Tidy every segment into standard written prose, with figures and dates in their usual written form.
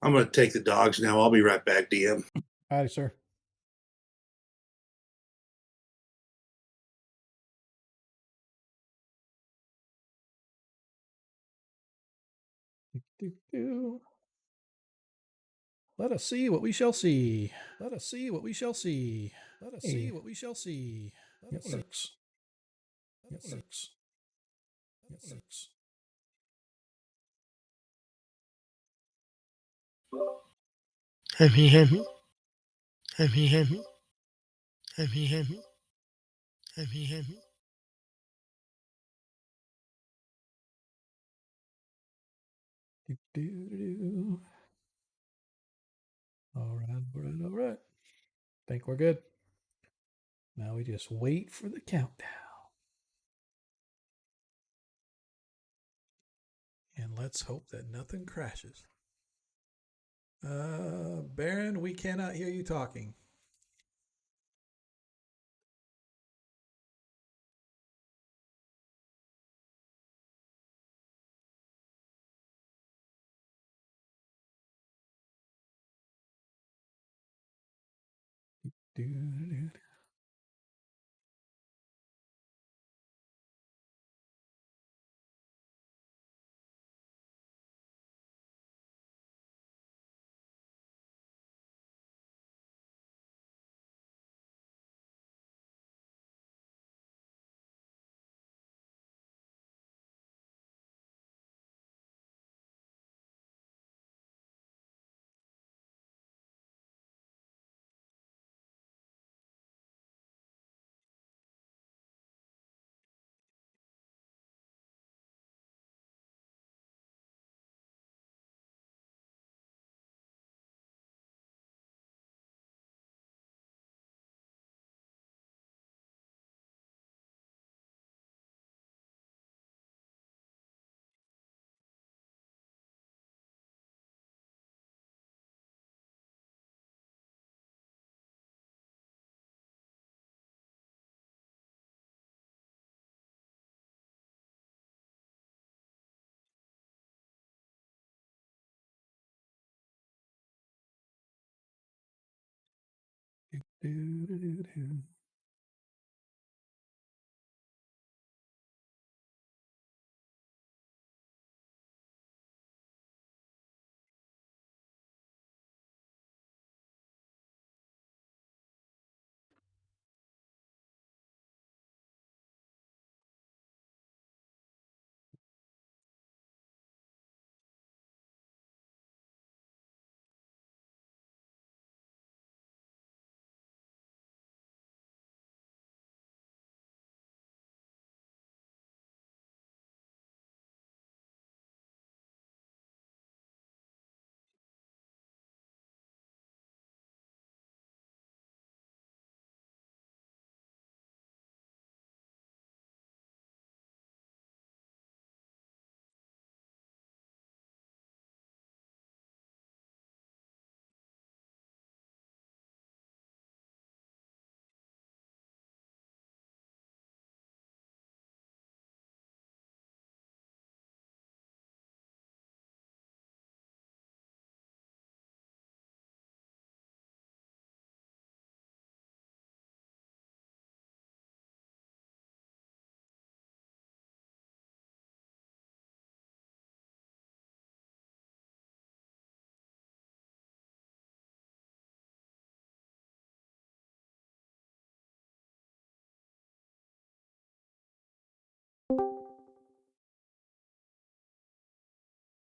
I'm going to take the dogs now. I'll be right back, DM. All right, sir. Let us see what we shall see. Let us see what we shall see. Let us see what we shall see. It works. It works. It works. Happy, happy. Happy, happy. Happy, happy. Happy, happy. All right, all right, all right. Think we're good. Now we just wait for the countdown. And let's hope that nothing crashes. Baron, we cannot hear you talking.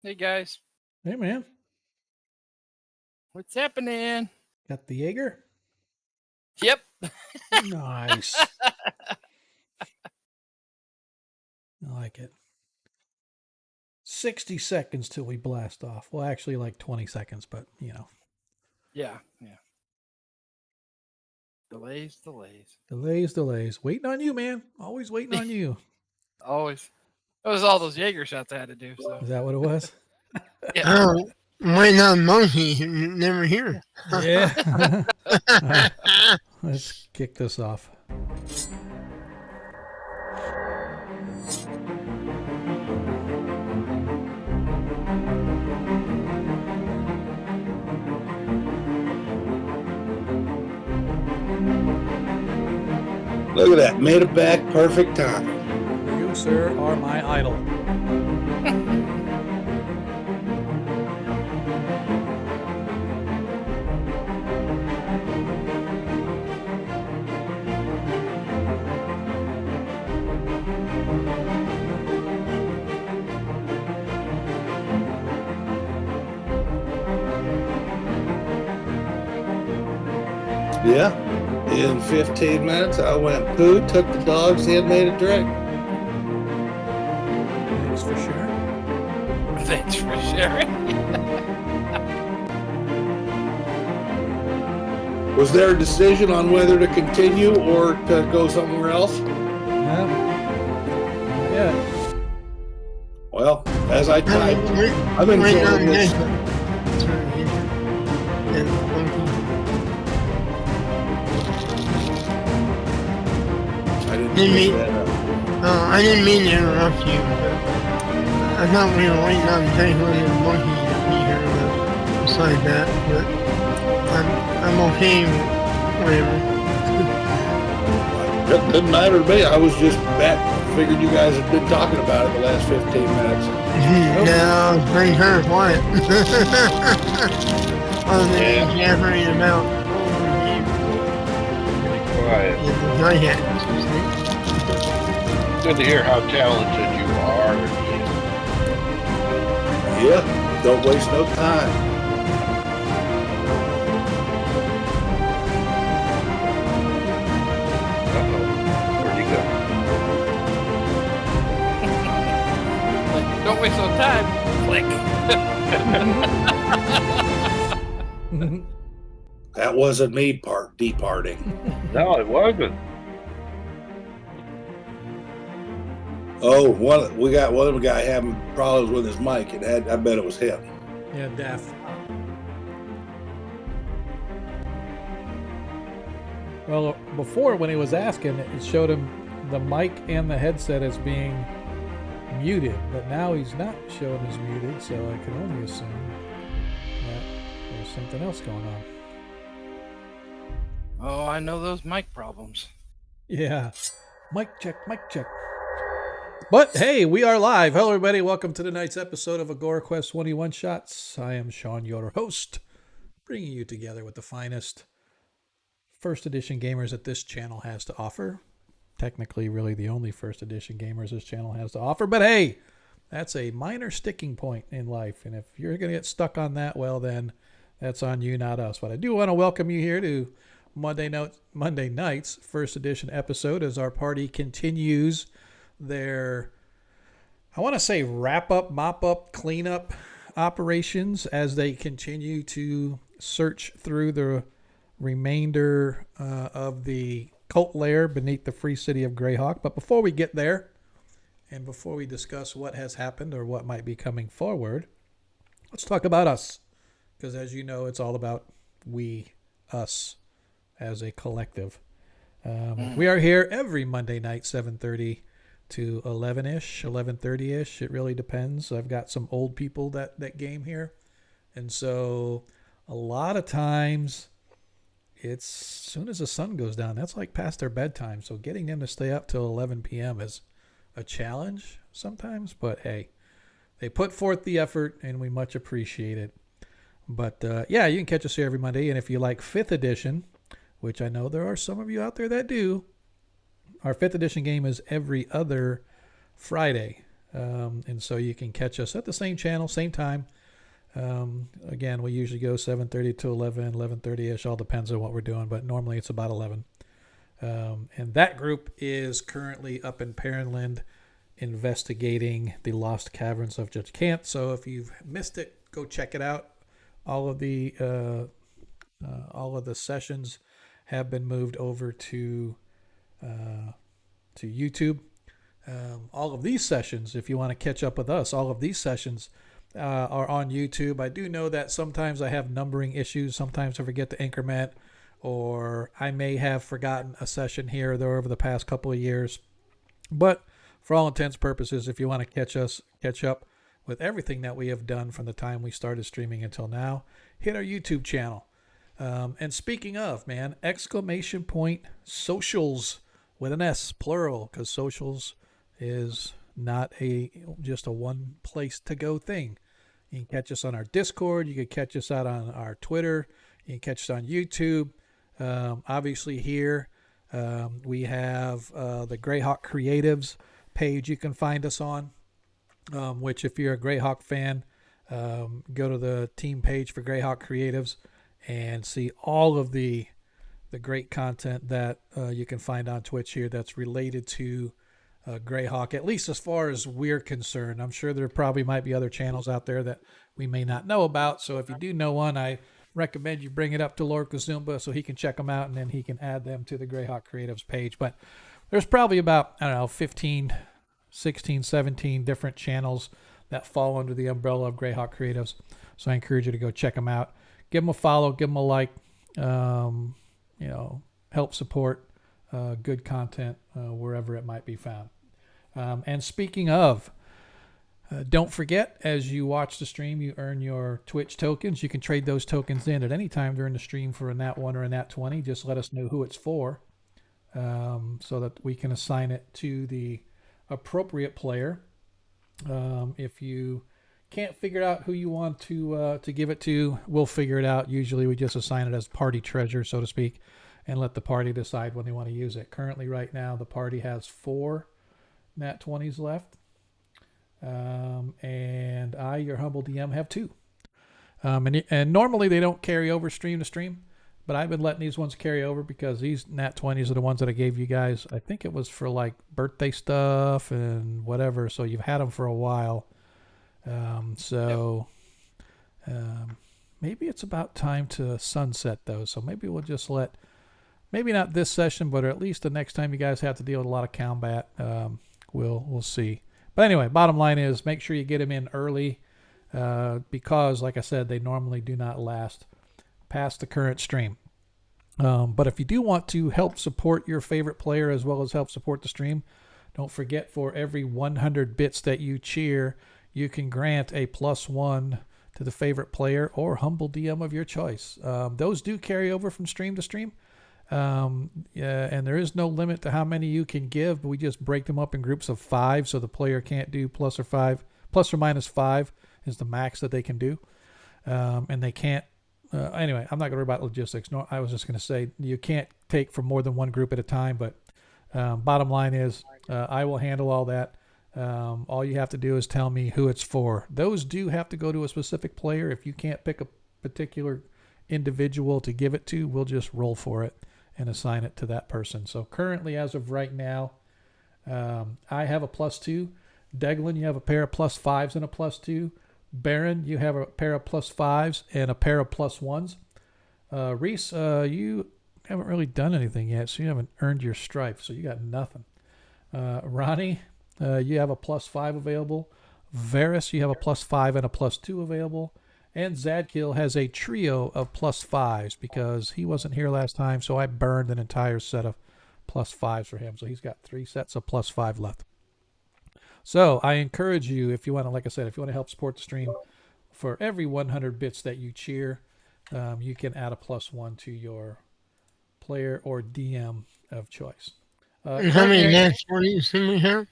Hey guys, Hey, man. what's happening? Got the Jaeger? Yep. Nice. I like it. 60 seconds till we blast off. Well, actually, like 20 seconds, but you know. Yeah, yeah. Delays, delays. Delays. Waiting on you, man. Always waiting on you. Always. It was all those Jaeger shots I had to do. So Is that what it was? yeah. Oh, waiting on monkey. Never here. Yeah. Let's kick this off. Look at that. Made it back. Perfect time. You, sir, are my idol. Yeah. In 15 minutes, I went poo, took the dogs in, made a drink. Thanks for sharing. Thanks for sharing. Was there a decision on whether to continue or to go somewhere else? Yeah. Well, as I typed, I've been Wait on told this. this. I didn't Didn't pick mean- that up. I didn't mean to interrupt you, but I thought we were waiting on Penguin and Monkey to be here, but besides that, but I'm okay with whatever. It didn't matter to me. I was just back. Figured you guys had been talking about it the last 15 minutes. No, it's pretty kind of quiet. Other than jabbering about Really quiet. I had. Good to hear how talented you are. Yeah, don't waste no time. Uh-oh. Where'd he go? Don't waste no time. Click. That wasn't me departing. No, it wasn't. Oh, we got one guy having problems with his mic. I bet it was him. Yeah, deaf. Well, before when he was asking, it showed him the mic and the headset as being muted, but now he's not showing as muted, so I can only assume that there's something else going on. Oh, I know those mic problems. Yeah. Mic check, mic check. But hey, we are live. Hello, everybody. Welcome to tonight's episode of Agora Quest 21 Shots. I am Sean, your host, bringing you together with the finest first edition gamers that this channel has to offer. Technically, really the only first edition gamers this channel has to offer. But hey, that's a minor sticking point in life. And if you're going to get stuck on that, well, then that's on you, not us. But I do want to welcome you here to Monday night's first edition episode as our party continues their, I want to say, wrap up, mop up, clean up operations as they continue to search through the remainder of the cult lair beneath the free city of Greyhawk. But before we get there, and before we discuss what has happened or what might be coming forward, let's talk about us. Because as you know, it's all about we, us, as a collective. We are here every Monday night, 7:30 to 11-ish, 11:30-ish. It really depends. I've got some old people that game here. And so a lot of times it's as soon as the sun goes down, that's like past their bedtime. So getting them to stay up till 11 p.m. is a challenge sometimes. But hey, they put forth the effort and we much appreciate it. But yeah, you can catch us here every Monday. And if you like 5th edition, which I know there are some of you out there that do, our 5th edition game is every other Friday. And so you can catch us at the same channel, same time. Again, we usually go 7:30 to 11, 11:30-ish. All depends on what we're doing, but normally it's about 11. And that group is currently up in Perrinland investigating the lost caverns of Judge Kant. So if you've missed it, go check it out. All of the sessions have been moved over to YouTube. All of these sessions, if you want to catch up with us, all of these sessions are on YouTube. I do know that sometimes I have numbering issues. Sometimes I forget to increment, or I may have forgotten a session here or there over the past couple of years. But for all intents and purposes, if you want to catch up with everything that we have done from the time we started streaming until now, hit our YouTube channel. And speaking of, man, ! Socials with an S, plural, because socials is not just a one place to go thing. You can catch us on our Discord. You can catch us out on our Twitter. You can catch us on YouTube. Obviously here we have the Greyhawk Creatives page you can find us on, which if you're a Greyhawk fan, go to the team page for Greyhawk Creatives and see all of the great content that you can find on Twitch here that's related to Greyhawk, at least as far as we're concerned. I'm sure there probably might be other channels out there that we may not know about. So if you do know one, I recommend you bring it up to Lord Kazumba so he can check them out and then he can add them to the Greyhawk Creatives page. But there's probably about, 15, 16, 17 different channels that fall under the umbrella of Greyhawk Creatives. So I encourage you to go check them out. Give them a follow, give them a like, help support good content wherever it might be found. And speaking of, don't forget, as you watch the stream, you earn your Twitch tokens. You can trade those tokens in at any time during the stream for a Nat 1 or a Nat 20. Just let us know who it's for so that we can assign it to the appropriate player. If you can't figure out who you want to give it to, we'll figure it out. Usually we just assign it as party treasure, so to speak, and let the party decide when they want to use it. Currently, right now, the party has 4 Nat 20s left. And I, your humble DM, have 2. And normally they don't carry over stream to stream, but I've been letting these ones carry over because these Nat 20s are the ones that I gave you guys. I think it was for like birthday stuff and whatever. So you've had them for a while. Maybe it's about time to sunset those. So maybe we'll just maybe not this session, but at least the next time you guys have to deal with a lot of combat, we'll see. But anyway, bottom line is make sure you get them in early because, like I said, they normally do not last past the current stream. But if you do want to help support your favorite player as well as help support the stream, don't forget for every 100 bits that you cheer, you can grant a +1 to the favorite player or humble DM of your choice. Those do carry over from stream to stream. And there is no limit to how many you can give, but we just break them up in groups of 5 so the player can't do plus or minus 5 is the max that they can do. And they can't, anyway, I'm not going to worry about logistics. No, I was just going to say you can't take from more than one group at a time, but bottom line is I will handle all that. All you have to do is tell me who it's for. Those do have to go to a specific player. If you can't pick a particular individual to give it to, we'll just roll for it and assign it to that person. So currently, as of right now, I have a +2. Deglin, you have a pair of +5s and a +2. Baron, you have a pair of +5s and a pair of +1s. Reese, you haven't really done anything yet, so you haven't earned your stripe, so you got nothing. Ronnie, you have a +5 available. Varys, you have a +5 and a +2 available. And Zadkill has a trio of +5s because he wasn't here last time, so I burned an entire set of +5s for him. So he's got 3 sets of +5 left. So I encourage you, if you want to, like I said, if you want to help support the stream, for every 100 bits that you cheer, you can add a +1 to your player or DM of choice. And how many Nat 20s do we have?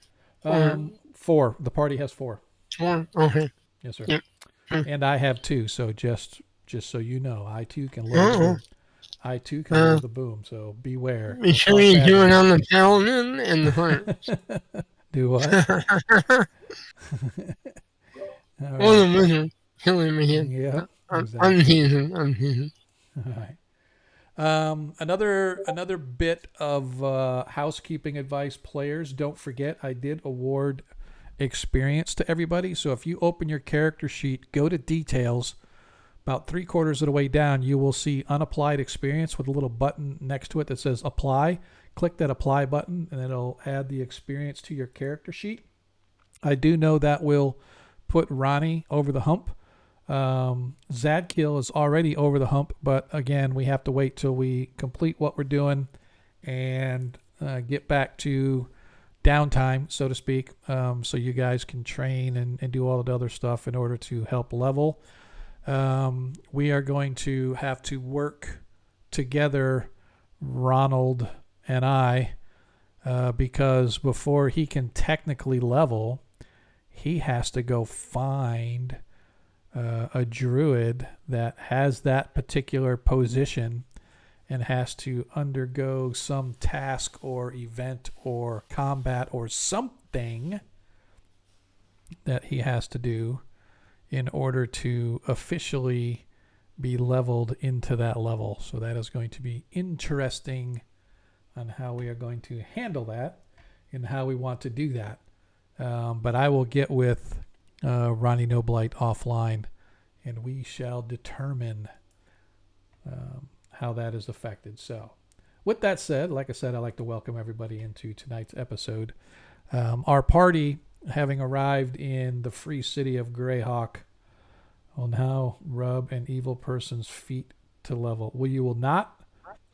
4. The party has 4. 4? Okay. Yes, sir. Yep. And I have 2, so just so you know, I too can load the boom. I too can load the boom, so beware. Be sure you do it on the paladin and the hearts. Do what? Or the wizard. Killing me here. Yeah. Exactly. I'm teasing. All right. Another bit of housekeeping advice, players. Don't forget, I did award experience to everybody. So if you open your character sheet, go to details, about 3/4 of the way down, you will see unapplied experience with a little button next to it that says apply. Click that apply button and it'll add the experience to your character sheet. I do know that will put Ronnie over the hump. Zadkill is already over the hump, but again, we have to wait till we complete what we're doing and get back to downtime, so to speak, so you guys can train and do all the other stuff in order to help level. We are going to have to work together, Ronald and I, because before he can technically level, he has to go find a druid that has that particular position and has to undergo some task or event or combat or something that he has to do in order to officially be leveled into that level. So that is going to be interesting on how we are going to handle that and how we want to do that. But I will get with Ronnie Noblight offline, and we shall determine how that is affected. So with that said, like I said, I'd like to welcome everybody into tonight's episode. Our party, having arrived in the free city of Greyhawk, will now rub an evil person's feet to level. Well, you will not,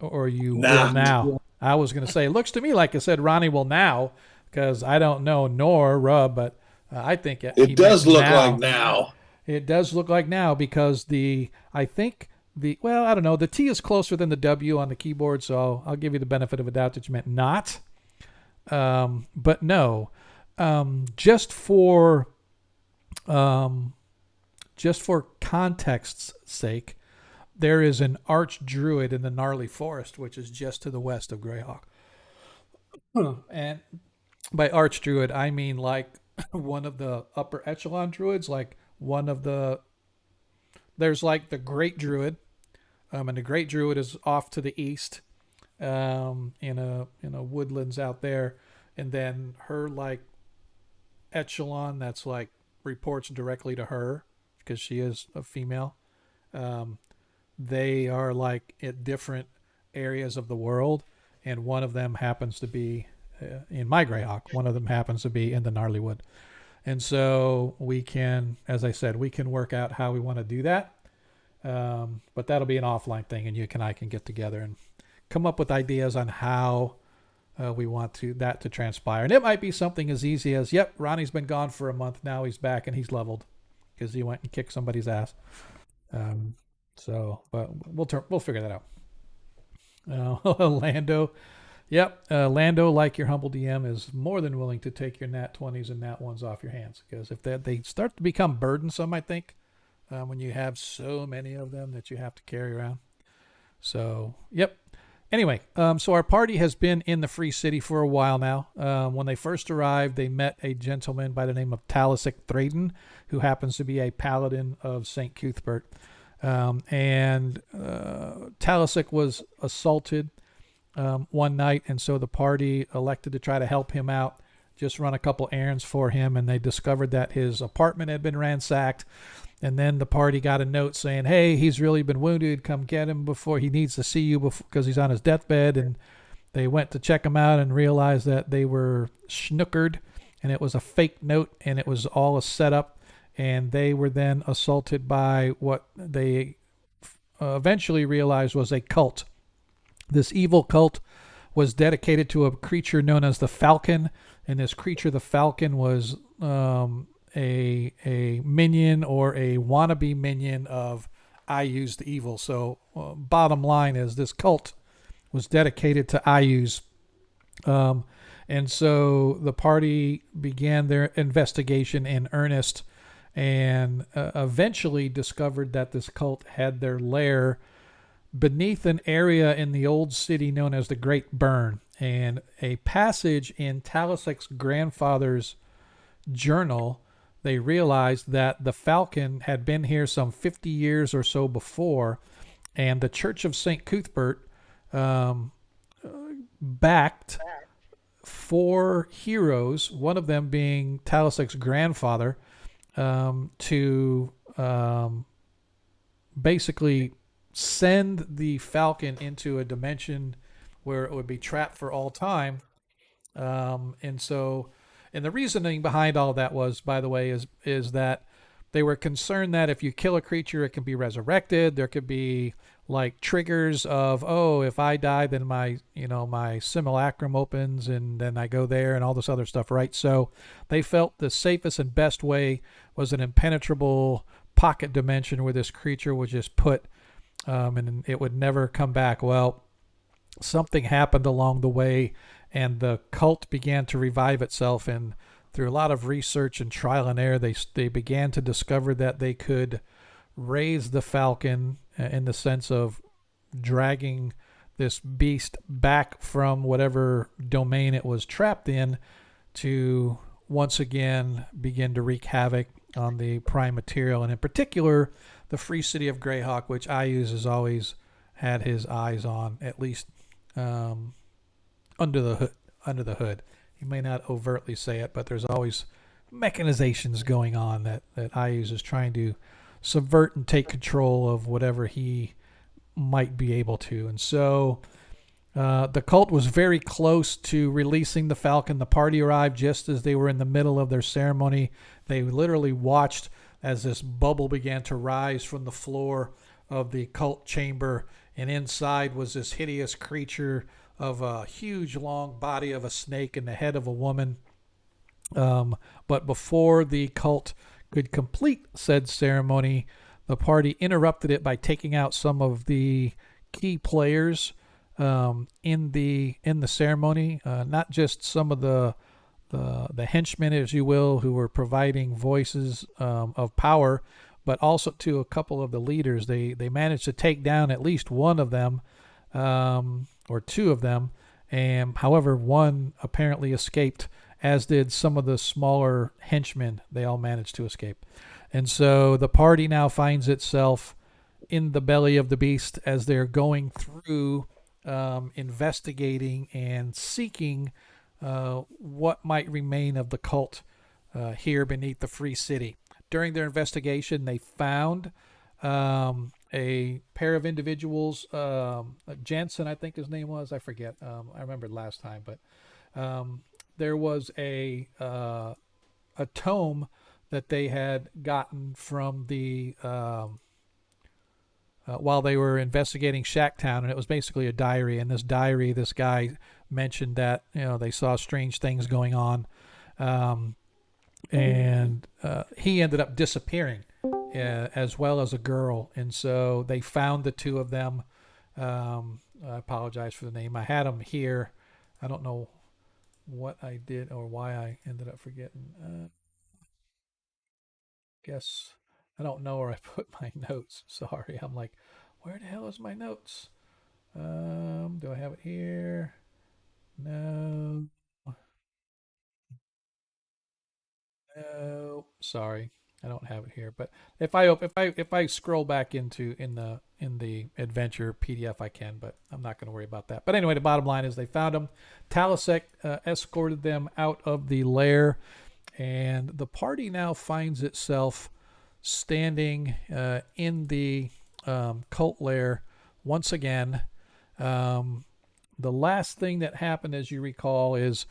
or you will now? I was going to say, it looks to me like I said Ronnie will now, because I don't know nor rub, but I think it does look like now. It does look like now because I don't know, the T is closer than the W on the keyboard, so I'll give you the benefit of a doubt that you meant not. But no, just for context's sake, there is an arch druid in the gnarly forest, which is just to the west of Greyhawk. And by arch druid, I mean like one of the upper echelon druids, like there's like the great druid, and the great druid is off to the east, in a woodlands out there, and then her like echelon that's like reports directly to her because she is a female. They are like at different areas of the world, and one of them happens to be in my Greyhawk. One of them happens to be in the gnarly wood. And so we can, as I said, we can work out how we want to do that. But that'll be an offline thing, and you and I can get together and come up with ideas on how we want that to transpire. And it might be something as easy as, yep, Ronnie's been gone for a month. Now he's back and he's leveled because he went and kicked somebody's ass. But we'll figure that out. Lando. Yep, Lando, like your humble DM, is more than willing to take your nat 20s and nat 1s off your hands, because if they start to become burdensome, I think, when you have so many of them that you have to carry around. So, yep. Anyway, so our party has been in the Free City for a while now. When they first arrived, they met a gentleman by the name of Talisic Thraden, who happens to be a paladin of St. Cuthbert. And Talisic was assaulted one night, and so the party elected to try to help him out, just run a couple errands for him, and they discovered that his apartment had been ransacked. And then the party got a note saying, hey, he's really been wounded, come get him before he needs to see you because he's on his deathbed. And they went to check him out and realized that they were snookered, and it was a fake note, and it was all a setup. And they were then assaulted by what they eventually realized was a cult. This evil cult was dedicated to a creature known as the Falcon, and this creature, the Falcon, was a minion or a wannabe minion of Ayuz the Evil. So bottom line is this cult was dedicated to Ayuz. And so the party began their investigation in earnest and eventually discovered that this cult had their lair beneath an area in the old city known as the Great Burn. And a passage in Talisic's grandfather's journal, they realized that the Falcon had been here some 50 years or so before, and the Church of St. Cuthbert backed 4 heroes, one of them being Talisic's grandfather, to basically send the Falcon into a dimension where it would be trapped for all time. And the reasoning behind all that was, by the way, is that they were concerned that if you kill a creature, it can be resurrected. There could be like triggers of, oh, if I die, then my simulacrum opens and then I go there and all this other stuff, right? So they felt the safest and best way was an impenetrable pocket dimension where this creature was just put, and it would never come back. Well, something happened along the way, and the cult began to revive itself. And through a lot of research and trial and error, they began to discover that they could raise the falcon in the sense of dragging this beast back from whatever domain it was trapped in to once again begin to wreak havoc on the prime material, and in particular the free city of Greyhawk, which Ayuz has always had his eyes on, at least under the hood. He may not overtly say it, but there's always mechanizations going on that Ayuz is trying to subvert and take control of whatever he might be able to. And so the cult was very close to releasing the falcon. The party arrived just as they were in the middle of their ceremony. They literally watched as this bubble began to rise from the floor of the cult chamber, and inside was this hideous creature of a huge long body of a snake and the head of a woman. But before the cult could complete said ceremony, the party interrupted it by taking out some of the key players in the ceremony, not just some of the henchmen, as you will, who were providing voices of power, but also to a couple of the leaders. They managed to take down at least one of them, or two of them, and however, one apparently escaped, as did some of the smaller henchmen. They all managed to escape. And so the party now finds itself in the belly of the beast as they're going through investigating and seeking what might remain of the cult here beneath the free city. During their investigation, they found a pair of individuals, Jansen, I think his name was, I forget, I remembered last time, but there was a tome that they had gotten from the while they were investigating Shacktown, and it was basically a diary. In this diary, this guy mentioned that they saw strange things going on, and he ended up disappearing, as well as a girl. And so they found the two of them. I apologize for the name. I had them here. I don't know what I did or why I ended up forgetting. Guess I don't know where I put my notes. Sorry. I'm like, where the hell is my notes? Do I have it here? No. No. Sorry. I don't have it here. But if I scroll back in the adventure PDF, I can, but I'm not going to worry about that. But anyway, the bottom line is they found them. Talasek escorted them out of the lair, and the party now finds itself standing in the cult lair once again. The last thing that happened, as you recall, is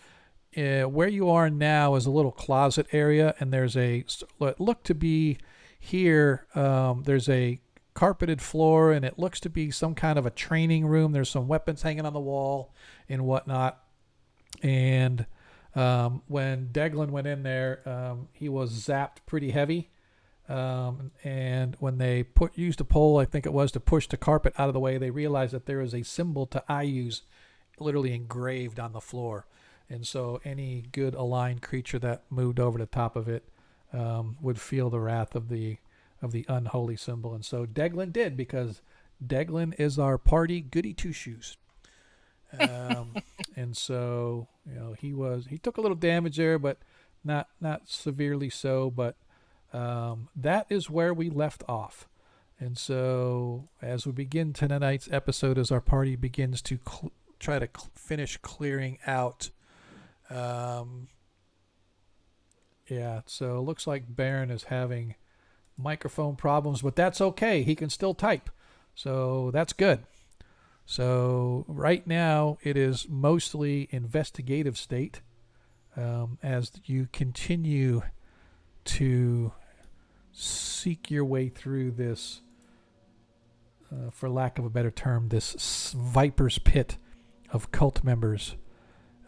where you are now is a little closet area, and there's what looked to be here, there's a carpeted floor, and it looks to be some kind of a training room. There's some weapons hanging on the wall and whatnot. And when Deglin went in there, he was zapped pretty heavy. And when they used a pole, I think it was, to push the carpet out of the way, they realized that there is a symbol to Ayuz literally engraved on the floor. And so any good aligned creature that moved over the top of it would feel the wrath of the unholy symbol. And so Deglin did, because Deglin is our party goody two shoes. And so he took a little damage there, but not severely so. But that is where we left off. And so as we begin tonight's episode, as our party begins to try to finish clearing out. So it looks like Baron is having microphone problems, but that's okay. He can still type. So that's good. So right now it is mostly investigative state, as you continue to seek your way through this, for lack of a better term, this viper's pit of cult members.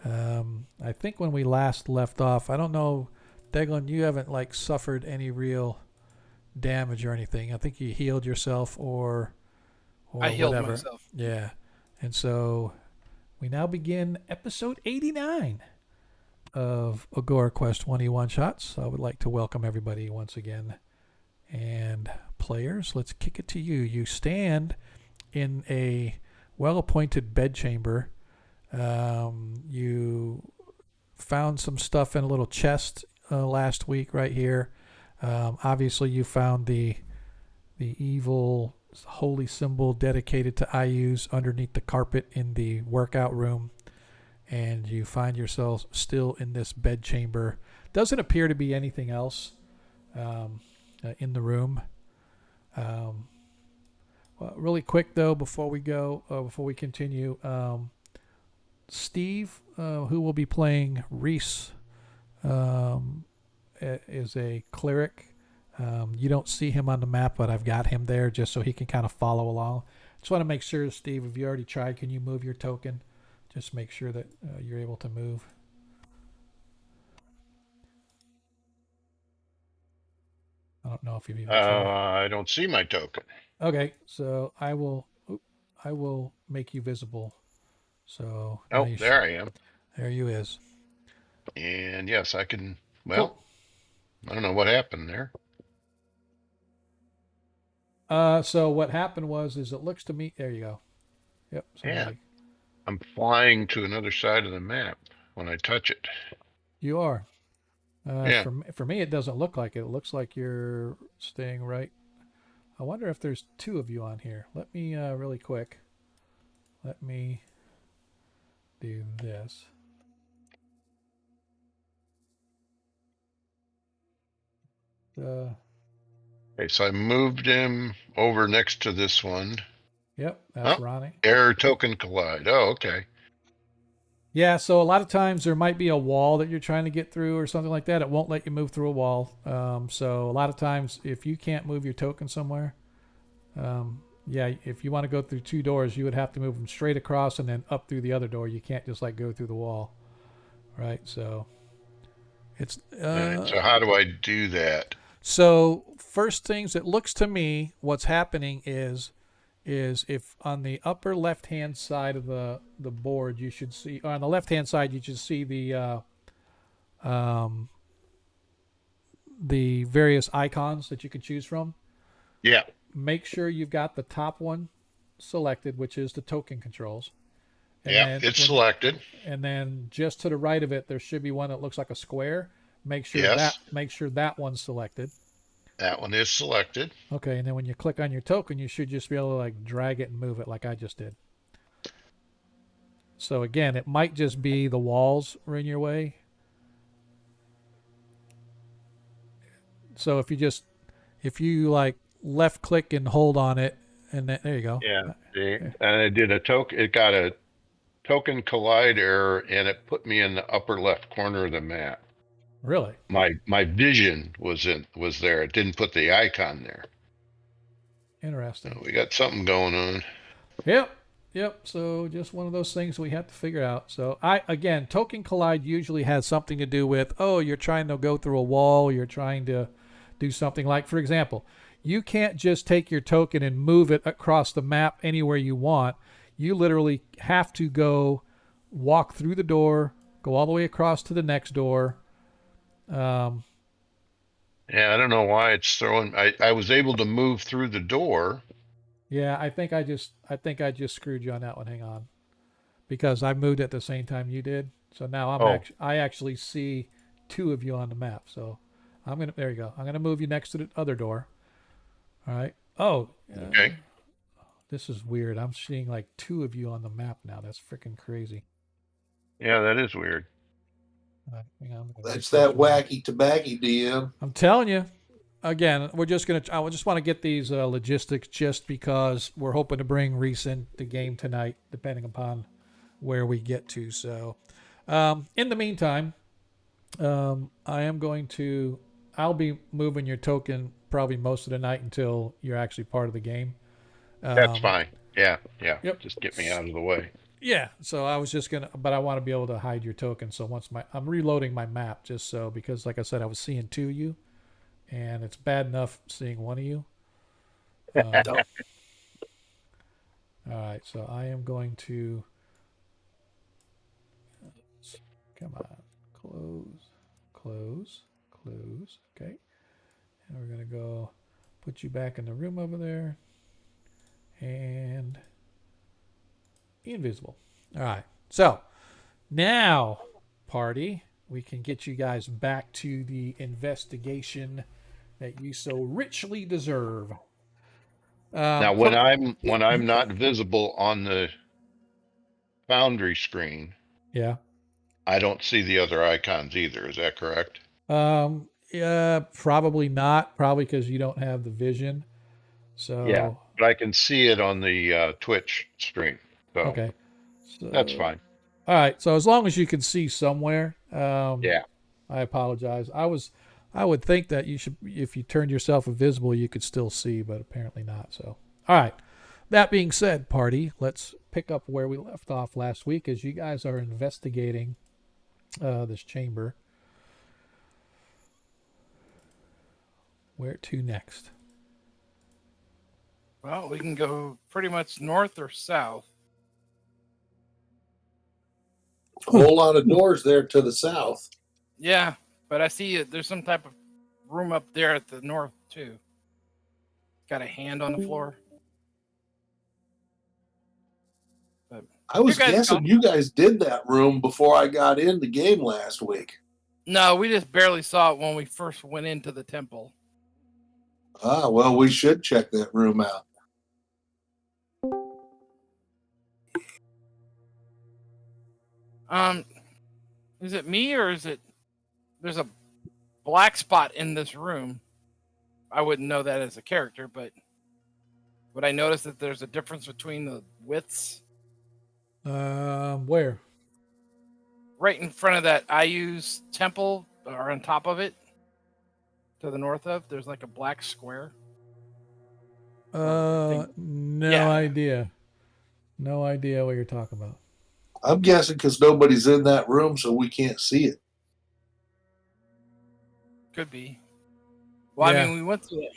I think when we last left off, I don't know, Deglin, you haven't suffered any real damage or anything. I think you healed yourself or I healed whatever. myself. Yeah. And so we now begin episode 89 of Agora Quest 21 Shots. I would like to welcome everybody once again. And players, let's kick it to you. You stand in a well-appointed bedchamber. You found some stuff in a little chest last week right here. Obviously, you found the evil holy symbol dedicated to IUs underneath the carpet in the workout room. And you find yourself still in this bedchamber. Doesn't appear to be anything else in the room. Well, really quick though, before we continue, Steve, who will be playing Reese, is a cleric. You don't see him on the map, but I've got him there just so he can kind of follow along. Just want to make sure, Steve, if you already tried, can you move your token? Just make sure that you're able to move. I don't know if you've even tried. I don't see my token. Okay, so I will make you visible. So Oh, there I am. There you is. And yes, I can. Well, Cool. I don't know what happened there. So what happened was it looks to me. There you go. Yep. Yeah. I'm flying to another side of the map when I touch it. You are. Yeah. For me, it doesn't look like it. It looks like you're staying right. I wonder if there's two of you on here. Let me really quick. Let me do this. Okay, so I moved him over next to this one. Yep, that's Ronnie. Error token collide. Oh, okay. Yeah, so a lot of times there might be a wall that you're trying to get through or something like that. It won't let you move through a wall. So a lot of times if you can't move your token somewhere, if you want to go through two doors, you would have to move them straight across and then up through the other door. You can't just like go through the wall, right? So it's So how do I do that? So first things, it looks to me what's happening is if on the upper left hand side of the board you should see, or on the left hand side you should see the various icons that you can choose from. Yeah. Make sure you've got the top one selected, which is the token controls. And yeah, it's selected. And then just to the right of it, there should be one that looks like a square. Make sure that one's selected. That one is selected. Okay, and then when you click on your token, you should just be able to like drag it and move it like I just did. So again, it might just be the walls are in your way. So if you like left click and hold on it, and then, there you go. Yeah, and I did a token. It got a token collide error, and it put me in the upper left corner of the map. Really? My vision was there. It didn't put the icon there. Interesting. So we got something going on. Yep. So just one of those things we have to figure out. So token collide usually has something to do with, you're trying to go through a wall, you're trying to do something like, for example, you can't just take your token and move it across the map anywhere you want. You literally have to go walk through the door, go all the way across to the next door. Yeah, I don't know why it's throwing. I was able to move through the door. Yeah, I think I just screwed you on that one. Hang on, because I moved at the same time you did. So now I actually see two of you on the map. So there you go. I'm gonna move you next to the other door. All right. Okay. This is weird. I'm seeing like two of you on the map now. That's freaking crazy. Yeah, that is weird. Hang on, that's that wacky tobacco DM. I'm telling you. Again, I just want to get these logistics just because we're hoping to bring Reese in the game tonight, depending upon where we get to. So, in the meantime, I'll be moving your token probably most of the night until you're actually part of the game. That's fine. Yeah. Yep. Just get me out of the way. Yeah, so I was just but I want to be able to hide your token. So I'm reloading my map because like I said, I was seeing two of you, and it's bad enough seeing one of you. All right, so I am going to Come on. Close, close, close. Okay. And we're going to go put you back in the room over there. And invisible. All right. So now, party, we can get you guys back to the investigation that you so richly deserve. Now, when I'm not visible on the Foundry screen, Yeah. I don't see the other icons either. Is that correct? Yeah, probably not. Probably because you don't have the vision. So Yeah, but I can see it on the Twitch stream. So okay. that's So fine. all right. So as long as you can see somewhere, Yeah. I apologize. I would think that you should, if you turned yourself invisible, you could still see, but apparently not. So all right. That being said, party, let's pick up where we left off last week as you guys are investigating this chamber. Where to next? Well, we can go pretty much north or south. A whole lot of doors there to the south. Yeah, but I see there's some type of room up there at the north too. Got a hand on the floor. But I was You guys guessing go. you guys did that room before I got in the game last week. no, we just barely saw it when we first went into the temple. Ah, well, we should check that room out. Is it me or is it? There's a black spot in this room. I wouldn't know that as a character, but would I notice that there's a difference between the widths? Where? Right in front of that IU's temple, or on top of it, to the north of, there's like a black square. No Yeah. idea. No idea what you're talking about. I'm guessing because nobody's in that room, so we can't see it. Could be. Well, Yeah. I mean, we went through it.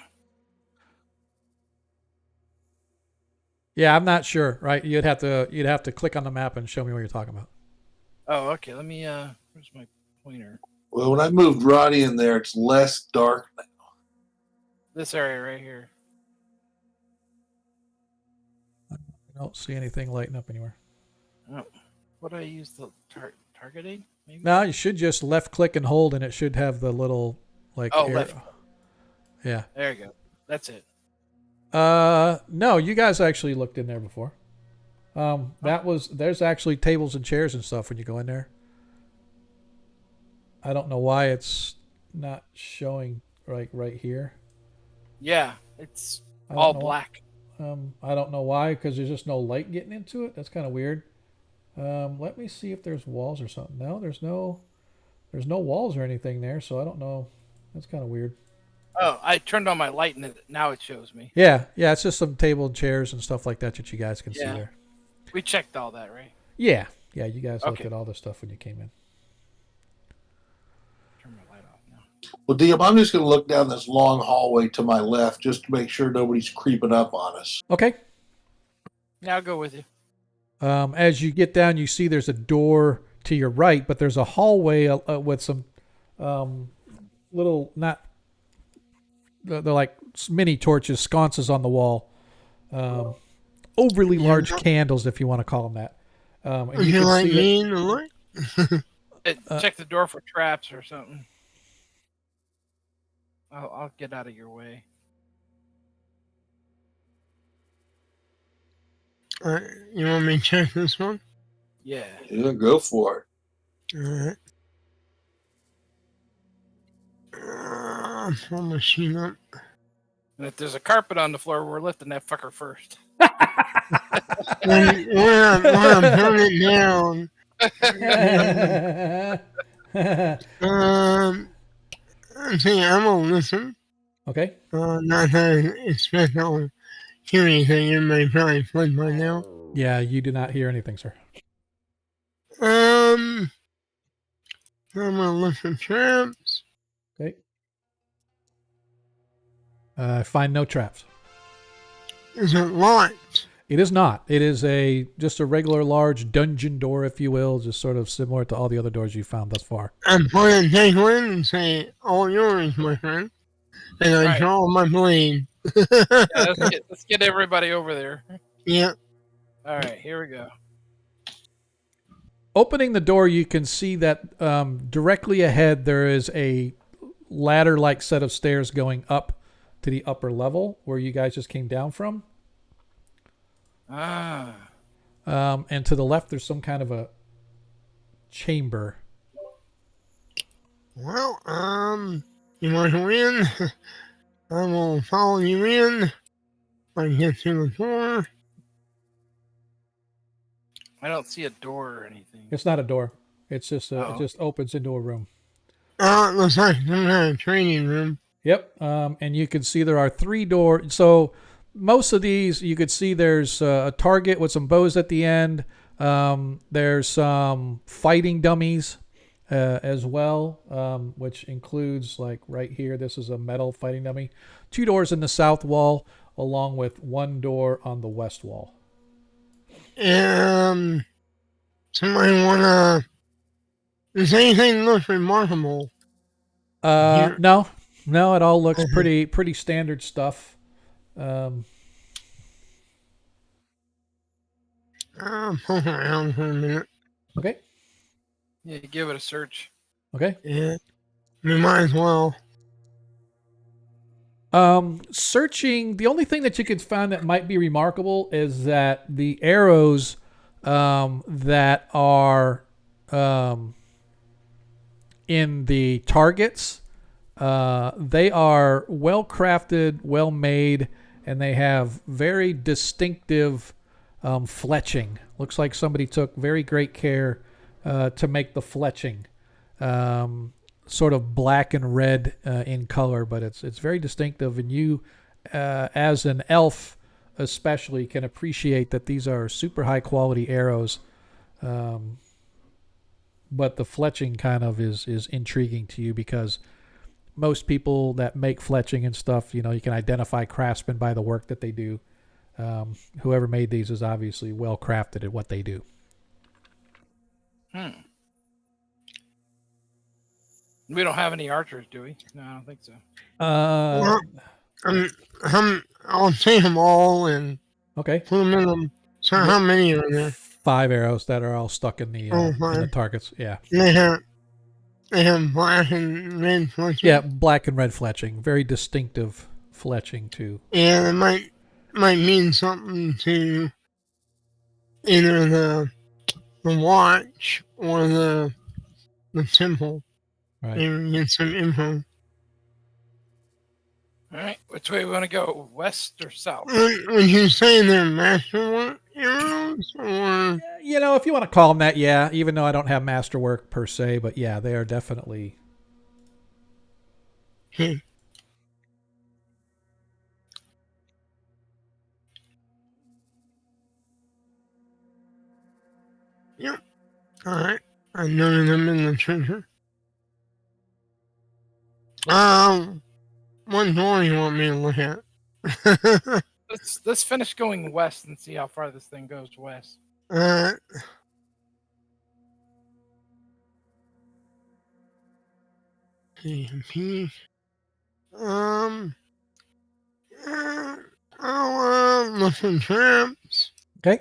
Yeah, I'm not sure. Right? You'd have to click on the map and show me what you're talking about. Oh, okay. Let me. Where's my pointer? Well, when I moved Ronnie in there, it's less dark now. This area right here. I don't see anything lighting up anywhere. Oh, what do I use the targeting? Maybe. No, you should just left click and hold, and it should have the little like. Oh, left. Yeah. There you go. That's it. No, you guys actually looked in there before. There's actually tables and chairs and stuff when you go in there. I don't know why it's not showing right here. Yeah, it's I don't all know black. I don't know why, because there's just no light getting into it. That's kind of weird. Let me see if there's walls or something. No, there's no walls or anything there, so I don't know. That's kind of weird. Oh, I turned on my light and now it shows me. Yeah, it's just some table and chairs and stuff like that you guys can see Yeah. there. We checked all that, right? Yeah, you guys looked Okay. at all the stuff when you came in. Turn my light off now. Well, Diem, I'm just going to look down this long hallway to my left just to make sure nobody's creeping up on us. Okay. Yeah, I'll go with you. As you get down, you see there's a door to your right, but there's a hallway with some little, not, they're like mini torches, sconces on the wall. Overly large candles, if you want to call them that. And Would you can like see me in the light? Check the door for traps or something. I'll get out of your way. You want me to check this one? Yeah. Yeah, go for it. Alright. Pull my sheet up. And if there's a carpet on the floor, we're lifting that fucker first. When I turn it down, see, I'm gonna listen. Okay. Not that I expect I'll hear anything. It may probably flip by now. Yeah, you do not hear anything, sir. I'm gonna look for traps. Okay. Find no traps. Is it locked? It is not. It is just a regular large dungeon door, if you will, just sort of similar to all the other doors you found thus far. I'm going to take one and say, all yours, my friend. And I Right. draw my blade. Yeah, let's get everybody over there. Yeah. All right, here we go. Opening the door, you can see that directly ahead there is a ladder-like set of stairs going up to the upper level where you guys just came down from. Ah. And to the left, there's some kind of a chamber. Well, you want to win? I will follow you in. If I can get through the door. I don't see a door or anything. It's not a door. It's just it Oh. just opens into a room. It looks like some kind of training room. Yep. And you can see there are 3 doors. So most of these, you could see there's a target with some bows at the end. There's some fighting dummies as well, which includes, like right here, this is a metal fighting dummy. 2 doors in the south wall, along with 1 door on the west wall. Somebody wanna... Does anything look remarkable? Here. No, it all looks pretty standard stuff. I'll poke around for a minute. Okay. Yeah, give it a search. Okay. Yeah. We might as well. Searching, the only thing that you could find that might be remarkable is that the arrows that are in the targets, they are well crafted, well made, and they have very distinctive fletching. Looks like somebody took very great care to make the fletching. Sort of black and red in color, but it's very distinctive, and you as an elf especially can appreciate that these are super high quality arrows, but the fletching kind of is intriguing to you because most people that make fletching and stuff, you can identify craftsmen by the work that they do. Whoever made these is obviously well crafted at what they do. We don't have any archers, do we? No, I don't think so. I'll take them all and Okay. put them in them. So how many are there? 5 arrows that are all stuck in the targets. Yeah. They have black and red fletching. Yeah, black and red fletching. Very distinctive fletching too. Yeah, it might mean something to either the watch or the temple. Right. Maybe get some info. All right, which way we want to go? West or south? Would you say they're masterwork arrows or? If you want to call them that, yeah. Even though I don't have masterwork per se, but yeah, they are definitely. Hmm. Yep. All right. I noted them in the treasure. What door you want me to look at? Let's finish going west and see how far this thing goes west. P. I'll look for traps. Okay.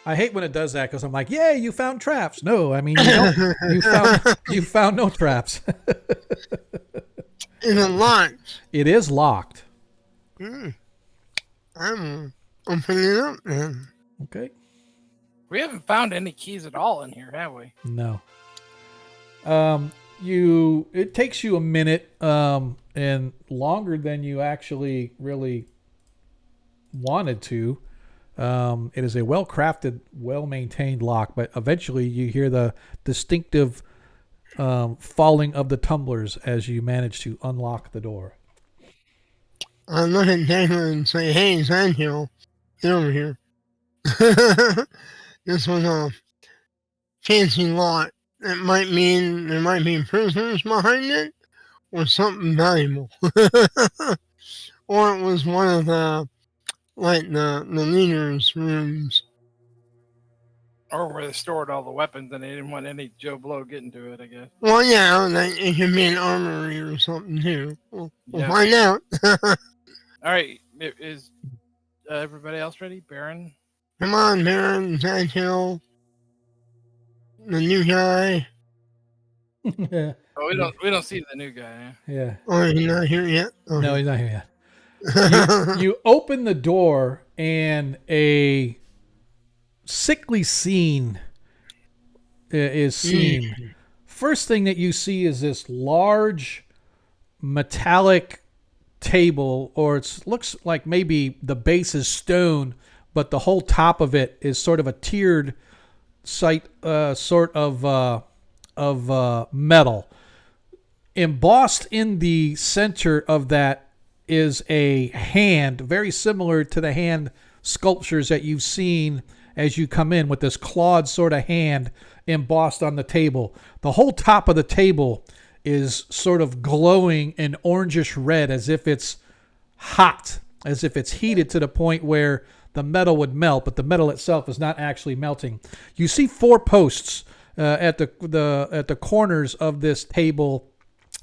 I hate when it does that because I'm like, "Yay, you found traps!" No, I mean you found no traps. Is it locked? It is locked. I'm opening it up then. Okay. We haven't found any keys at all in here, have we? No. It takes you a minute, and longer than you actually really wanted to. It is a well-crafted, well-maintained lock, but eventually you hear the distinctive falling of the tumblers as you manage to unlock the door. I look at Declan and say, "Hey, Sandhill, get over here." This was a fancy lot. It might mean there might be prisoners behind it, was something valuable. Or it was one of the, like, the leader's rooms. Or where they stored all the weapons and they didn't want any Joe Blow getting to it, I guess. Well, yeah, like, it could be an armory or something, too. We'll Yeah. find out. All right. Is everybody else ready? Baron? Come on, Baron, Zadkill, the new guy. yeah. Oh, we don't see the new guy. Yeah. Oh, he's not here yet? Oh, No, he's not here yet. You open the door and a sickly scene is seen. First thing that you see is this large metallic table, or it looks like maybe the base is stone, but the whole top of it is sort of a tiered sort of metal. Embossed in the center of that is a hand, very similar to the hand sculptures that you've seen as you come in, with this clawed sort of hand embossed on the table. The whole top of the table is sort of glowing an orangish red, as if it's hot, as if it's heated to the point where the metal would melt, but the metal itself is not actually melting. You see 4 posts at the corners of this table,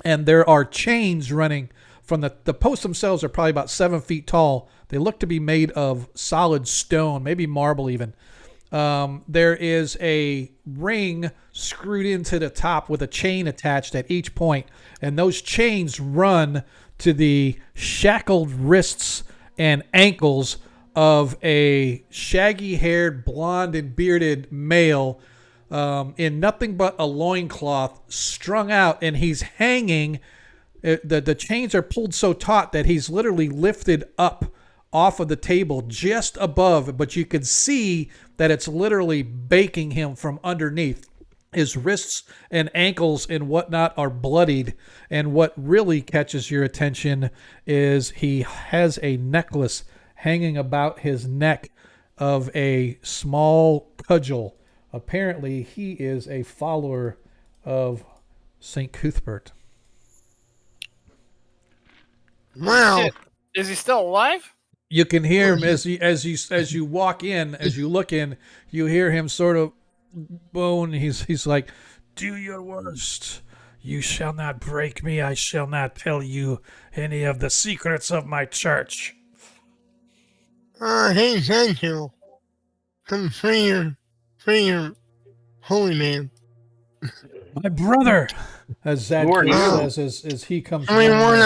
and there are chains running from the posts themselves are probably about 7 feet tall. They look to be made of solid stone, maybe marble even. There is a ring screwed into the top with a chain attached at each point, and those chains run to the shackled wrists and ankles of a shaggy-haired, blonde and bearded male in nothing but a loincloth, strung out, and he's hanging. The chains are pulled so taut that he's literally lifted up off of the table just above, but you can see that it's literally baking him from underneath. His wrists and ankles and whatnot are bloodied, and what really catches your attention is he has a necklace hanging about his neck of a small cudgel. Apparently, he is a follower of St. Cuthbert. wow. Shit. Is he still alive? You can hear him as you walk in, as you look in, you hear him sort of moan. He's like, "Do your worst. You shall not break me. I shall not tell you any of the secrets of my church." Hey, Zadkill. Come free your holy man. My brother, as Who are Zadkiel you? says as he comes. I mean, running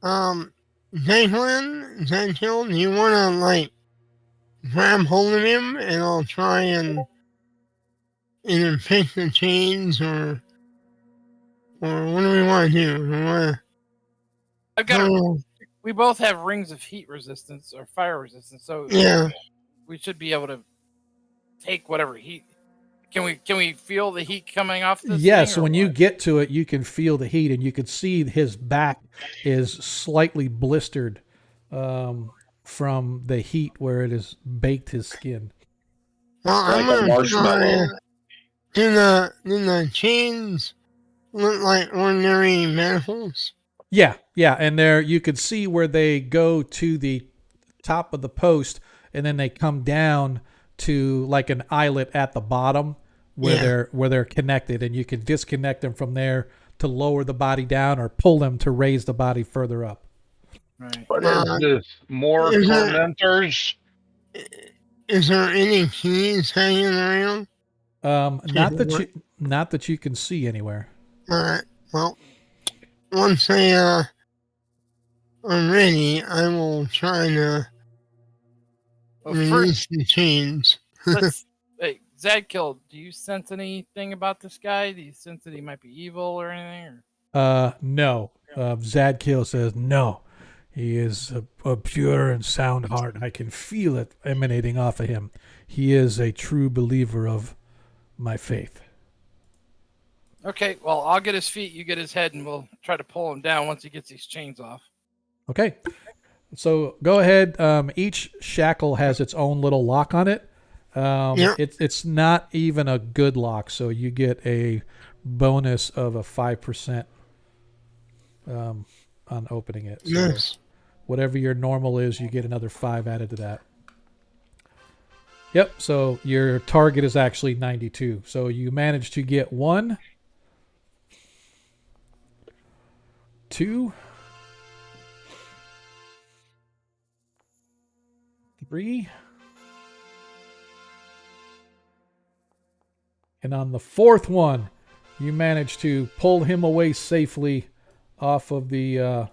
wanna, Zadkill, do you wanna, like, grab hold of him and I'll try and either pick the chains or what do we want to do? We wanna, I've got. oh, We both have rings of heat resistance or fire resistance, so yeah. we should be able to take whatever heat. Can we feel the heat coming off this? Yes, thing, or when you what? get to it, you can feel the heat, and you can see his back is slightly blistered from the heat where it has baked his skin. Well, I'm Like a gonna marshmallow. try. Do the chains look like ordinary manacles? Yeah, and there you could see where they go to the top of the post, and then they come down to like an eyelet at the bottom where they're connected, and you can disconnect them from there to lower the body down or pull them to raise the body further up. Right. What is this? More Is that- tormentors? Is there any keys hanging around? Not that you can see anywhere. Alright, well, once they are ready, I will try to Well, first, release the chains. hey, Zadkill, do you sense anything about this guy? Do you sense that he might be evil or anything? Or? No. Zadkiel says no. He is a pure and sound heart. I can feel it emanating off of him. He is a true believer of my faith. Okay, well, I'll get his feet, you get his head, and we'll try to pull him down once he gets these chains off. Okay. So go ahead. Each shackle has its own little lock on it. It's not even a good lock, so you get a bonus of a 5% on opening it. So Yes. whatever your normal is, you get another 5 added to that. Yep, so your target is actually 92. So you managed to get 1, 2, 3, and on the 4th one, you managed to pull him away safely off of the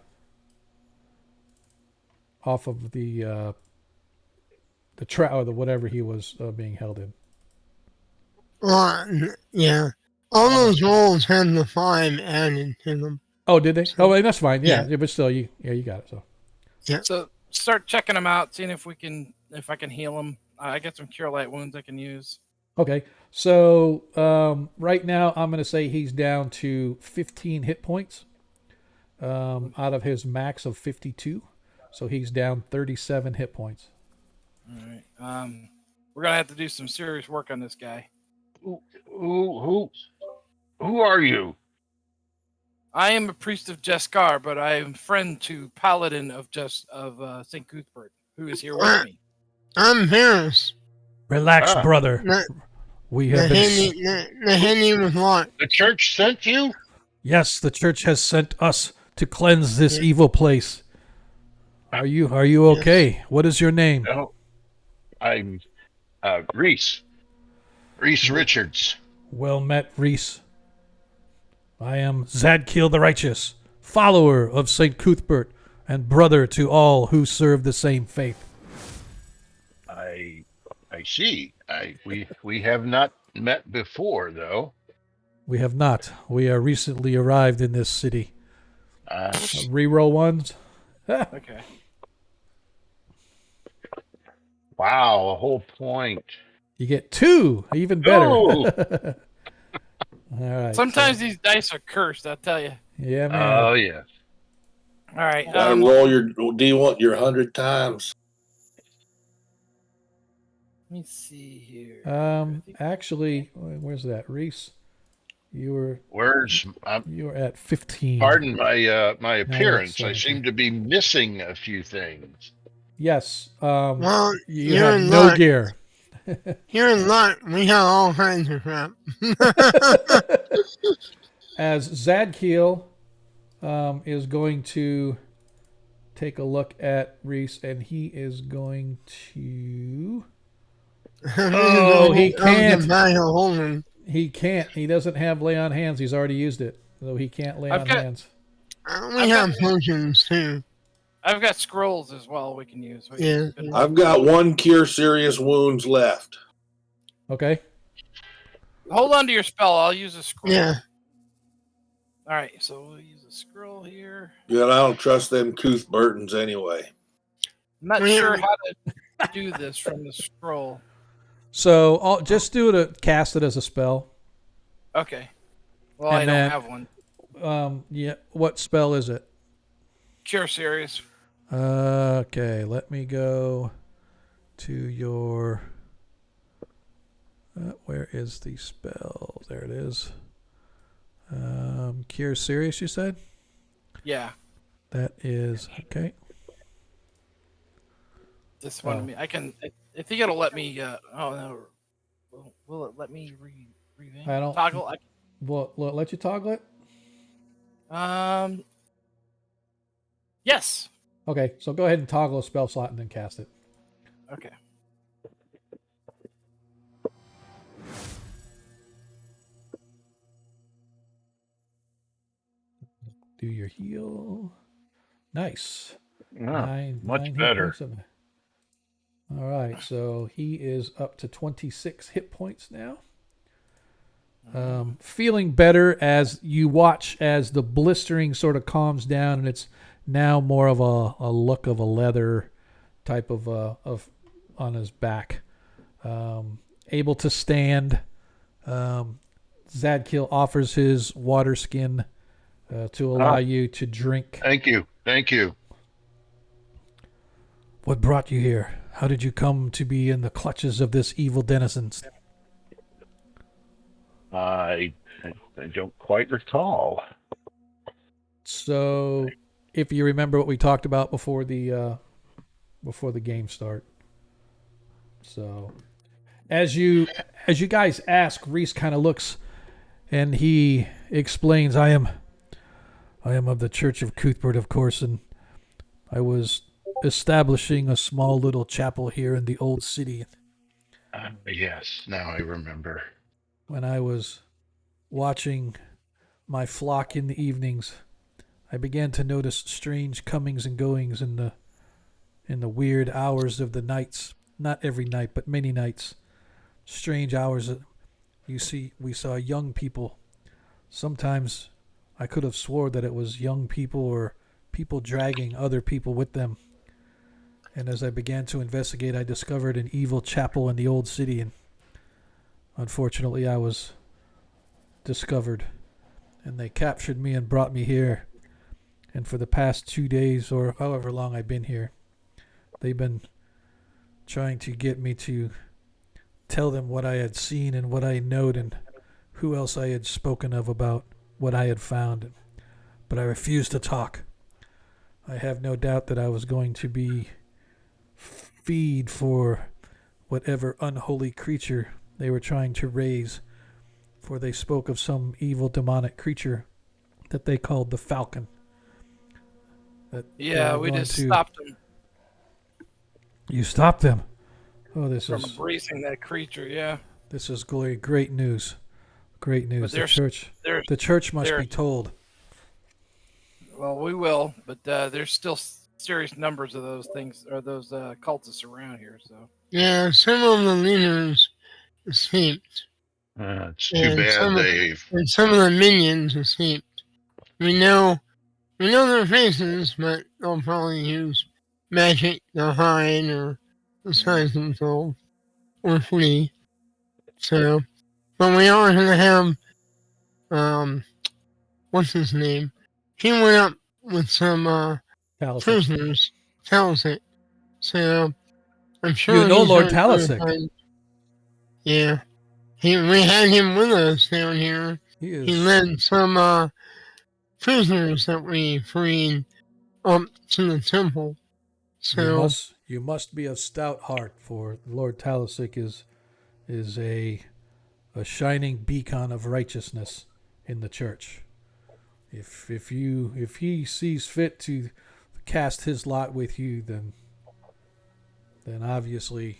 trap or the whatever he was being held in. Yeah. All those rolls had the 5 added to them. Oh, did they? So- Oh, well, that's fine. Yeah, yeah. but still, you got it. So So start checking them out, seeing if I can heal them. I got some cure light wounds I can use. okay, so right now I'm going to say he's down to 15 hit points out of his max of 52. So he's down 37 hit points. All right. We're gonna have to do some serious work on this guy. Who are you? I am a priest of Jeskar, but I am friend to Paladin of St. Cuthbert, who is here with me. I'm Harris. Relax, brother. The, We the, have been. the handy was locked. The church sent you? Yes, the church has sent us to cleanse this evil place. Are you okay? What is your name? No. I'm Reese. Reese Richards. Well met, Reese. I am Zadkiel the Righteous, follower of St. Cuthbert, and brother to all who serve the same faith. I see. We have not met before, though. We have not. We are recently arrived in this city. Reroll ones. Okay. Wow, a whole point. You get 2, even better. Oh! All right. Sometimes these dice are cursed, I'll tell you. Yeah, man. Oh, yes. All right. Gotta roll your D1 your 100 times. Let me see here. Actually, where's that, Reese? You were at 15. Pardon my appearance. I 17. seem to be missing a few things. Yes. Well, You you're have in no luck. gear. Here in luck, we have all kinds of crap. As Zadkiel is going to take a look at Reese, and he is going to. Oh, he can't. He can't. He doesn't have lay on hands. He's already used it, so he can't lay on hands. We have potions too. I've got scrolls as well we can use. Yeah. I've got 1 cure serious wounds left. Okay. Hold on to your spell. I'll use a scroll. Yeah. All right. So we'll use a scroll here. Yeah, I don't trust them Cuthbertons anyway. I'm not sure how to do this from the scroll. So I'll just do it. Cast it as a spell. Okay. Well, And I then- don't have one. Yeah. What spell is it? Cure Serious. Okay. Let me go to your. Where is the spell? There it is. Cure Serious, you said? Yeah. That is okay. This one. I can. I think it'll let me. Oh no. Will it let me revamp? I don't. Toggle. Will it let you toggle it? Yes. Okay, so go ahead and toggle a spell slot and then cast it. Okay. Do your heal. Nice. Ah, much hit better. points of- All right, so he is up to 26 hit points now. Feeling better as you watch as the blistering sort of calms down, and it's now more of a look of a leather type of on his back. Able to stand. Zadkiel offers his water skin to allow you to drink. Thank you. Thank you. What brought you here? How did you come to be in the clutches of this evil denizens? I don't quite recall. So, if you remember what we talked about before the game start. So, as you guys ask, Reese kind of looks and he explains, I am of the Church of Cuthbert, of course, and I was establishing a small little chapel here in the old city. Yes, now I remember. When I was watching my flock in the evenings, I began to notice strange comings and goings in the weird hours of the nights. Not every night, but many nights. Strange hours. We saw young people. Sometimes I could have swore that it was young people or people dragging other people with them. And as I began to investigate, I discovered an evil chapel in the old city, and unfortunately I was discovered, and they captured me and brought me here. And for the past 2 days, or however long I've been here, they've been trying to get me to tell them what I had seen and what I knowed and who else I had spoken of about what I had found. But I refused to talk. I have no doubt that I was going to be feed for whatever unholy creature they were trying to raise, for they spoke of some evil demonic creature that they called the Falcon. Yeah, we just stopped them. You stopped them? Oh, this from is embracing that creature. Yeah, this is great news. Great news. But The church must be told. Well, we will, but there's still serious numbers of those things or those cultists around here. So Yeah, some of the leaders escaped. It's too bad and some of the minions escaped. We know their faces, but they'll probably use magic to hide or disguise themselves or flee. So, but we are going to have, what's his name? He went up with some prisoners, Talisic. So, I'm sure you know Lord Talisic. Yeah. We had him with us down here. He led some prisoners that we freed up to the temple. So you must be of stout heart, for Lord Talisic is a shining beacon of righteousness in the church. If he sees fit to cast his lot with you, then obviously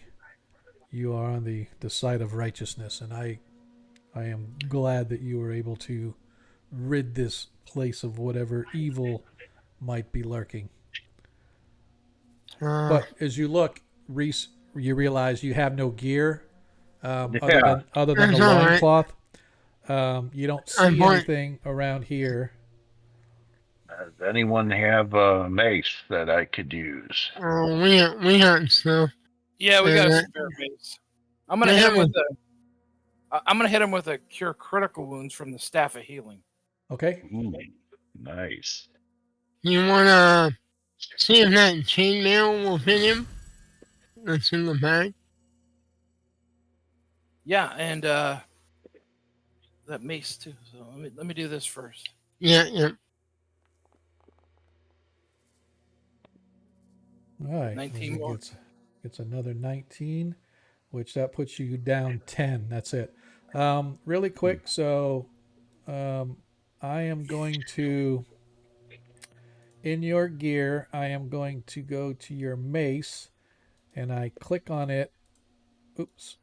you are on the side of righteousness, and I am glad that you were able to rid this place of whatever evil might be lurking. But as you look, Reese, you realize you have no gear other than the loincloth. You don't see anything around here. Does anyone have a mace that I could use? We hunt stuff. Yeah, we got a spare mace. I'm gonna hit him with a cure critical wounds from the staff of healing. Okay. Nice. You wanna see if that chainmail will fit him? That's in the bag. Yeah, and that mace too. So let me do this first. Yeah. All right. 19 more. It's another 19, which that puts you down 10. That's it. Really quick. So, I am going to, in your gear, I am going to go to your mace, and I click on it. Oops.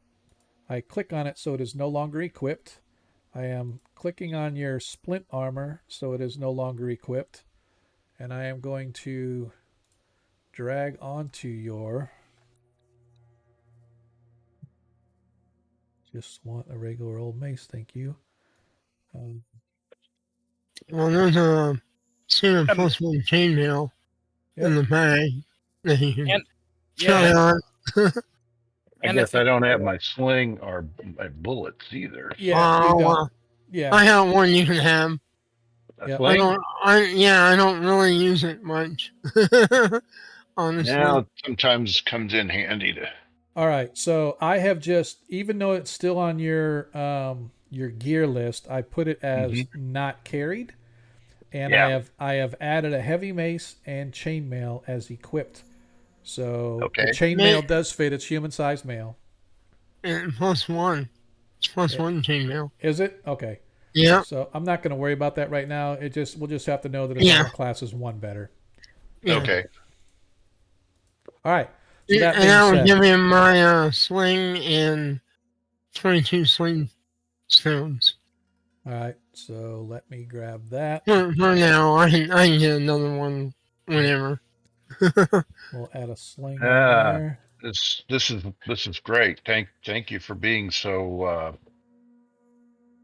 I click on it so it is no longer equipped. I am clicking on your splint armor so it is no longer equipped. And I am going to drag onto your... Just want a regular old mace, thank you. Well, there's a Santa plus one chainmail in the bag that you can try on. I guess I don't have my sling or my bullets either. Yeah, you don't. Yeah, I have one you can have. Yep. I don't really use it much. Honestly. Now, sometimes comes in handy to. All right, so I have just, even though it's still on your gear list, I put it as not carried. and Yeah. I have added a heavy mace and chainmail as equipped. So the Okay. chainmail does fit. It's human sized mail. And +1. It's plus It- one chainmail. Is it? Okay. Yeah. So I'm not going to worry about that right now. We'll just have to know that his Yeah. armor class is 1 better. Yeah. Okay. All right. So that And being I was said, giving him my sling and 22 sling stones. all right. So let me grab that. For now, I can get another one whenever. We'll add a sling on Ah, there. this is great. Thank you for being so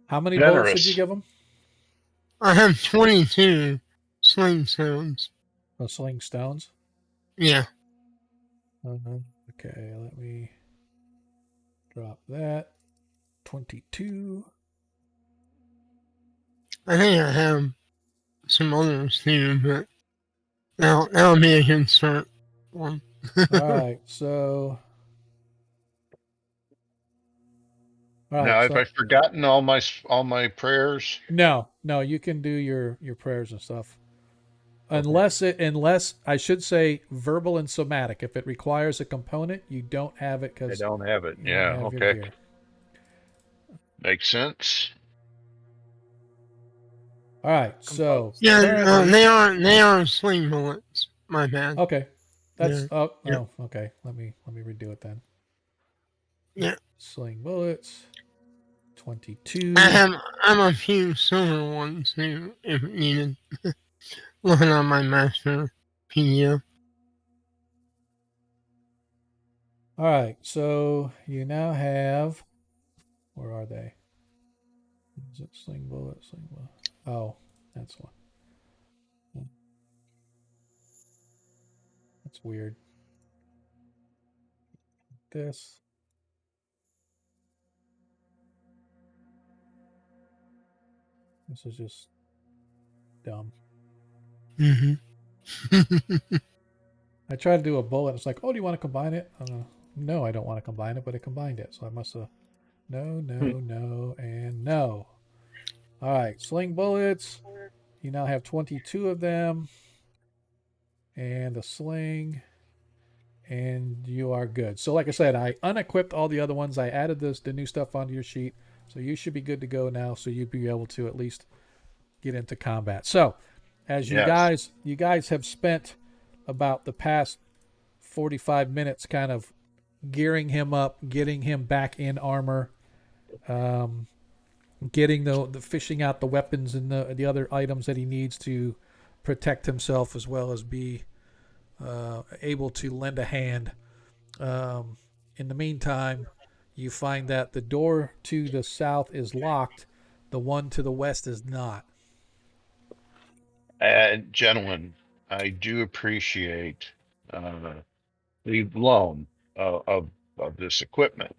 How many bullets did you generous. give him? I have 22 sling stones. Oh, sling stones. Yeah. Okay, let me drop that. 22. I think I have some others too, but that'll be a good start one. All right, so. All right, Now, have so I forgotten all my prayers? no, you can do your prayers and stuff. Okay. Unless I should say verbal and somatic. If it requires a component, you don't have it I because don't have it. you don't Yeah. have your Okay. gear. Makes sense. All right, so Composed. Yeah, currently, they are sling bullets. My bad. okay, that's Yeah. oh Yeah. oh okay. Let me redo it then. Yeah. Sling bullets, 22. I have a few silver ones too, if needed. Looking on my master PDF. All right, so you now have. Where are they? Is it sling bullet? Sling bullet. Oh, that's one. That's weird. This. This is just dumb. Mm-hmm. I tried to do a bullet. It's like, oh, do you want to combine it? No, I don't want to combine it, but it combined it. So I must have. No, and no. All right, sling bullets. You now have 22 of them. And a sling. And you are good. So, like I said, I unequipped all the other ones. I added the new stuff onto your sheet. So you should be good to go now. So you'd be able to at least get into combat. So, as Yes. you guys have spent about the past 45 minutes kind of gearing him up, getting him back in armor, getting the fishing out the weapons and the other items that he needs to protect himself as well as be able to lend a hand. In the meantime, you find that the door to the south is locked, the one to the west is not. And gentlemen, I do appreciate the loan of this equipment.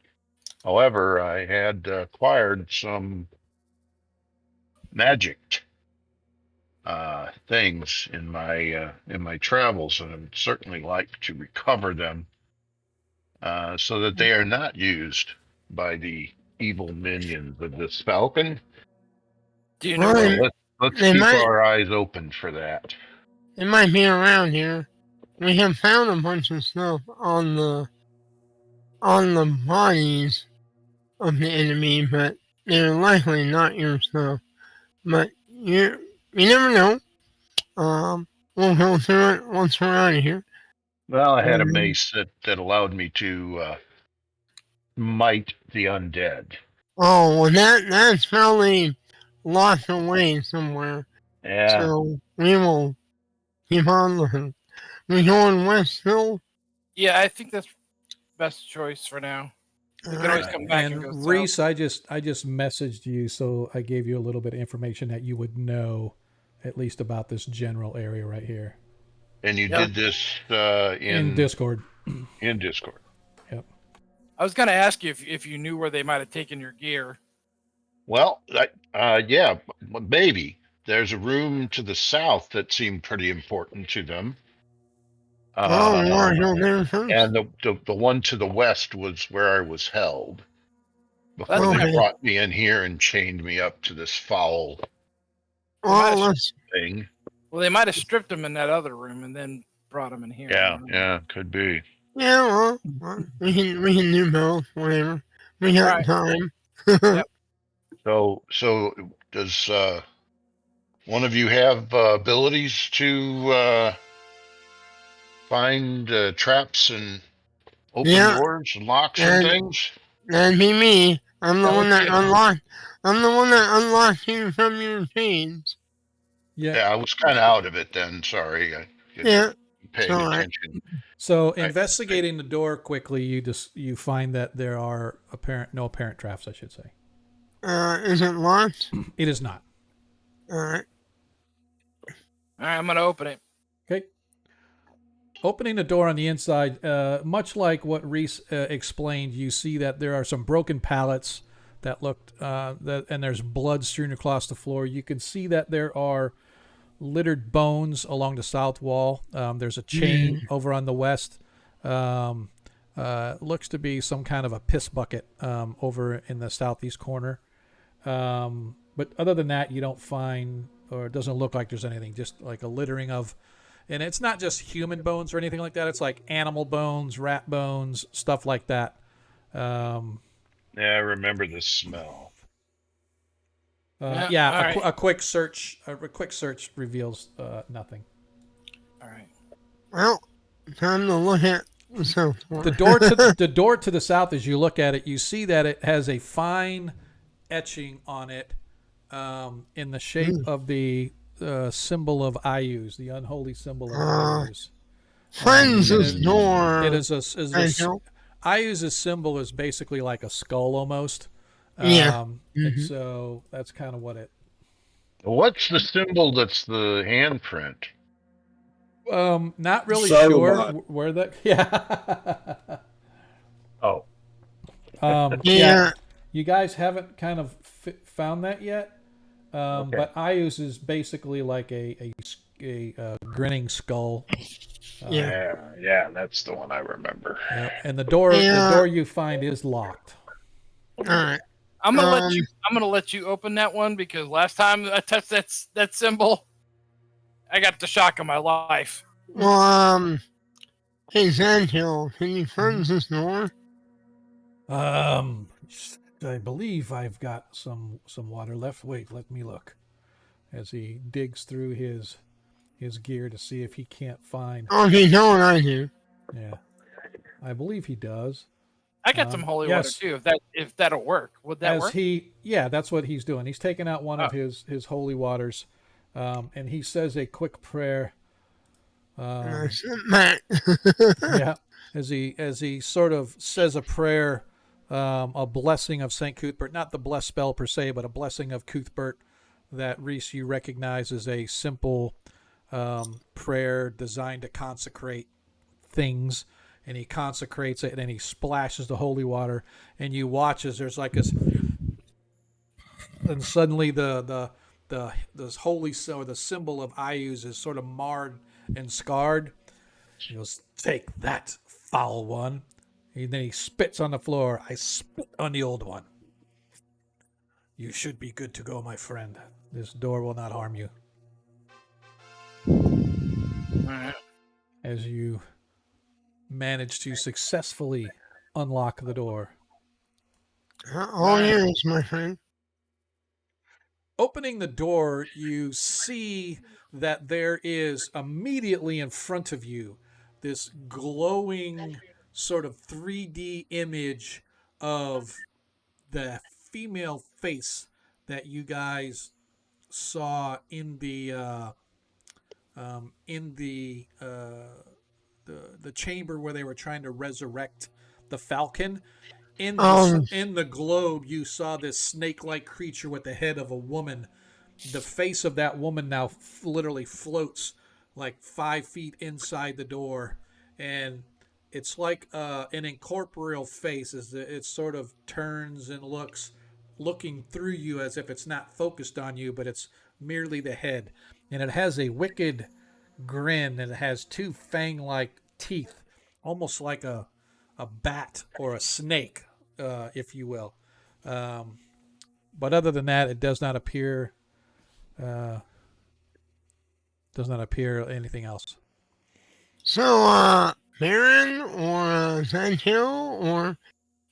However, I had acquired some magic things in my travels, and I would certainly like to recover them so that they are not used by the evil minions of this Falcon. Do you know Well, where? So let's they keep might our eyes open for that. be around here. We have found a bunch of stuff on the bodies of the enemy, but they're likely not your stuff. But you never know. We'll go through it once we're out of here. Well, I had a Um, mace that allowed me to might the undead. oh, well, that's probably locked away somewhere. Yeah. So we will keep on looking. We going west still? Yeah, I think that's best choice for now. We can always come back and go And south. Reese, I just messaged you, so I gave you a little bit of information that you would know, at least about this general area right here And you Yep. did this in Discord. in Discord. Yep. I was going to ask you if you knew where they might have taken your gear. Well, yeah, maybe there's a room to the south that seemed pretty important to them. Oh, we want to Uh, go there first. and the one to the west was where I was held before That's they Okay. brought me in here and chained me up to this foul Well, let's, thing. Well, they might have stripped him in that other room and then brought him in here. Yeah, yeah, could be. yeah, well, we can do both, whatever. We got Right. time. Yep. So does one of you have abilities to find traps and open Yeah, doors and locks and and things? that'd be me. I'm the That one would that be- unlocked. I'm the one that unlocked you from your chains. Yeah. Yeah, I was kind of out of it then. Sorry, I didn't Yeah, it's paying alright. attention. So I- investigating the door quickly, you find that there are no apparent traps, I should say. Is it locked? It is not. Alright. All right, I'm gonna open it. Okay. Opening the door on the inside, much like what Reese explained, you see that there are some broken pallets that looked, and there's blood strewn across the floor. You can see that there are littered bones along the south wall. There's a chain over on the west. Looks to be some kind of a piss bucket over in the southeast corner. But other than that, you don't find, or it doesn't look like there's anything, just like a littering of, and it's not just human bones or anything like that. It's like animal bones, rat bones, stuff like that. Yeah, I remember the smell. Yeah, all right. a quick search reveals nothing. All right. Well, time to look at the south one. The door to the south, as you look at it, you see that it has a fine etching on it in the shape of the symbol of Ayus, the unholy symbol of Ayus. Cleanses door. It is Angel. Ayus' symbol is basically like a skull almost. Yeah. And so that's kind of what it. What's the symbol that's the handprint? Not really Saruman. sure where that. Yeah. Oh, Yeah. You guys haven't kind of found that yet. But Ayus is basically like a grinning skull. yeah, that's the one I remember. And the door you find is locked. Alright. I'm gonna let you open that one because last time I touched that symbol, I got the shock of my life. Well, hey, Sandhill, can you close this door? I believe I've got some water left. Wait, let me look. As he digs through his gear to see if he can't find. Oh, you know what I do. Yeah, I believe he does. I got some holy yes. water too. If that'll work, would that work? That's what he's doing. He's taking out one of his holy waters, and he says a quick prayer. Matt. Yeah, as he sort of says a prayer, a blessing of Saint Cuthbert, not the bless spell per se, but a blessing of Cuthbert that Reese you recognize as a simple prayer designed to consecrate things. And he consecrates it, and then he splashes the holy water, and you watch as there's like this, and suddenly the holy or the symbol of Ayus is sort of marred and scarred. He goes, "Take that, foul one!" And then he spits on the floor. "I spit on the old one. You should be good to go, my friend. This door will not harm you." All right. As you manage to successfully unlock the door. All yours, my friend. Opening the door, you see that there is immediately in front of you this glowing sort of 3D image of the female face that you guys saw in the chamber where they were trying to resurrect the Falcon. In the globe, you saw this snake-like creature with the head of a woman. The face of that woman now literally floats like 5 feet inside the door, and it's like an incorporeal face as it sort of turns and looking through you as if it's not focused on you, but it's merely the head. And it has a wicked grin, and it has 2 fang-like teeth, almost like a bat or a snake, if you will. But other than that, it does not appear does not appear anything else. So, Baron or Sandhill or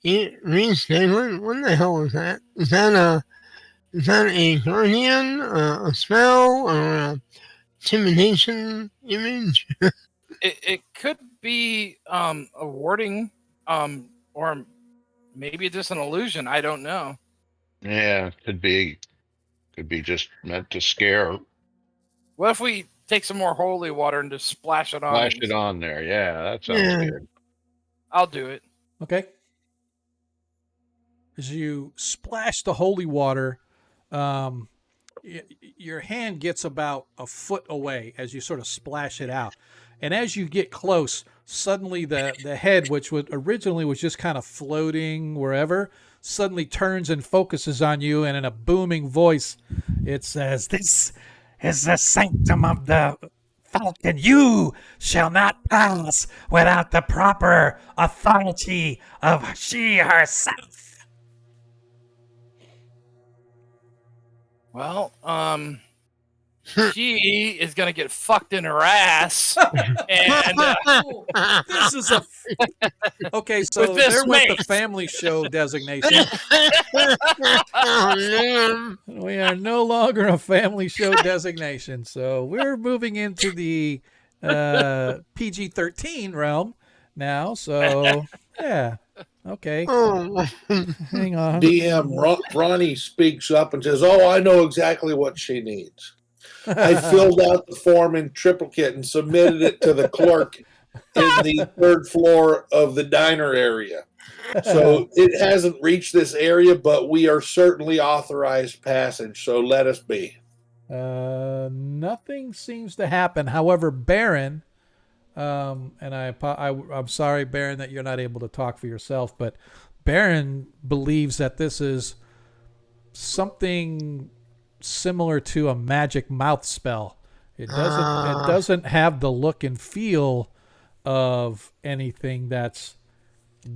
Reinstatement, what the hell is that? Is that a guardian, a spell, or a intimidation image? It could be a warding, or maybe just an illusion. I don't know. Yeah, could be just meant to scare. What if we take some more holy water and just splash it on? Flash it on there. Yeah, that sounds Yeah. good. I'll do it. Okay. As you splash the holy water, your hand gets about a foot away as you sort of splash it out. And as you get close, suddenly the head, which originally was just kind of floating wherever, suddenly turns and focuses on you, and in a booming voice, it says, "This is the sanctum of the Falcon. You shall not pass without the proper authority of she herself." Well, she is gonna get fucked in her ass, and This is a okay. So With this there went the mace. family show designation. Oh, man. We are no longer a family show designation, so we're moving into the PG-13 realm now. So yeah, okay. Oh, Hang on. DM Ronnie speaks up and says, "Oh, I know exactly what she needs. I filled out the form in triplicate and submitted it to the clerk in the third floor of the diner area. So it hasn't reached this area, but we are certainly authorized passage. So let us be." Nothing seems to happen. However, Baron, and I'm sorry, Baron, that you're not able to talk for yourself, but Baron believes that this is something similar to a magic mouth spell. It doesn't have the look and feel of anything that's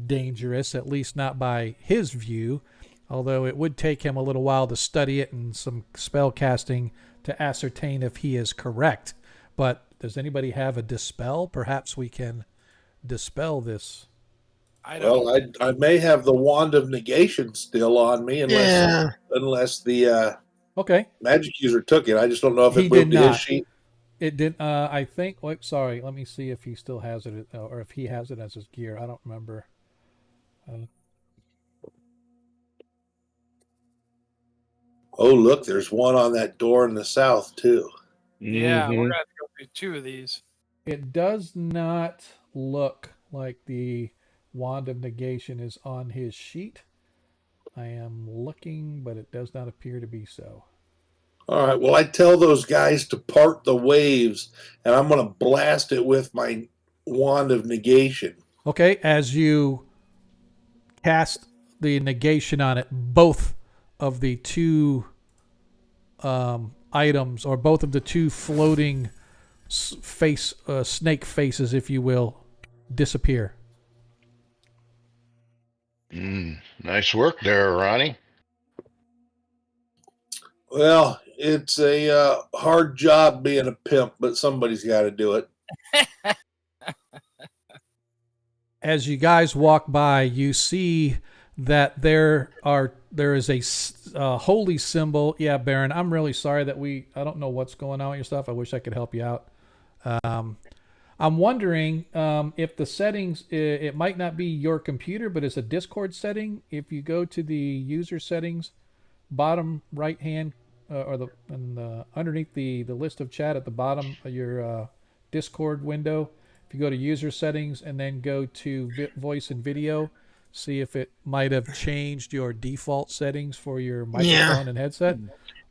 dangerous, at least not by his view, although it would take him a little while to study it and some spell casting to ascertain if he is correct. But does anybody have a dispel? Perhaps we can dispel this. I don't. Well, I may have the wand of negation still on me, yeah. unless the Okay. magic user took it. I just don't know if He it moved did to his not. sheet. It did. I think. Wait, sorry. Let me see if he still has it, or if he has it as his gear. I don't remember. Oh, look, there's one on that door in the south too. Yeah, Mhm. we're gonna have to go through two of these. It does not look like the wand of negation is on his sheet. I am looking, but it does not appear to be so. All right. Well, I tell those guys to part the waves, and I'm going to blast it with my wand of negation. Okay, as you cast the negation on it, both of the two items, or both of the two floating snake faces, if you will, disappear. Nice work there, Ronnie. Well, it's a hard job being a pimp, but somebody's got to do it. As you guys walk by, you see that there is a holy symbol. Yeah, Baron, I'm really sorry that I don't know what's going on with your stuff. I wish I could help you out. I'm wondering if the settings, it might not be your computer, but it's a Discord setting. If you go to the user settings, bottom right hand, underneath the list of chat at the bottom of your Discord window, if you go to user settings and then go to voice and video, see if it might have changed your default settings for your microphone and headset.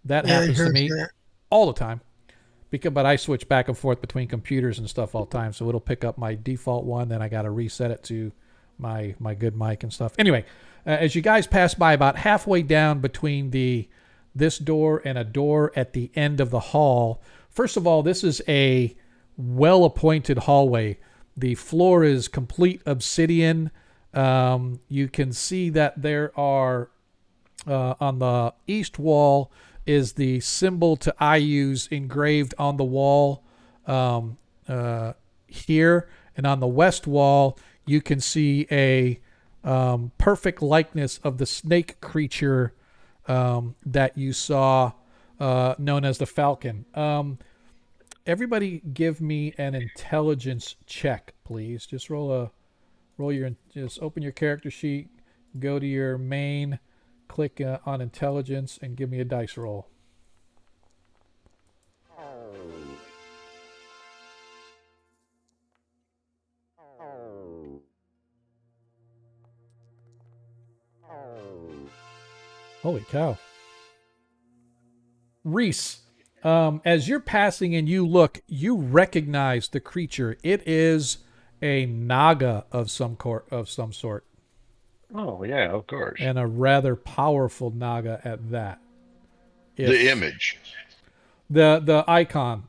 That happens to me all the time. But I switch back and forth between computers and stuff all the time, so it'll pick up my default one, then I got to reset it to my good mic and stuff. Anyway, as you guys pass by, about halfway down between this door and a door at the end of the hall, first of all, this is a well-appointed hallway. The floor is complete obsidian. You can see that there are, on the east wall, is the symbol to IUs engraved on the wall here, and on the west wall you can see a perfect likeness of the snake creature that you saw, known as the Falcon. Everybody, give me an intelligence check, please. Just just open your character sheet, go to your main, click on intelligence, and give me a dice roll. Holy cow. Reese, as you're passing and you look, you recognize the creature. It is a naga of some sort, Oh yeah, of course. and a rather powerful naga at that. The image. the icon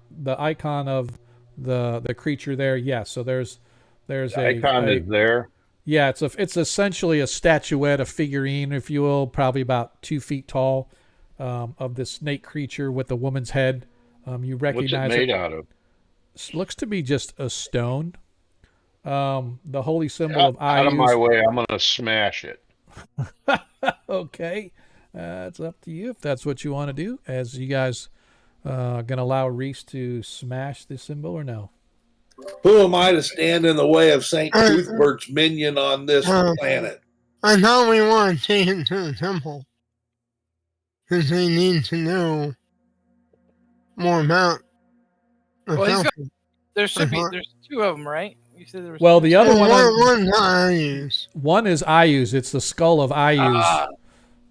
of the creature there. Yeah, so there's The icon is there. yeah, it's essentially a statuette, a figurine, if you will, probably about 2 feet tall, of this snake creature with a woman's head. You What's it recognize made out of? Looks to be just a stone. The holy symbol of Out of my Ayus. way, I'm gonna smash it. Okay, it's up to you if that's what you want to do. As you guys gonna allow Reese to smash the symbol or no? Who am I to stand in the way of St. Cuthbert's minion on this planet? I thought we want to take it to the temple. Because they need to know more about the Well, Falcon. there's 2 of them, right? You said there was Well, 2. the other one One is Ayus. It's the skull of Ayus.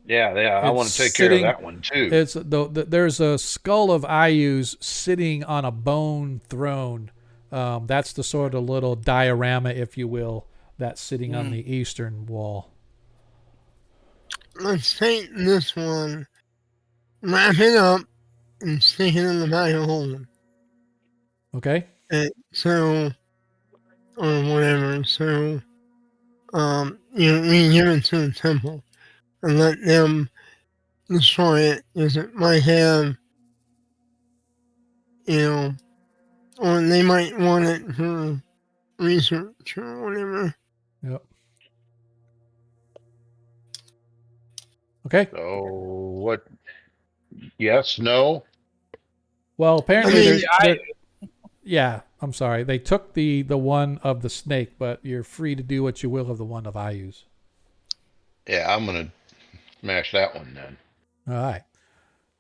Yeah, I want to take care of that one too. It's there's a skull of Ayus sitting on a bone throne. That's the sort of little diorama, if you will, that's sitting on the eastern wall. Let's take this one, wrap it up, and stick it in the bag of holding. Okay. So, or whatever. So, we give it to the temple and let them destroy it, because it might have, or they might want it for research or whatever. Yep. Okay. So what? Yes, no. Well, apparently I mean, yeah, I'm sorry. They took the one of the snake, but you're free to do what you will of the one of Ayus. Yeah, I'm gonna smash that one then. All right.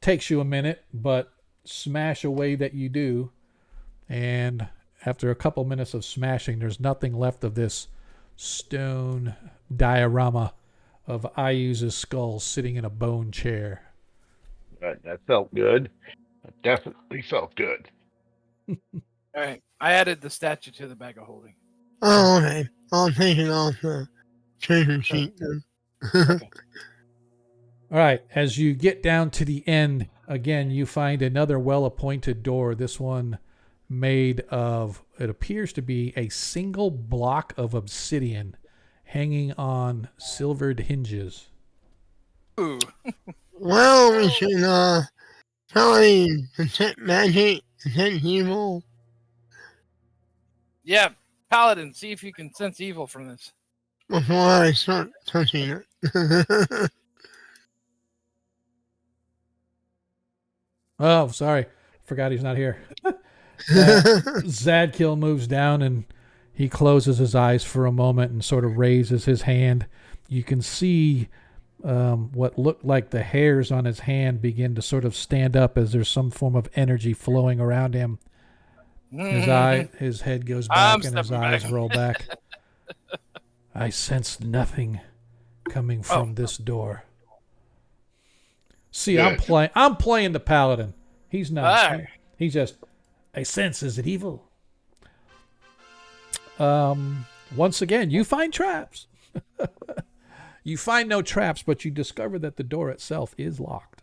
Takes you a minute, but smash away that you do. And after a couple minutes of smashing, there's nothing left of this stone diorama of Ayus's skull sitting in a bone chair. That felt good. That definitely felt good. All right, I added the statue to the bag of holding. Oh, okay. I'll take it off the treasure sheet then. Okay. All right, as you get down to the end, again, you find another well-appointed door. This one made of, it appears to be a single block of obsidian hanging on silvered hinges. Ooh. Well, we should probably detect magic, detect evil. Yeah, Paladin, see if you can sense evil from this. Before I start touching it. Oh, sorry. Forgot he's not here. Zadkiel moves down and he closes his eyes for a moment and sort of raises his hand. You can see what looked like the hairs on his hand begin to sort of stand up as there's some form of energy flowing around him. His head goes back and his eyes roll back. I sense nothing coming from this door. See, I'm playing the paladin. He's not. Right. He's just. I sense. Is it evil? Once again, you find traps. You find no traps, but you discover that the door itself is locked.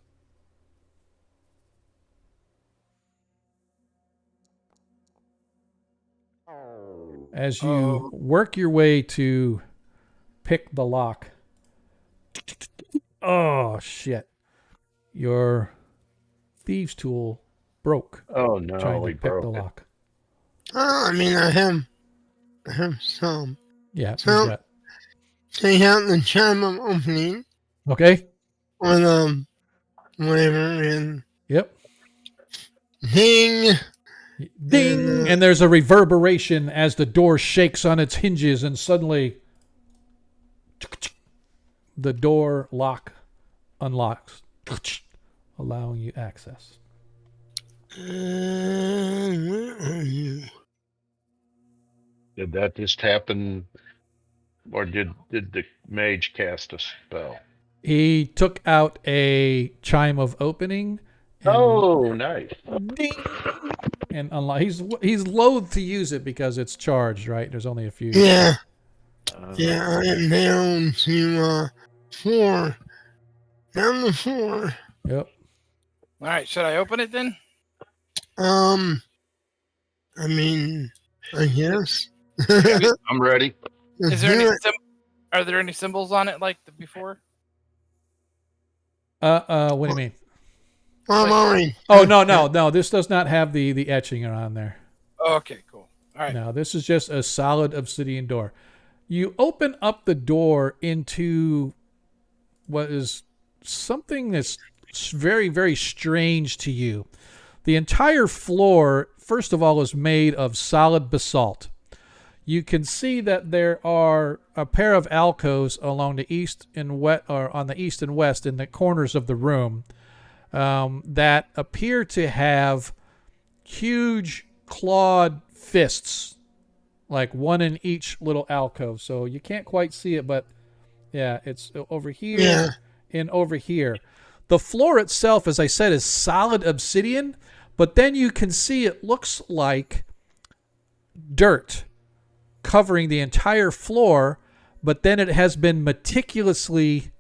As you work your way to pick the lock. Oh, shit. Your thieves' tool broke. Oh no, Trying to we pick broke the it. lock. I mean, I have some. Yeah, he's So got. take out the chime of opening Okay. or whatever and Yep. ding. Ding! And there's a reverberation as the door shakes on its hinges, and suddenly the door lock unlocks, allowing you access. Where are you? Did that just happen, or did the mage cast a spell? He took out a chime of opening and Oh, nice. ding and unlock. He's loath to use it because it's charged, right? There's only a few. Yeah, yeah, I am down to 4. Down to 4. Yep. All right, should I open it then? I mean, I guess. I'm ready. Is there any are there any symbols on it like before? What do you mean? I'm already. Oh no. This does not have the etching on there. Oh, okay, cool. All right. No, this is just a solid obsidian door. You open up the door into what is something that's very, very strange to you. The entire floor, first of all, is made of solid basalt. You can see that there are a pair of alcoves along the east and on the east and west in the corners of the room that appear to have huge clawed fists, like one in each little alcove. So you can't quite see it, but yeah, it's over here and over here. The floor itself, as I said, is solid obsidian, but then you can see it looks like dirt covering the entire floor, but then it has been meticulously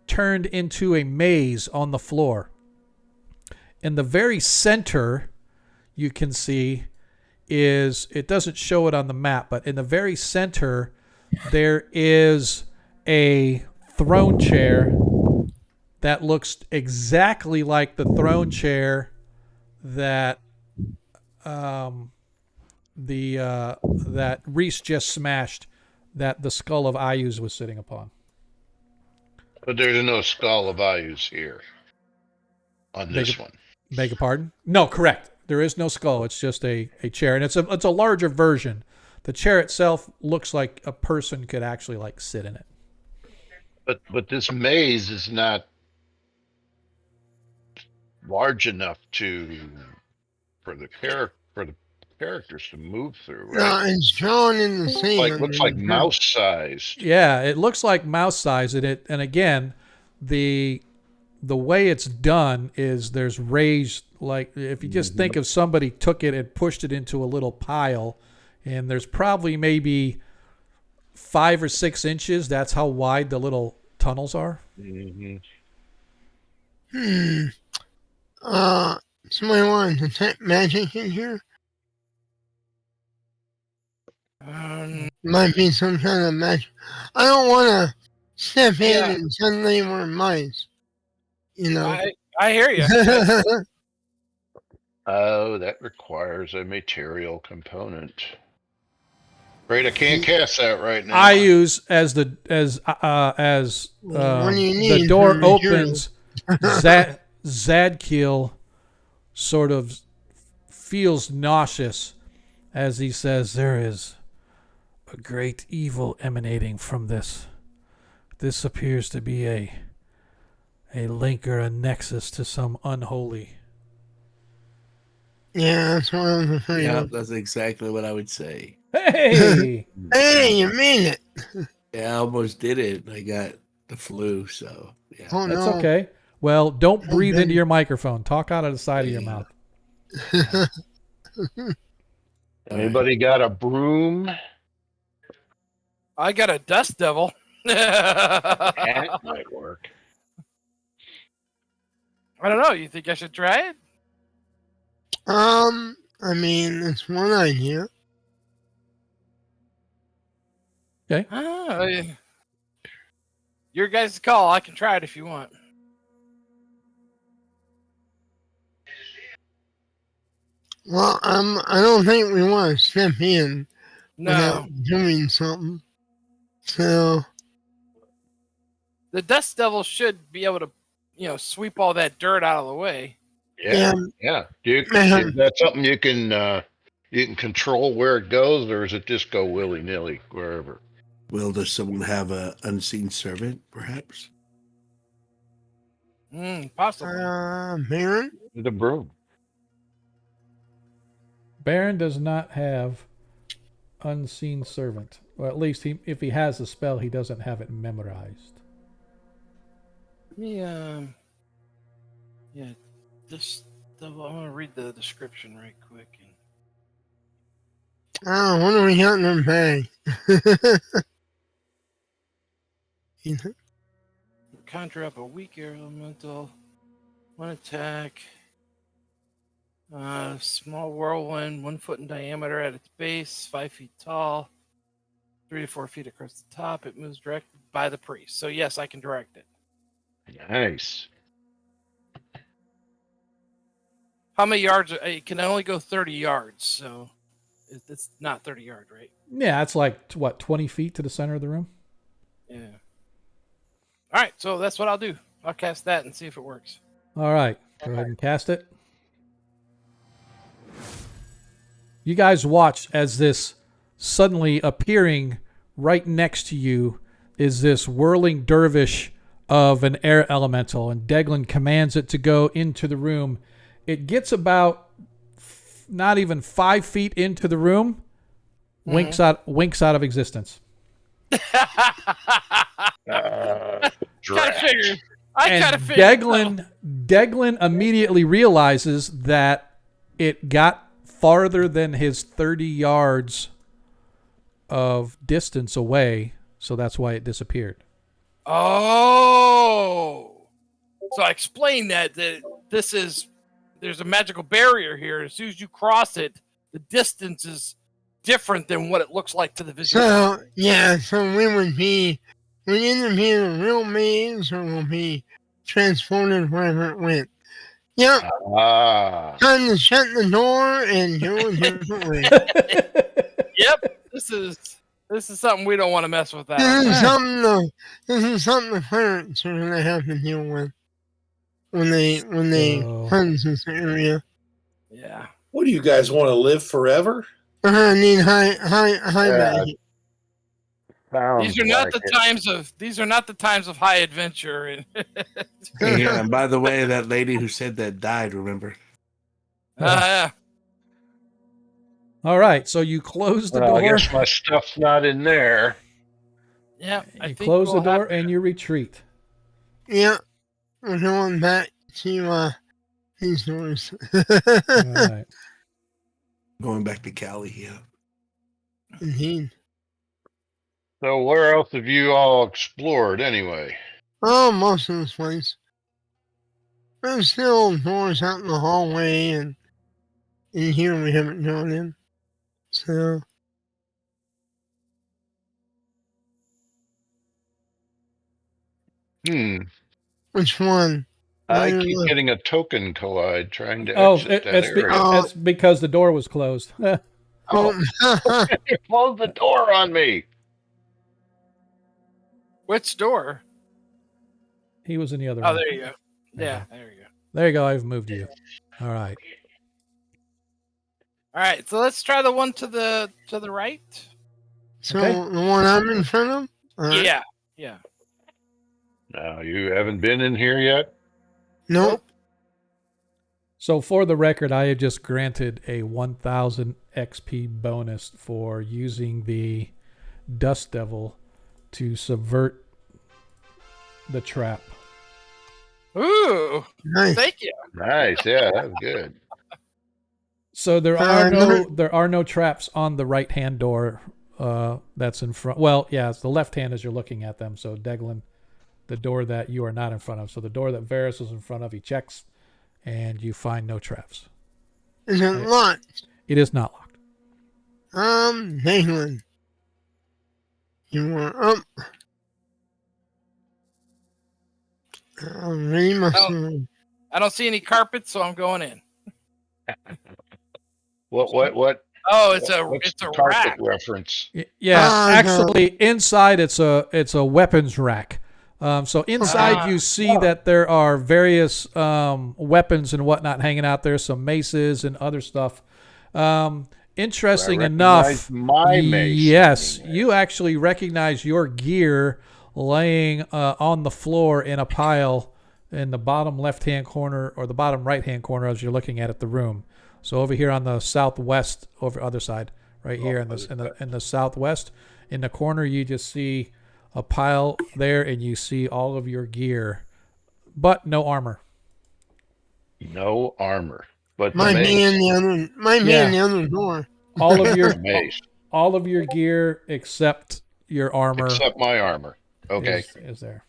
turned into a maze on the floor. In the very center, you can see it doesn't show it on the map, but in the very center, there is a throne chair that looks exactly like the throne chair that that Reese just smashed, that the skull of Ayuz was sitting upon. But there's no skull of Ayus here on this one. Beg your pardon? No, correct. There is no skull. It's just a chair, and it's a larger version. The chair itself looks like a person could actually like sit in it. But this maze is not large enough for the characters to move through, right? No, it's drawn in the sand. Looks like mouse sized. Yeah, it looks like mouse size, and again, the way it's done is there's raised, like if you just think of somebody took it and pushed it into a little pile, and there's probably maybe 5 or 6 inches. That's how wide the little tunnels are. Mm-hmm. Somebody want to detect magic in here? Might be some kind of magic. I don't want to step in and suddenly we're mice. You know. I hear you. Oh, that requires a material component. Great, I can't cast that right now. I use as the door opens, Zadkiel sort of feels nauseous as he says, "There is a great evil emanating from this. This appears to be a link or a nexus to some unholy." Yeah, that's what I was afraid Yeah, of. that's exactly what I would say. Hey! Hey, you mean it? Yeah, I almost did it. I got the flu, so yeah. Oh, That's no. okay. Well, don't breathe into your microphone. Talk out of the side of your mouth. Anybody got a broom? I got a dust devil. That might work. I don't know. You think I should try it? I mean, it's one idea. Your guys' call. I can try it if you want. Well, I don't think we want to step in without No, doing something. So, the Dust Devil should be able to, sweep all that dirt out of the way. Yeah, yeah, yeah. Is man, that something you can control where it goes, or does it just go willy nilly wherever? Does someone have a unseen servant, perhaps? Possibly. Baron? The broom. Baron does not have unseen servant. Or at least if he has a spell, he doesn't have it memorized. Yeah, this devil. I'm gonna read the description right quick. Oh, what do we got in our bag? Conjure up a weak air elemental. One attack. Small whirlwind, 1 foot in diameter at its base, 5 feet tall, 3 to 4 feet across the top. It moves directed by the priest. So yes, I can direct it. Nice. How many yards? It can only go 30 yards, so it's not 30 yards, right? Yeah, it's like, what, 20 feet to the center of the room? Yeah. All right, so that's what I'll do. I'll cast that and see if it works. All right, go ahead and cast it. You guys watch as this suddenly appearing right next to you is this whirling dervish of an air elemental, and Deglin commands it to go into the room. It gets about not even 5 feet into the room, winks out of existence. Kind of figured. I kind of figured. Deglin immediately realizes that it got farther than his 30 yards of distance away, so that's why it disappeared. Oh, so I explained that there's a magical barrier here. As soon as you cross it, the distance is different than what it looks like to the visual. So, yeah, so we either be in a real maze or we'll be transported wherever it went. Yep, time to shut the door and go a different way. Yep, this is something we don't want to mess with. This is something the clerics are gonna have to deal with when they cleanse this area. Yeah. What do you guys want to live forever? I need high value. These are not the times of high adventure. Yeah, and by the way, that lady who said that died, remember? Yeah. All right, so you close the door. I guess my stuff's not in there. Yeah. You close the door and you retreat. Yeah, we're going back to these doors. All right. Going back to Cali, yeah. Indeed. So where else have you all explored anyway? Oh, most of this place. There's still doors out in the hallway, and in here we haven't gone in. So. Which one? I keep getting a token collide trying to exit that area. It's because the door was closed. You closed the door on me. Which door? He was in the other Oh, room. there you go. Yeah, there you go. There you go. I've moved you. All right. All right, so let's try the one to the right. So the one I'm in front of? Right. Yeah. No, you haven't been in here yet? Nope. So for the record, I have just granted a 1,000 XP bonus for using the Dust Devil to subvert the trap. Ooh, nice. Thank you. Nice, yeah, that was good. So there are no traps on the right hand door that's in front. Well, yeah, it's the left hand as you're looking at them. So Deglin, the door that you are not in front of. So the door that Varus is in front of, he checks, and you find no traps. Is it locked? It is not locked. Deglin, you are up. I don't see any carpet, so I'm going in. What? Oh, What's it's the a carpet rack. reference? Yeah, No. actually, inside it's a weapons rack. So inside you see that there are various weapons and whatnot hanging out there, some maces and other stuff. Do I Interesting recognize enough, my mace yes, hanging there? you actually recognize your gear laying on the floor in a pile in the bottom left-hand corner or the bottom right-hand corner as you're looking at the room. So over here on the southwest, over other side, right here in the southwest, in the corner, you just see a pile there, and you see all of your gear, but no armor. No armor, but the Might be mace. in the other. Might be in Yeah, the other door. all of The your mace, all of your gear except your armor except my armor. Okay, is there.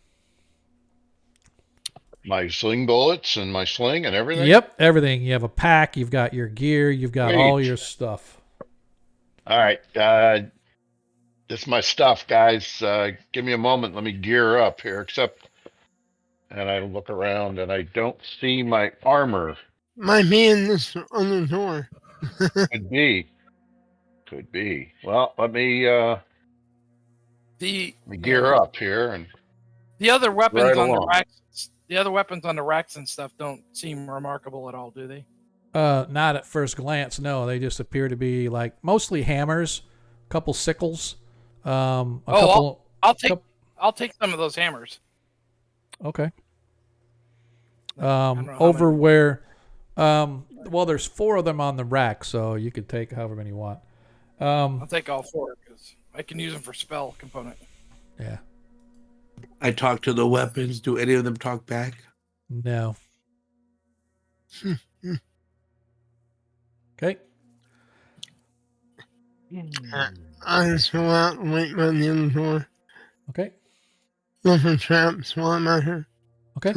my sling bullets and my sling and everything. Yep, everything. You have a pack. You've got your gear. You've got all Sweet. your stuff. All right, this is my stuff, guys. Give me a moment. Let me gear up here. And I look around and I don't see my armor. Might be in this other door. Could be. Could be. Well, The let me gear up here and the other weapons right on the along. racks, the other weapons on the racks and stuff don't seem remarkable at all, do they? Not at first glance. No, they just appear to be like mostly hammers, a couple sickles, a couple. I'll take some of those hammers. Okay. I don't know how Over many. where, well, there's 4 of them on the rack, so you could take however many you want. I'll take all 4 because I can use them for spell component. Yeah. I talk to the weapons. Do any of them talk back? No. Okay. I just go out and wait by the other door. Okay. Look for traps while I'm out here. Okay.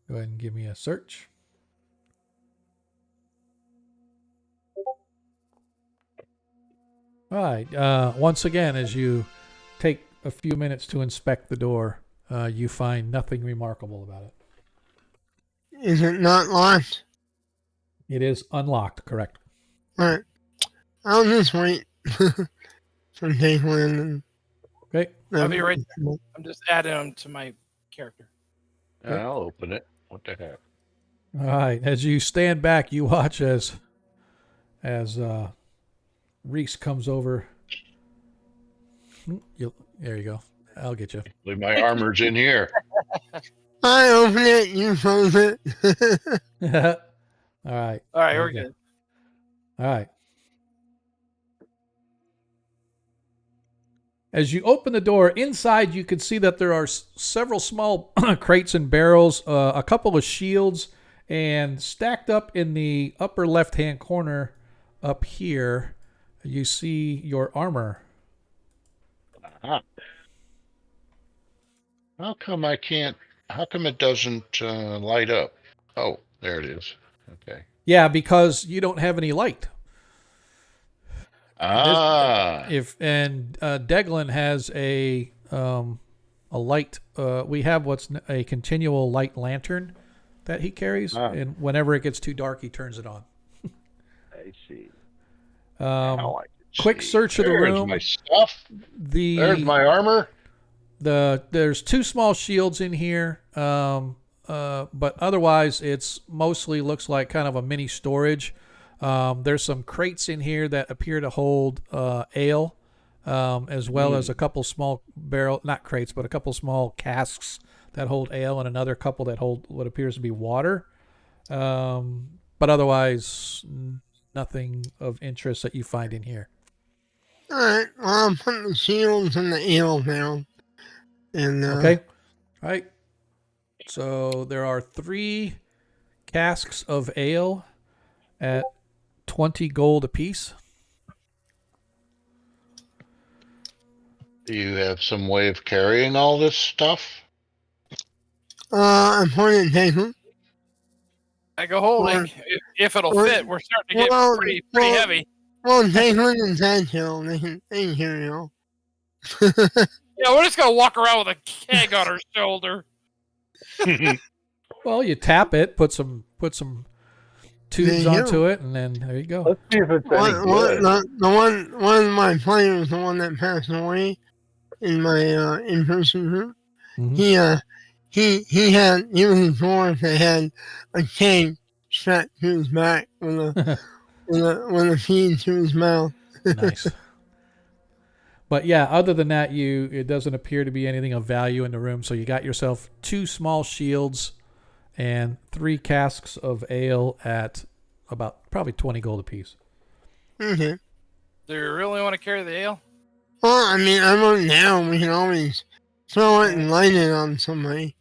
Go ahead and give me a search. All right. Once again, as you take a few minutes to inspect the door, you find nothing remarkable about it. Is it not locked? It is unlocked, correct? Alright. I'll just wait for Caitlin and Okay. I'll be right there. I'm just adding them to my character. I'll open it. What the heck? All right. As you stand back, you watch as Reese comes over. There you go. I'll get you. Leave my armor's in here. I open it, you close it. All right. All right, There we're you go. good. All right. As you open the door, inside you can see that there are several small crates and barrels, a couple of shields, and stacked up in the upper left-hand corner up here, you see your armor. Ah. How come it doesn't light up? Oh, there it is. Okay. Yeah, because you don't have any light. Ah. Deglin has a light. We have what's a continual light lantern that he carries, and whenever it gets too dark, he turns it on. I see. Um, I can quick see. search of the There's room. my stuff. There's my armor. There's 2 small shields in here, but otherwise it's mostly looks like kind of a mini storage. There's some crates in here that appear to hold ale, as well as a couple small not crates, but a couple small casks that hold ale, and another couple that hold what appears to be water. But otherwise, nothing of interest that you find in here. Alright, well, I'm putting the shields and the ale down. And, Okay. All right. So there are 3 casks of ale at 20 gold apiece. Do you have some way of carrying all this stuff? I'm pointing at Caitlin. I go holding. If it'll fit, we're starting to get pretty heavy. Well, Caitlin and Zadkill, they can carry it all. Yeah, we're just gonna walk around with a keg on our shoulder. Well, you tap it, put some tubes There you onto it, and then there you go. Let's see if it's any good. One of my players, the one that passed away in my in-person group, Mhm. he was a dwarf that had a chain strapped to his back with a feed to his mouth. Nice. But yeah, other than that, it doesn't appear to be anything of value in the room. So you got yourself 2 small shields and 3 casks of ale at about probably 20 gold apiece. Okay. Do you really want to carry the ale? Well, I mean, I wrote it down. We can always throw it and light it on somebody.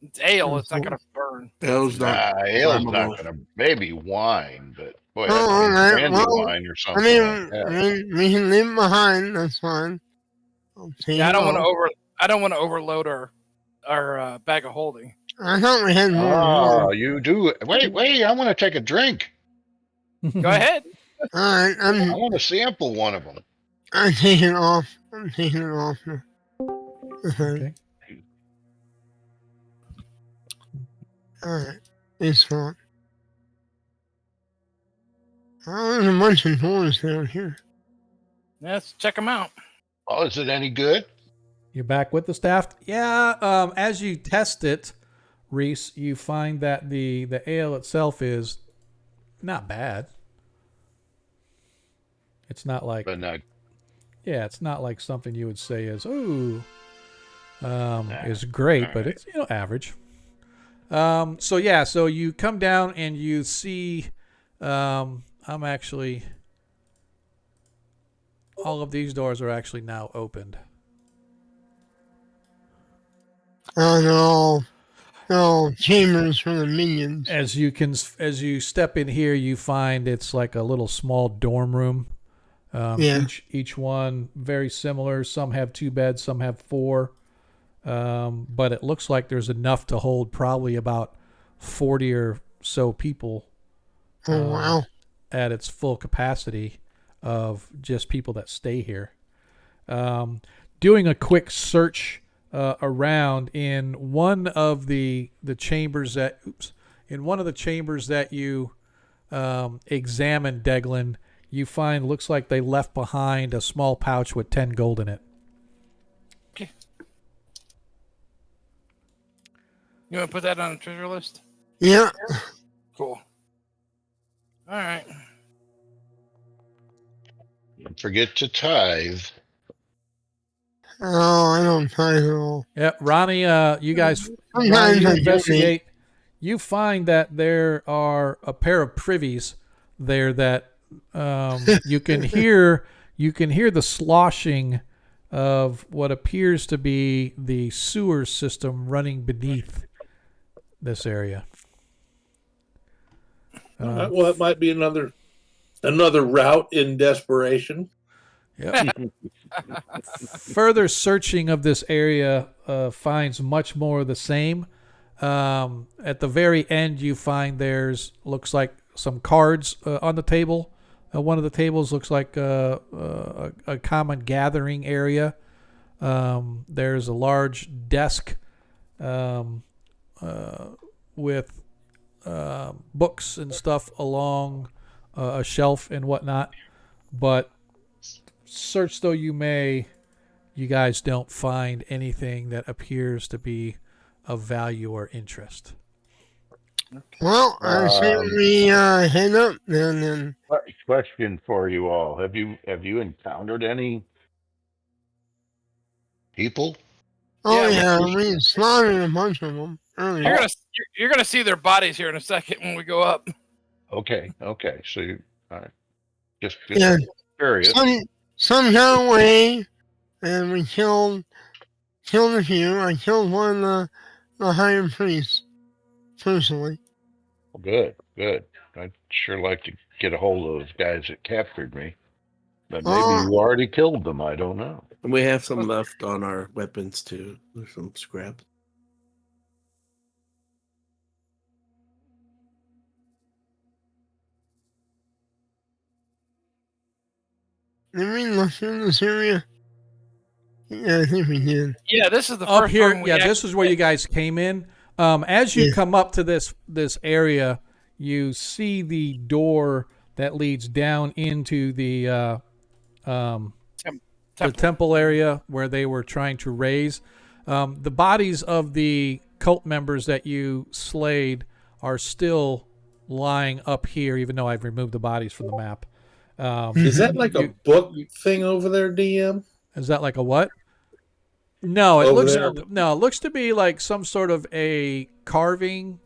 It's ale. It's not gonna burn. Ale's not. Ale's flammable. not gonna. Maybe wine, but boy, Oh, that all means right. brandy Well, wine or I something mean, like that. we can leave it behind. That's fine. I'll take Yeah, I it don't want off. to I don't want to overload our bag of holding. I thought we had more. Oh, you do. Wait! I want to take a drink. Go ahead. All right, I want to sample one of them. I'm taking it off. I'm taking it off now. Okay. All right, it's fine. Oh, there's a bunch of doors down here. Let's check them out. Oh, is it any good? You're back with the staff? Yeah. As you test it, Reese, you find that the ale itself is not bad. It's not like But not. it's not like something you would say is is great, but it's average. So you come down and you see I'm actually all of these doors are actually now opened. Oh no, chambers for the minions. As you step in here, you find it's like a little small dorm room. Yeah. Each one very similar. Some have 2 beds, some have 4. But it looks like there's enough to hold probably about 40 or so people. Oh wow. At its full capacity of just people that stay here. Doing a quick search around in one of the chambers that you examined, Deglin, you find looks like they left behind a small pouch with 10 gold in it. Okay. You want to put that on a treasure list? Yeah. Cool. All right. Don't forget to tithe. Oh, I don't tithe at all. Yep, Ronnie, you guys, Sometimes Ronnie, you I investigate. You find that there are a pair of privies there that you can hear. You can hear the sloshing of what appears to be the sewer system running beneath this area. Well, it might be another route in desperation. Yep. Further searching of this area finds much more of the same. At the very end, you find looks like some cards on the table. One of the tables looks like a common gathering area. There's a large desk with books and stuff along a shelf and whatnot. But search though you may, you guys don't find anything that appears to be of value or interest. Well, I say we head up then. Question for you all: Have you encountered any people? Oh Yeah, yeah, we slaughtered a bunch of them earlier. You're gonna see their bodies here in a second when we go up. Okay. So you just Yeah. curious. Some got away, and we killed a few. I killed one of the higher priests personally. Good. I'd sure like to get a hold of those guys that captured me. But maybe Oh. you already killed them. I don't know. And we have some left on our weapons too. There's some scrap. Did we look through this area? Yeah, I think we did. Yeah, this is the Up first here, time we this is where you guys came in. As you Yeah. come up to this area, you see the door that leads down into the temple area where they were trying to raise. The bodies of the cult members that you slayed are still lying up here, even though I've removed the bodies from the map. Is that like a book thing over there, DM? Is that like a what? No, it Over looks there? no, it looks to be like some sort of a carving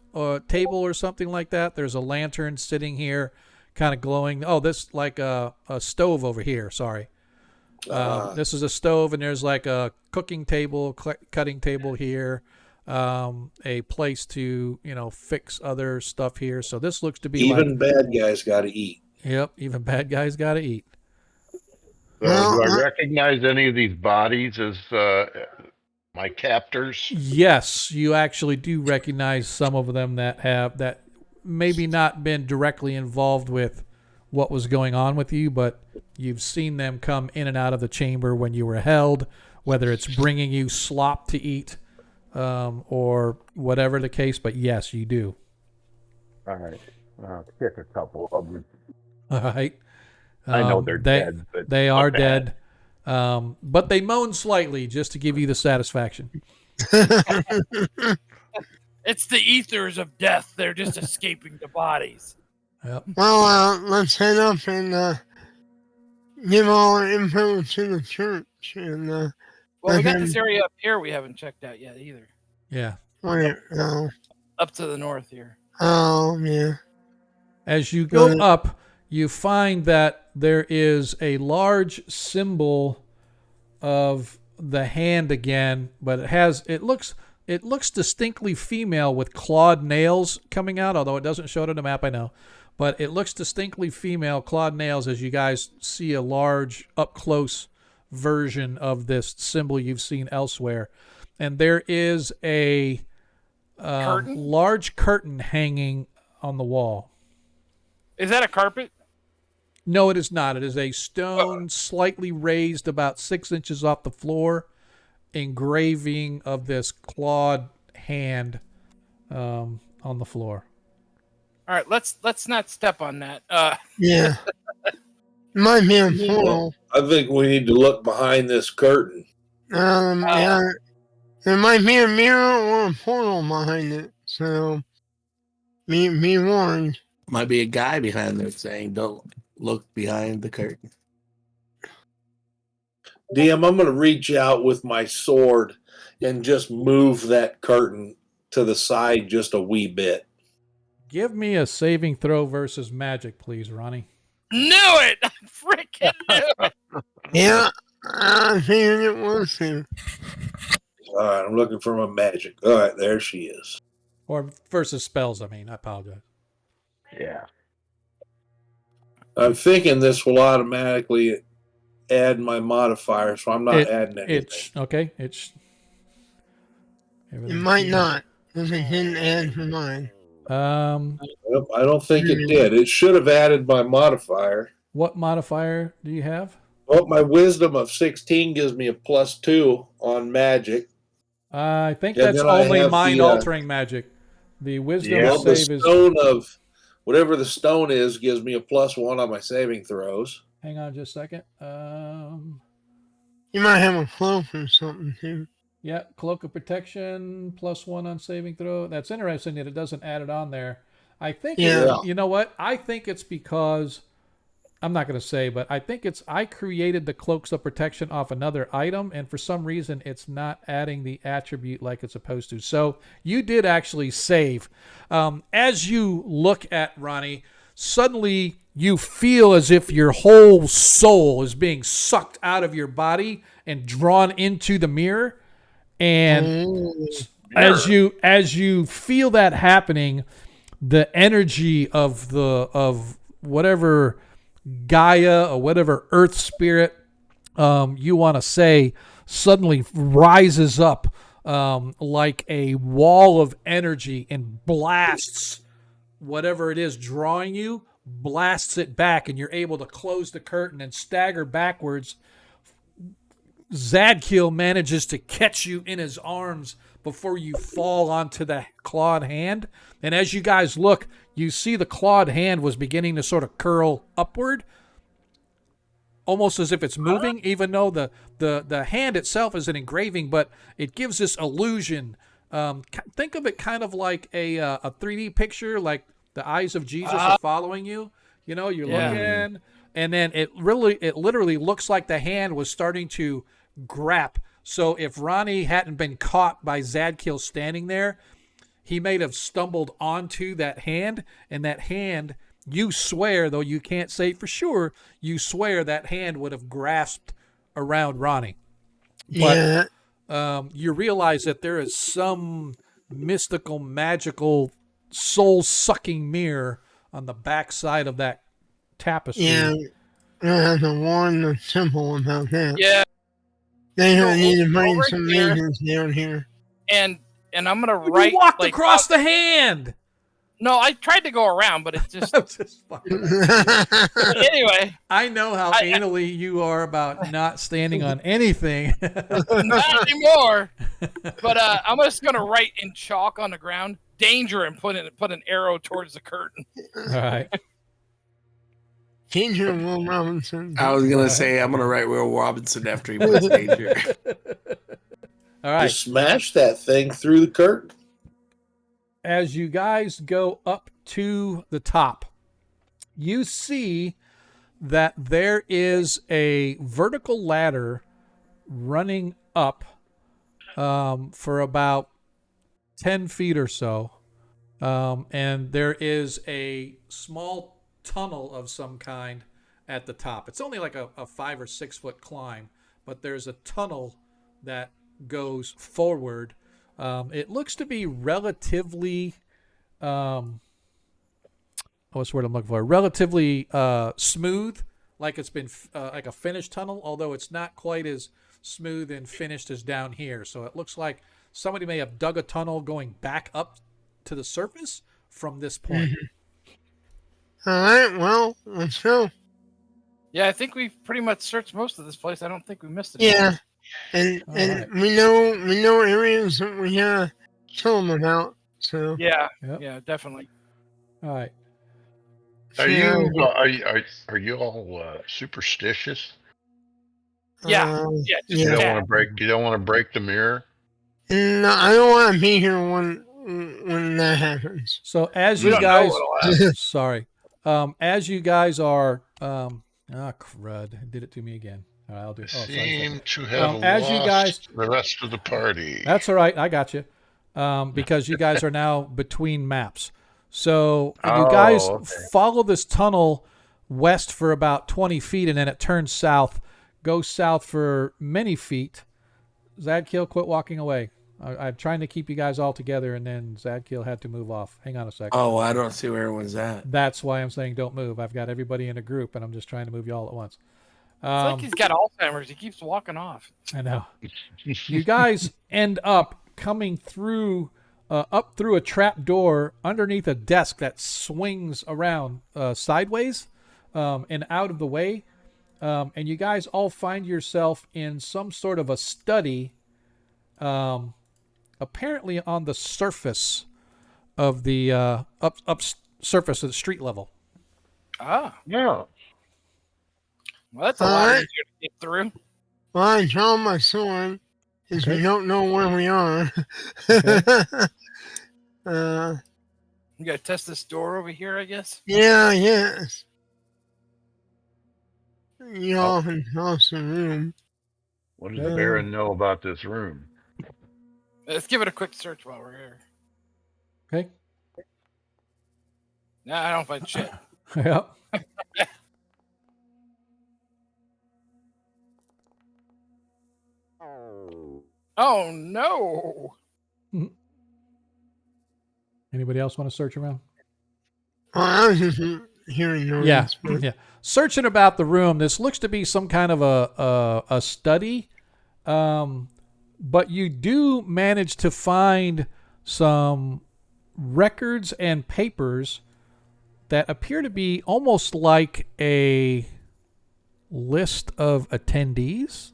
table or something like that. There's a lantern sitting here, kind of glowing. Oh, this like a stove over here. Sorry. This is a stove, and there's like a cooking table, cutting table here, a place to fix other stuff here. So this looks to be even bad guys got to eat. Yep, even bad guys got to eat. So do I recognize any of these bodies as my captors? Yes, you actually do recognize some of them that maybe not been directly involved with what was going on with you, but you've seen them come in and out of the chamber when you were held, whether it's bringing you slop to eat or whatever the case. But yes, you do. All right. I'll pick a couple of them. All right. I know they're dead. But they are dead. But they moan slightly just to give you the satisfaction. It's the ethers of death. They're just escaping the bodies. Yep. Well, let's head up and give all our info to the church. And Well, we got this area up here we haven't checked out yet either. Yeah. where? Oh, Up to the north here. yeah. As you go up, you find that there is a large symbol of the hand again, but it looks distinctly female with clawed nails coming out, although it doesn't show it on the map, I know. But it looks distinctly female, clawed nails, as you guys see a large up close version of this symbol you've seen elsewhere. And there is a large curtain hanging on the wall. Is that a carpet? No, it is not. It is a stone slightly raised about 6 inches off the floor, engraving of this clawed hand on the floor. All right, let's not step on that. Yeah. Might be a portal. I think we need to look behind this curtain. Yeah. There might be a mirror or a portal behind it. So, be warned. Might be a guy behind there saying, "Don't look behind the curtain." DM, I'm going to reach out with my sword and just move that curtain to the side just a wee bit. Give me a saving throw versus magic, please, Ronnie. Knew it! I freaking knew it! Yeah, I figured it was him. All right, I'm looking for my magic. All right, there she is. Or versus spells, I apologize. Yeah. I'm thinking this will automatically add my modifier, so I'm not adding anything. It might not, because it didn't add for mine. Nope, I don't think it did. It should have added my modifier. What modifier do you have? Well, my wisdom of 16 gives me a +2 on magic. I think And that's then I only have mind-altering magic. The wisdom Well, the save is... stone of whatever the stone is gives me a +1 on my saving throws. Hang on just a second. You might have a cloak or something, too. Yeah, cloak of protection, +1 on saving throw. That's interesting that it doesn't add it on there. I think, you know what? I think it's because, I'm not going to say, but I think I created the cloaks of protection off another item, and for some reason it's not adding the attribute like it's supposed to. So you did actually save. As you look at Ronnie, suddenly you feel as if your whole soul is being sucked out of your body and drawn into the mirror. And as you feel that happening, the energy of whatever Gaia or whatever earth spirit you want to say suddenly rises up like a wall of energy and blasts whatever it is drawing you, blasts it back, and you're able to close the curtain and stagger backwards Zadkiel manages to catch you in his arms before you fall onto the clawed hand. And as you guys look, you see the clawed hand was beginning to sort of curl upward, almost as if it's moving, even though the hand itself is an engraving, but it gives this illusion. Think of it kind of like a 3D picture, like the eyes of Jesus are following you. You know, you're looking, and then it literally looks like the hand was starting to grab. So if Ronnie hadn't been caught by Zadkiel standing there, he may have stumbled onto that hand, and that hand, you swear, though you can't say for sure, you swear that hand would have grasped around Ronnie. But you realize that there is some mystical, magical, soul-sucking mirror on the backside of that tapestry. Yeah, I have to warn the temple about that. Yeah. They don't need to bring over some here. maidens down here. And I'm gonna You write. walked like, across the hand. No, I tried to go around, but it just. I'm just fucking- Anyway, I know how anally you are about not standing on anything. not anymore. But I'm just gonna write in chalk on the ground, danger, and put an arrow towards the curtain. All right. Danger, Will Robinson. I was gonna say I'm gonna write Will Robinson after he puts danger. All right. Just smash that thing through the curtain. As you guys go up to the top, you see that there is a vertical ladder running up for about 10 feet or so. And there is a small tunnel of some kind at the top. It's only like a 5 or 6 foot climb, but there's a tunnel that goes forward. It looks to be relatively, what's the word I'm looking for? Relatively smooth, like it's been like a finished tunnel, although it's not quite as smooth and finished as down here. So it looks like somebody may have dug a tunnel going back up to the surface from this point. All right, well, let's go. Yeah, I think we've pretty much searched most of this place. I don't think we missed it. Yeah, and All and right. we know areas that we tell them about. So Yeah. Yep. Yeah, definitely. All right. Are Yeah. you all superstitious? Yeah. Yeah. Just You don't yeah. want to break. You don't want to break the mirror. No, I don't want to be here when that happens. So as We you don't know guys, what'll happen. sorry, as you guys are, crud, it did it to me again. All right, I'll do. You Oh, sorry. seem to have As you lost guys- the rest of the party. That's all right. I got you. Because you guys are now between maps. So you guys okay. follow this tunnel west for about 20 feet, and then it turns south, goes south for many feet. Zadkiel, quit walking away. I'm trying to keep you guys all together, and then Zadkiel had to move off. Hang on a second. Oh, I don't see where everyone's at. That's why I'm saying don't move. I've got everybody in a group, and I'm just trying to move you all at once. It's like he's got Alzheimer's. He keeps walking off. I know. You guys end up coming through, up through a trap door underneath a desk that swings around sideways and out of the way. And you guys all find yourself in some sort of a study, apparently on the surface of the up surface of the street level. Ah. Yeah. Well, that's a lot Alright. easier to get through. Well, I draw my sword because Okay. we don't know where we are. You gotta test this door over here, I guess. Yeah, yes. You all can cross the room. What does the Baron know about this room? Let's give it a quick search while we're here. Okay. Nah, I don't find shit. Yep. Oh no! Anybody else want to search around? Well, I was just hearing noise. Yeah, but yeah. Searching about the room, this looks to be some kind of a study, but you do manage to find some records and papers that appear to be almost like a list of attendees.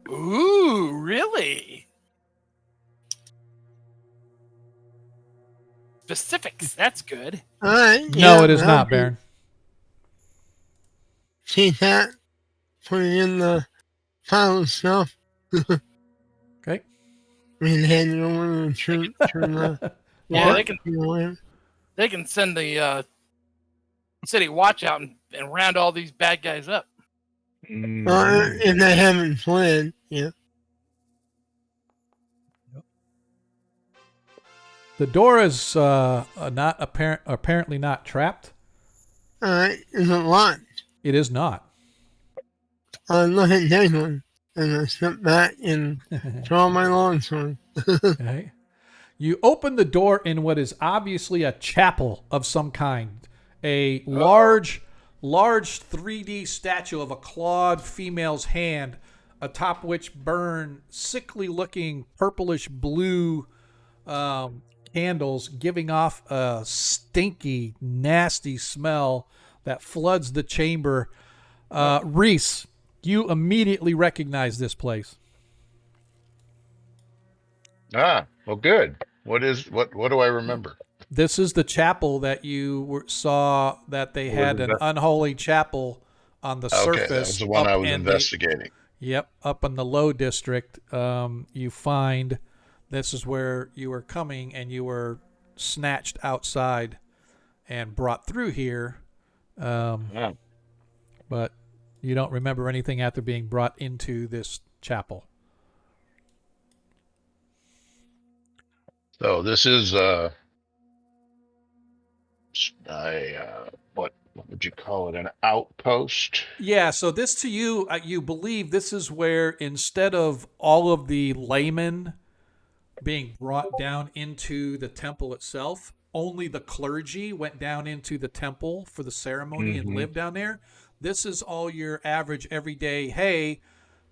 Ooh, really? Specifics. That's good. All right. No, yeah, it is I'll not, do- Baron. Take that, put it in the pile of stuff. Okay. We can hand it over to the church or the Yeah, Okay. they can send the city watch out and round all these bad guys up. Mhm. If they haven't fled, yeah. The door is not apparently not trapped. All right, is it locked? It is not. I look at Declan and I step back and draw my longsword. Okay. You open the door in what is obviously a chapel of some kind. A large 3D statue of a clawed female's hand, atop which burn sickly looking purplish blue candles, giving off a stinky, nasty smell that floods the chamber. Reese, you immediately recognize this place. Ah, well, good. What do I remember? This is the chapel that you saw that they What had is an that? unholy chapel on the Okay, that was surface the one I up was in the investigating. up in the low district. You find this is where you were coming and you were snatched outside and brought through here. Ah. But you don't remember anything after being brought into this chapel. So this is what would you call it? An outpost? Yeah, so this to you, you believe this is where instead of all of the laymen being brought down into the temple itself, only the clergy went down into the temple for the ceremony and Mhm. lived down there. This is all your average everyday, hey,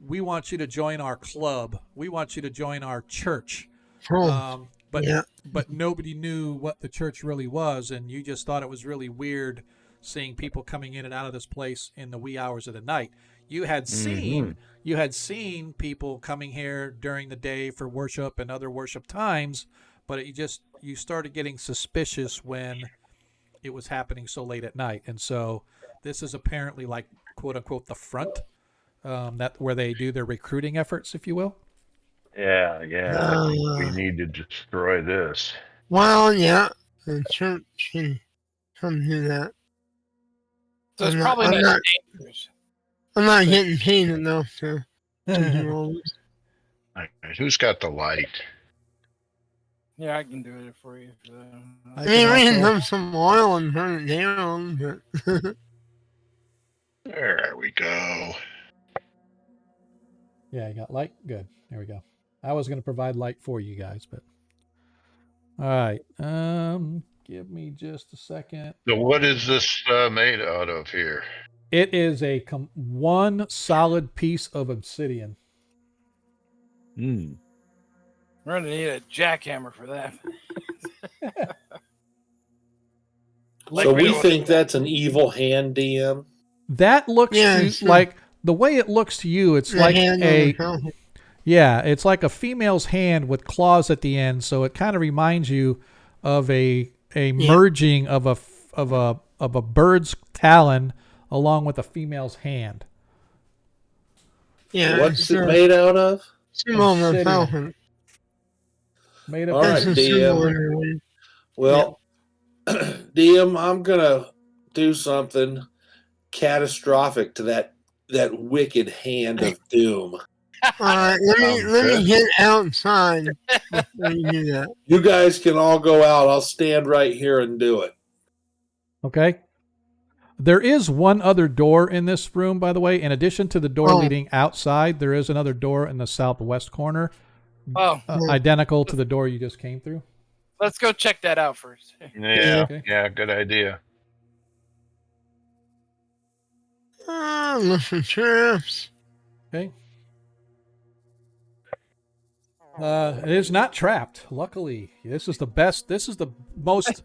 we want you to join our club. We want you to join our church. Oh, But yeah. but nobody knew what the church really was, and you just thought it was really weird seeing people coming in and out of this place in the wee hours of the night. You had seen people coming here during the day for worship and other worship times, but you started getting suspicious when it was happening so late at night. And so this is apparently like quote unquote the front, that where they do their recruiting efforts, if you will. Yeah, I think we Uh, need to destroy this. well, yeah. The church can come do that. So it's I'm not- probably I'm not not- dangerous. I'm not getting paid enough to do all this. All right, who's got the light? Yeah, I can do it for you. I I mean, can we can also- have some oil and burn it down, but There we go. Yeah, you got light? Good. There we go. I was going to provide light for you guys, but all right. Give me just a second. So what is this made out of here? It is one solid piece of obsidian. Hmm. We're gonna need a jackhammer for that. So we don't- think that's an evil hand, DM. That looks Yeah, to, it's, like the way it looks to you. It's the like hand on the fountain. it's like a female's hand with claws at the end. So it kind of reminds you of a merging of a bird's talon along with a female's hand. Yeah, What's it's it made out of? symbol of the Obsidian. falcon. Made of All right, That's the DM. symbol everyone. Well, DM, I'm gonna do something catastrophic to that wicked hand of doom. Let me good. get outside before you do that. You guys can all go out. I'll stand right here and do it. Okay. There is one other door in this room, by the way. In addition to the door Oh. leading outside, there is another door in the southwest corner, Oh, identical to the door you just came through. let's go check that out first. Yeah, Okay. yeah, good idea. Look for traps. Okay. It is not trapped. Luckily, this is the best. This is the most.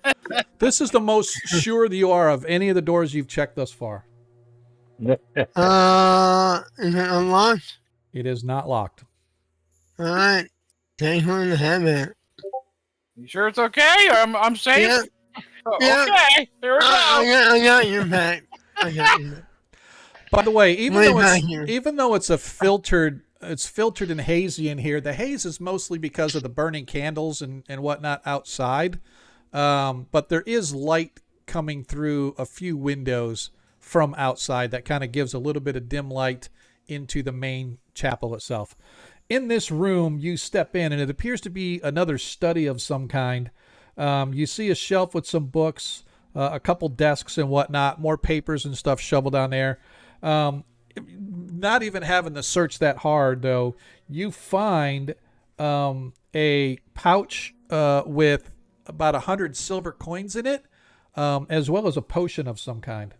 This is the most sure that you are of any of the doors you've checked thus far. Is it unlocked? It is not locked. All right. Thanks for the habit. You sure it's okay? I'm safe? Yeah. Oh, Yeah. okay, here we go. I got your back. I got your back. By the way, Way back here. even though it's filtered and hazy in here. The haze is mostly because of the burning candles and whatnot outside. But there is light coming through a few windows from outside that kind of gives a little bit of dim light into the main chapel itself. In this room, you step in, and it appears to be another study of some kind. You see a shelf with some books, a couple desks and whatnot, more papers and stuff shoveled down there. Not even having to search that hard, though, you find a pouch with about 100 silver coins in it, as well as a potion of some kind.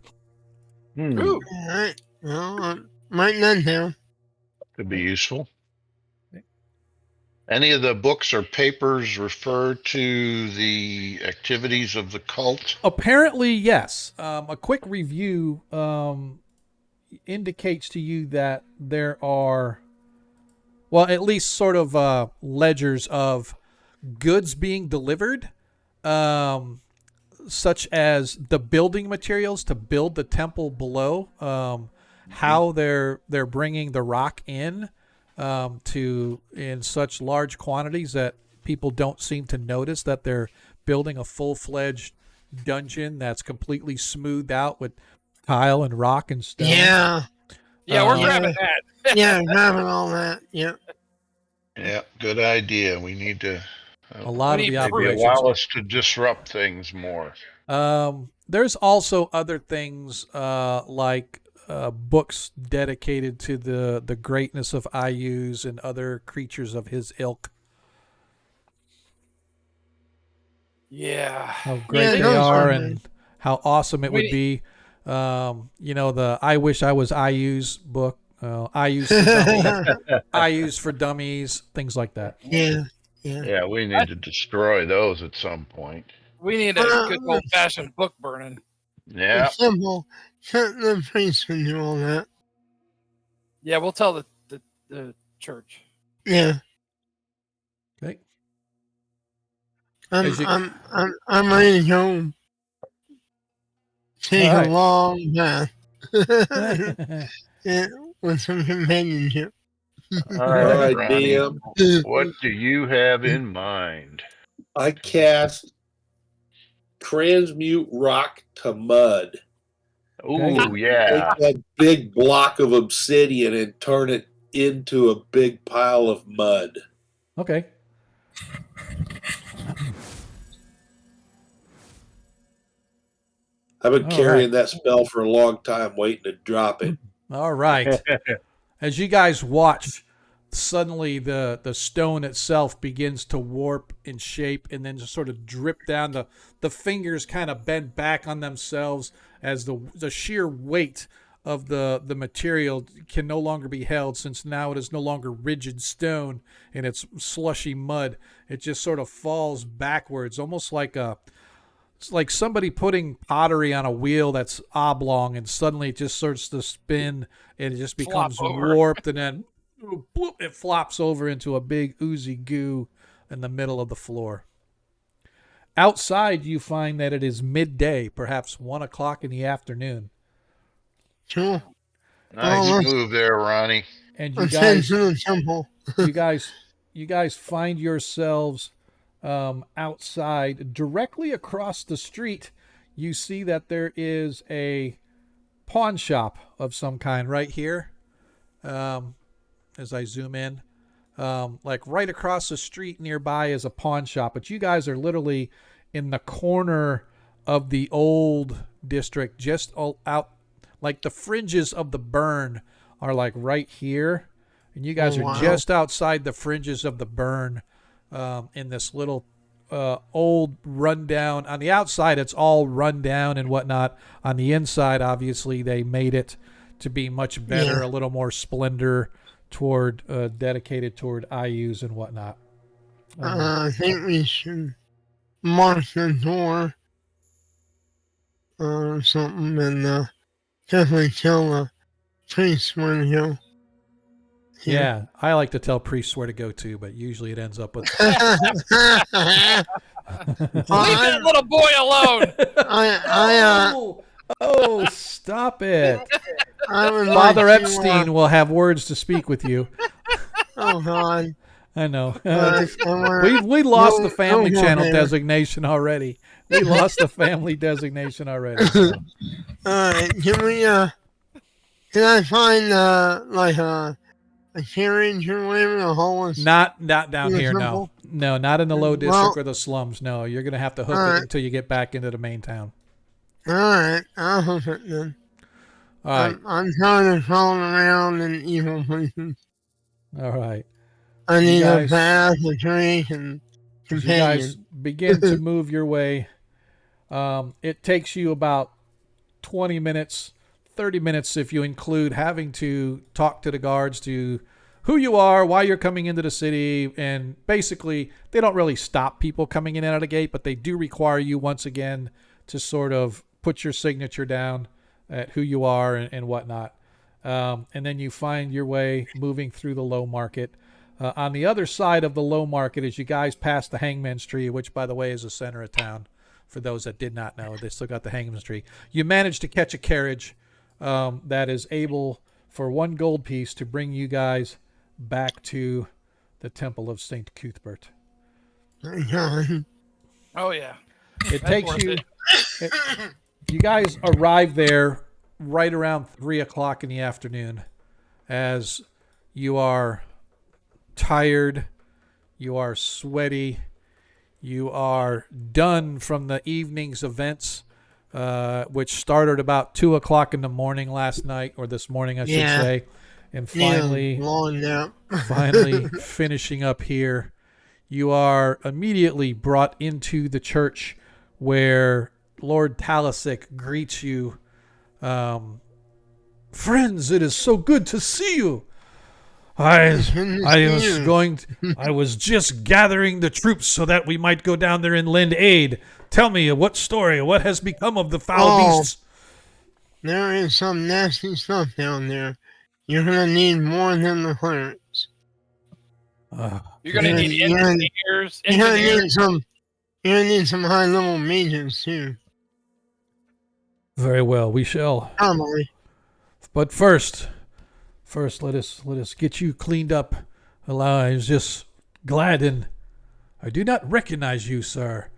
Ooh. All right. Well, I'm writing that down. Could be useful. Any of the books or papers refer to the activities of the cult? Apparently, yes. A quick review indicates to you that there are, well, at least sort of ledgers of goods being delivered, such as the building materials to build the temple below, how they're bringing the rock in to in such large quantities that people don't seem to notice that they're building a full-fledged dungeon that's completely smoothed out with tile and rock and stone. Yeah. Yeah, we're Yeah. grabbing that. Yeah, grabbing all that. Yeah. Yeah, good idea. We need to. A lot We of the need proof. Maybe operations. allow us to disrupt things more. There's also other things like books dedicated to the greatness of Ayus and other creatures of his ilk. Yeah. How great Yeah, they those are are and how awesome it would be. The I Wish I Was Ayus book, Ayus for Dummies, Ayus for Dummies, things like that. Yeah. Yeah. Yeah, we need to destroy those at some point. We need a good old fashioned book burning. Yeah. It's simple. The priest can do all that. Yeah, we'll tell the church. Yeah. Okay. I'm As you- I'm ready to go. Take All right. a long bath. Yeah, with some companionship. All All right, right, Ronnie. DM. What do you have in mind? I cast transmute rock to mud. Ooh, yeah. Take that big block of obsidian and turn it into a big pile of mud. Okay. I've been All carrying that spell for a long time, waiting to drop it. All right. As you guys watch, suddenly the stone itself begins to warp in shape and then just sort of drip down. The fingers kind of bend back on themselves as the sheer weight of the material can no longer be held, since now it is no longer rigid stone and it's slushy mud. It just sort of falls backwards, almost like it's like somebody putting pottery on a wheel that's oblong, and suddenly it just starts to spin and it just becomes Flop over. warped, and then bloop, it flops over into a big oozy goo in the middle of the floor. Outside, you find that it is midday, perhaps 1 o'clock in the afternoon, Cool. Nice Oh, move there, Ronnie. and you Let's head guys, to the temple. you guys find yourselves outside. Directly across the street, you see that there is a pawn shop of some kind right here. As I zoom in, like right across the street nearby is a pawn shop, but you guys are literally in the corner of the old district, just out, like the fringes of the burn are like right here, and you guys Oh, are wow. just outside the fringes of the burn, in this little old rundown. On the outside, it's all rundown and whatnot. On the inside, obviously, they made it to be much better, Yeah. a little more splendor toward dedicated toward IUs and whatnot. I think we should mark the door or something and definitely tell the priest where to go. Yeah, I like to tell priests where to go to, but usually it ends up with. Leave that little boy alone. Oh, stop it. I would Father like to, Epstein will have words to speak with you. oh God. I know. We lost the Family Channel designation already. We lost the family designation already. So. Alright, can I find, like, a carriage or whatever, a horse? Not down In the here, no. temple? No, not in the low district Well- or the slums. No, you're going to have to hook it Alright. until you get back into the main town. Alright, I'll hook it then. All right. I'm tired of crawling around in evil places. All right. I You need a guys- bath, a drink, and As you guys companion. begin to move your way, it takes you about 20 minutes, 30 minutes if you include having to talk to the guards to who you are, why you're coming into the city, and basically they don't really stop people coming in and out of the gate, but they do require you once again to sort of put your signature down at who you are and whatnot. And then you find your way moving through the low market. On the other side of the low market, as you guys pass the Hangman's Tree, which, by the way, is the center of town, for those that did not know, they still got the Hangman's Tree. You manage to catch a carriage that is able, for 1 gold piece, to bring you guys back to the Temple of St. Cuthbert. Oh yeah. It That's takes worth you. it. You guys arrive there right around 3 o'clock in the afternoon, as you are tired, you are sweaty, you are done from the evening's events, which started about 2 o'clock in the morning last night, or this morning, I should Yeah. say, and finally, long nap. finally finishing up here. You are immediately brought into the church where Lord Talisic greets you. Friends, it is so good to see you. I was just gathering the troops so that we might go down there and lend aid. Tell me, what story? What has become of the foul beasts? There is some nasty stuff down there. You're gonna need more than the clerics. You're gonna need You're gonna- engineers. You're gonna need some high level mages too. Very well, we shall. Probably. But first, let us get you cleaned up. I was just glad, and I do not recognize you, sir.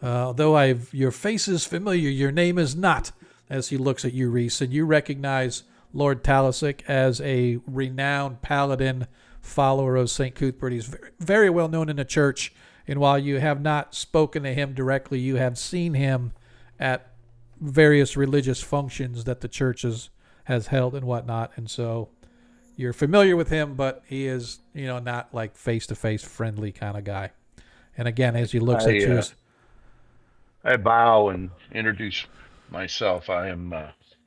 Although your face is familiar, your name is not. As he looks at you, Reese, and you recognize Lord Talisic as a renowned paladin, follower of St. Cuthbert. He's very, very well known in the church, and while you have not spoken to him directly, you have seen him at various religious functions that the church has held and whatnot, and so you're familiar with him, but he is, not like face-to-face friendly kind of guy. And again, as he looks at you, I bow and introduce myself. I am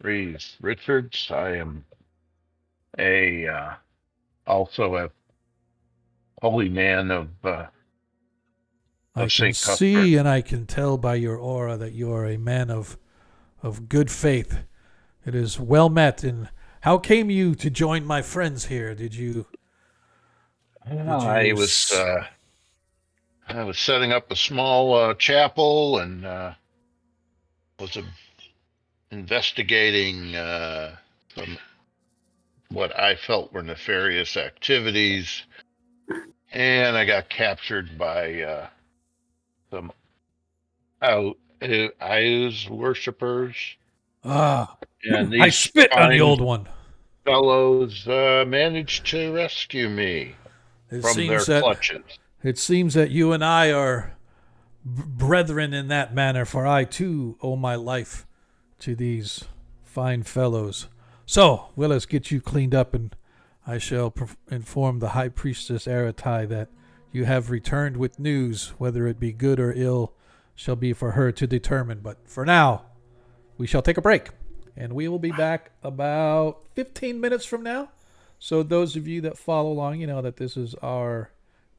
Reese Richards. I am also a holy man of I can St. see Cuthbert. and I can tell by your aura that you are a man of good faith. It is well met. And how came you to join my friends here? Did you? I was setting up a small chapel and was investigating some what I felt were nefarious activities, and I got captured by some Ius worshippers. And I these spit on the fine old one. fellows managed to rescue me from their clutches. It seems that you and I are brethren in that manner, for I too owe my life to these fine fellows. So, let us get you cleaned up, and I shall inform the High Priestess Aratai that you have returned with news. Whether it be good or ill shall be for her to determine. But for now, we shall take a break, and we will be back about 15 minutes from now. So those of you that follow along, you know that this is our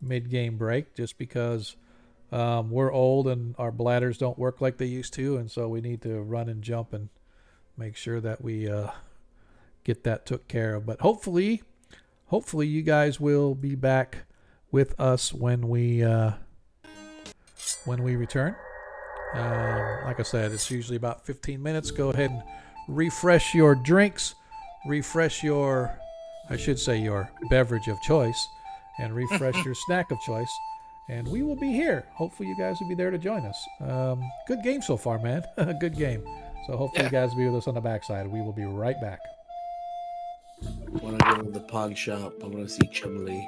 mid-game break, just because we're old and our bladders don't work like they used to, and so we need to run and jump and make sure that we get that took care of. But hopefully hopefully you guys will be back with us when we return. Like I said, it's usually about 15 minutes. Go ahead and refresh your drinks, refresh your, I should say, your beverage of choice, and refresh your snack of choice. And we will be here. Hopefully you guys will be there to join us. Good game so far, man. Good game. So hopefully you guys will be with us on the backside. We will be right back. When I go to the pawn shop, I want to see Chumley.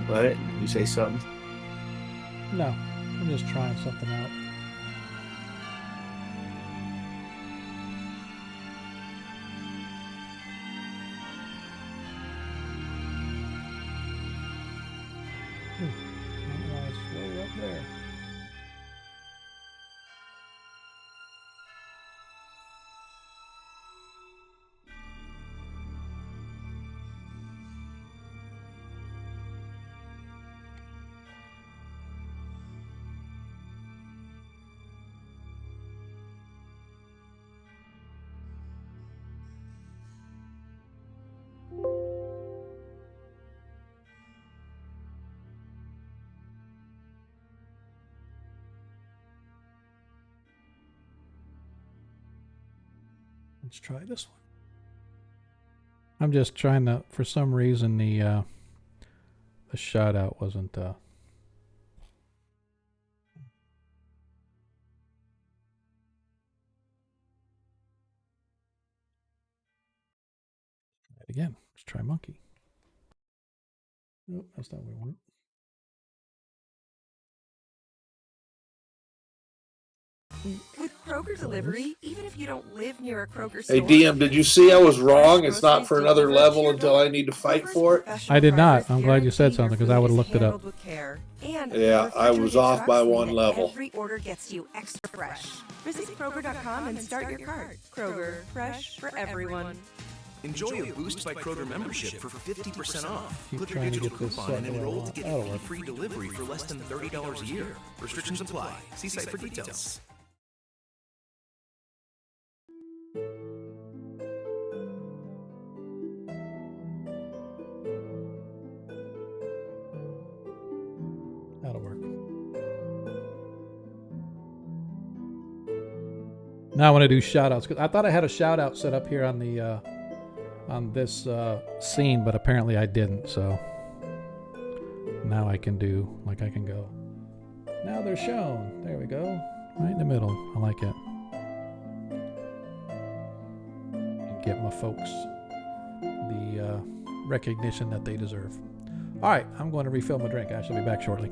What? You say something? No, I'm just trying something out. Why it's way up there. Let's try this one. I'm just trying to, for some reason, the shout out wasn't. Again, let's try monkey. Nope, that's not what we want. With Kroger Delivery, even if you don't live near a Kroger Hey, store. DM, did you see I was wrong? It's not for another level until I need to fight for it. I did not. I'm glad you said something because I would have looked it up. Yeah, I was off by one level. Every order gets you extra fresh. Visit Kroger.com and start your cart. Kroger, fresh for everyone. Enjoy a Boost by Kroger membership for 50% off. Keep Put your trying to digital get this coupon and set enroll where I to want. That'll get work. free delivery for less than $30 a year. Restrictions apply. See site for details. That'll work. Now I want to do shout outs because I thought I had a shout out set up here on the on this scene, but apparently I didn't. So now I can do, like, I can go. Now they're shown. There we go. Right in the middle. I like it. And get my folks the recognition that they deserve. All right, I'm going to refill my drink. I shall be back shortly.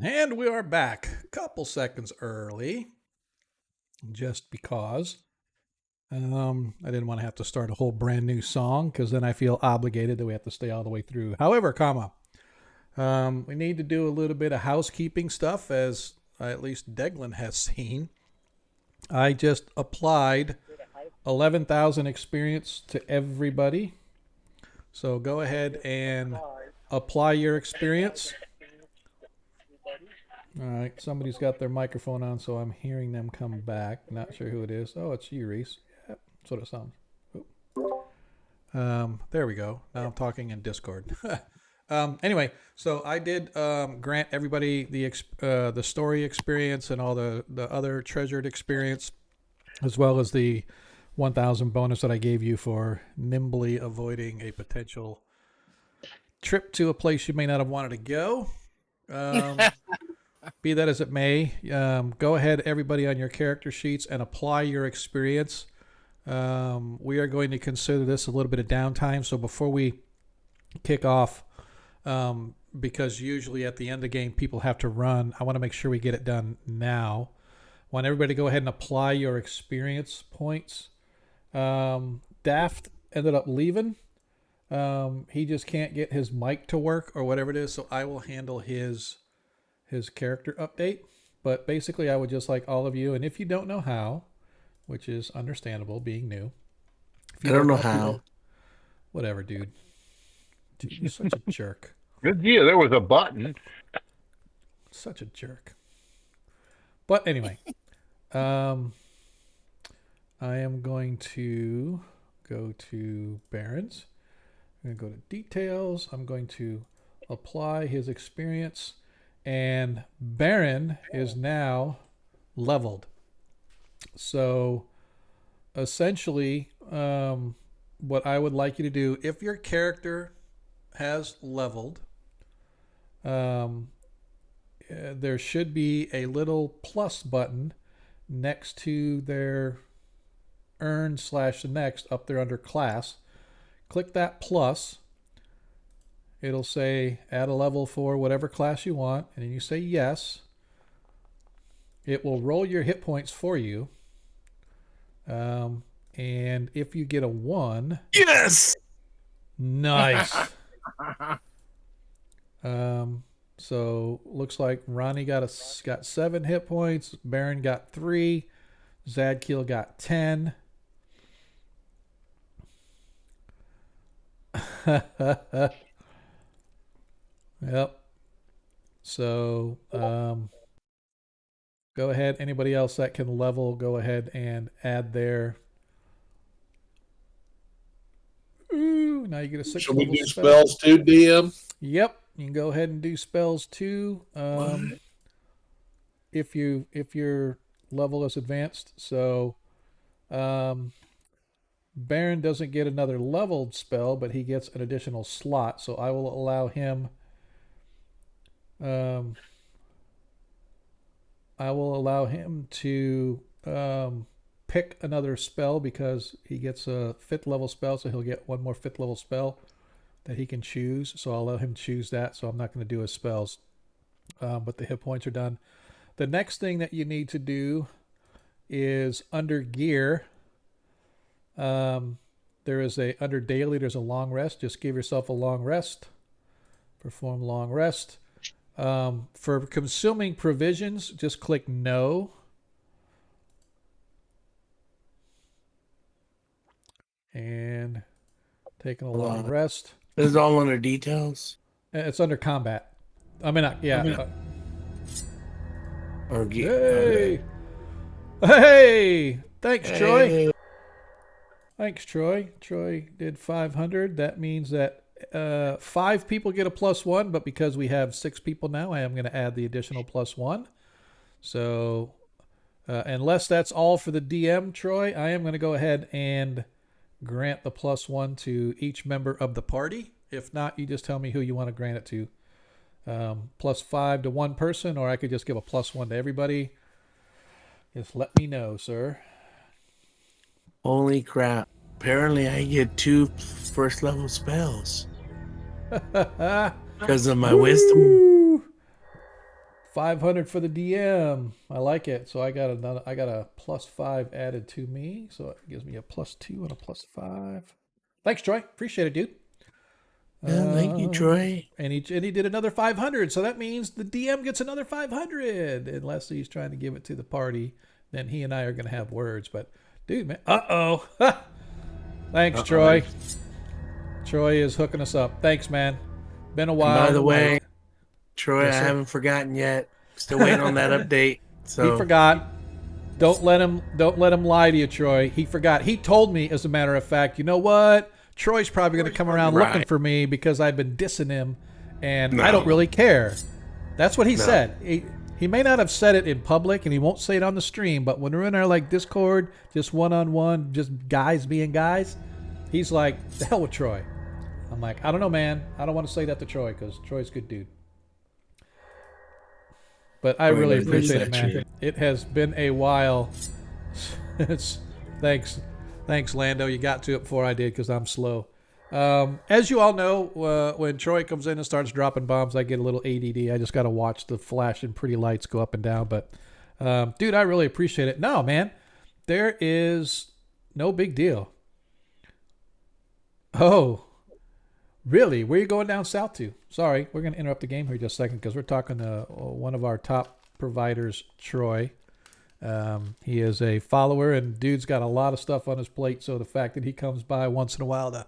And we are back. A couple seconds early, just because. I didn't want to have to start a whole brand new song because then I feel obligated that we have to stay all the way through. However, we need to do a little bit of housekeeping stuff, as at least Deglin has seen. I just applied 11,000 experience to everybody. So go ahead and apply your experience. All right, somebody's got their microphone on, so I'm hearing them come back. Not sure who it is. Oh, it's you, Reese. Yep, that's what it sounds. There we go. Now I'm talking in Discord. Anyway, so I did grant everybody the story experience and all the other treasured experience, as well as the 1,000 bonus that I gave you for nimbly avoiding a potential trip to a place you may not have wanted to go. Be that as it may, go ahead, everybody, on your character sheets and apply your experience. We are going to consider this a little bit of downtime. So before we kick off, because usually at the end of the game people have to run, I want to make sure we get it done now. I want everybody to go ahead and apply your experience points. Daft ended up leaving. He just can't get his mic to work or whatever it is, so I will handle his character update. But basically, I would just like all of you, and if you don't know how, which is understandable being new. I don't know how. Whatever, dude. You're such a jerk. Good deal. There was a button. Such a jerk. But anyway, I am going to go to Barons. I'm going to go to details. I'm going to apply his experience. And Baron is now leveled. So essentially, what I would like you to do, if your character has leveled, there should be a little plus button next to their earn/next up there under class. Click that plus. It'll say add a level for whatever class you want, and then you say yes. It will roll your hit points for you. And if you get a 1, Yes. nice. So looks like Ronnie got 7 hit points, Baron got 3, Zadkiel got 10. Yep. So go ahead. Anybody else that can level, go ahead and add their Now you get a 6th Shall we level do spell. spells too, DM? Yep, you can go ahead and do spells too. If your level is advanced. So Baron doesn't get another leveled spell, but he gets an additional slot. So I will allow him. I will allow him to pick another spell because he gets a 5th level spell, so he'll get one more 5th level spell that he can choose. So I'll let him choose that. So I'm not going to do his spells, but the hit points are done. The next thing that you need to do is under gear. There is under daily. There's a long rest. Just give yourself a long rest. Perform long rest. For consuming provisions, just click no. And taking a long rest. This is all under details. It's under combat. I mean, yeah. Hey. Hey! Thanks, Troy. Hey. Thanks, Troy. Troy did 500. That means that 5 people get a +1, but because we have 6 people now, I am going to add the additional +1. So, unless that's all for the DM, Troy, I am going to go ahead and grant the +1 to each member of the party. If not, you just tell me who you want to grant it to. +5 to one person, or I could just give a +1 to everybody. Just let me know, sir. Holy crap. Apparently I get 2 first level spells. Because of my wisdom. 500 for the DM. I like it. So I got a +5 added to me. So it gives me a +2 and a +5. Thanks, Troy. Appreciate it, dude. Yeah, thank you, Troy. And he did another 500. So that means the DM gets another 500. Unless he's trying to give it to the party, then he and I are going to have words. But dude, man. Uh-oh. Thanks, Troy. Troy is hooking us up. Thanks, man. Been a while. And by the way, Troy, yes, I haven't forgotten yet. Still waiting on that update. So he forgot. Don't let him lie to you, Troy. He forgot. He told me, as a matter of fact, you know what? Troy's probably going to come around looking for me because I've been dissing him, and I don't really care. That's what he said. He may not have said it in public, and he won't say it on the stream, but when we're in our Discord, just one-on-one, just guys being guys, he's like, the hell with Troy. I'm like, I don't know, man. I don't want to say that to Troy because Troy's a good dude. But I really appreciate it, man. It has been a while. Thanks, Lando. You got to it before I did because I'm slow. As you all know, when Troy comes in and starts dropping bombs, I get a little ADD. I just got to watch the flashing pretty lights go up and down. But, dude, I really appreciate it. No, man, there is no big deal. Oh, really? Where are you going down south to? Sorry, we're going to interrupt the game here just a second because we're talking to one of our top providers, Troy. He is a follower, and dude's got a lot of stuff on his plate, so the fact that he comes by once in a while to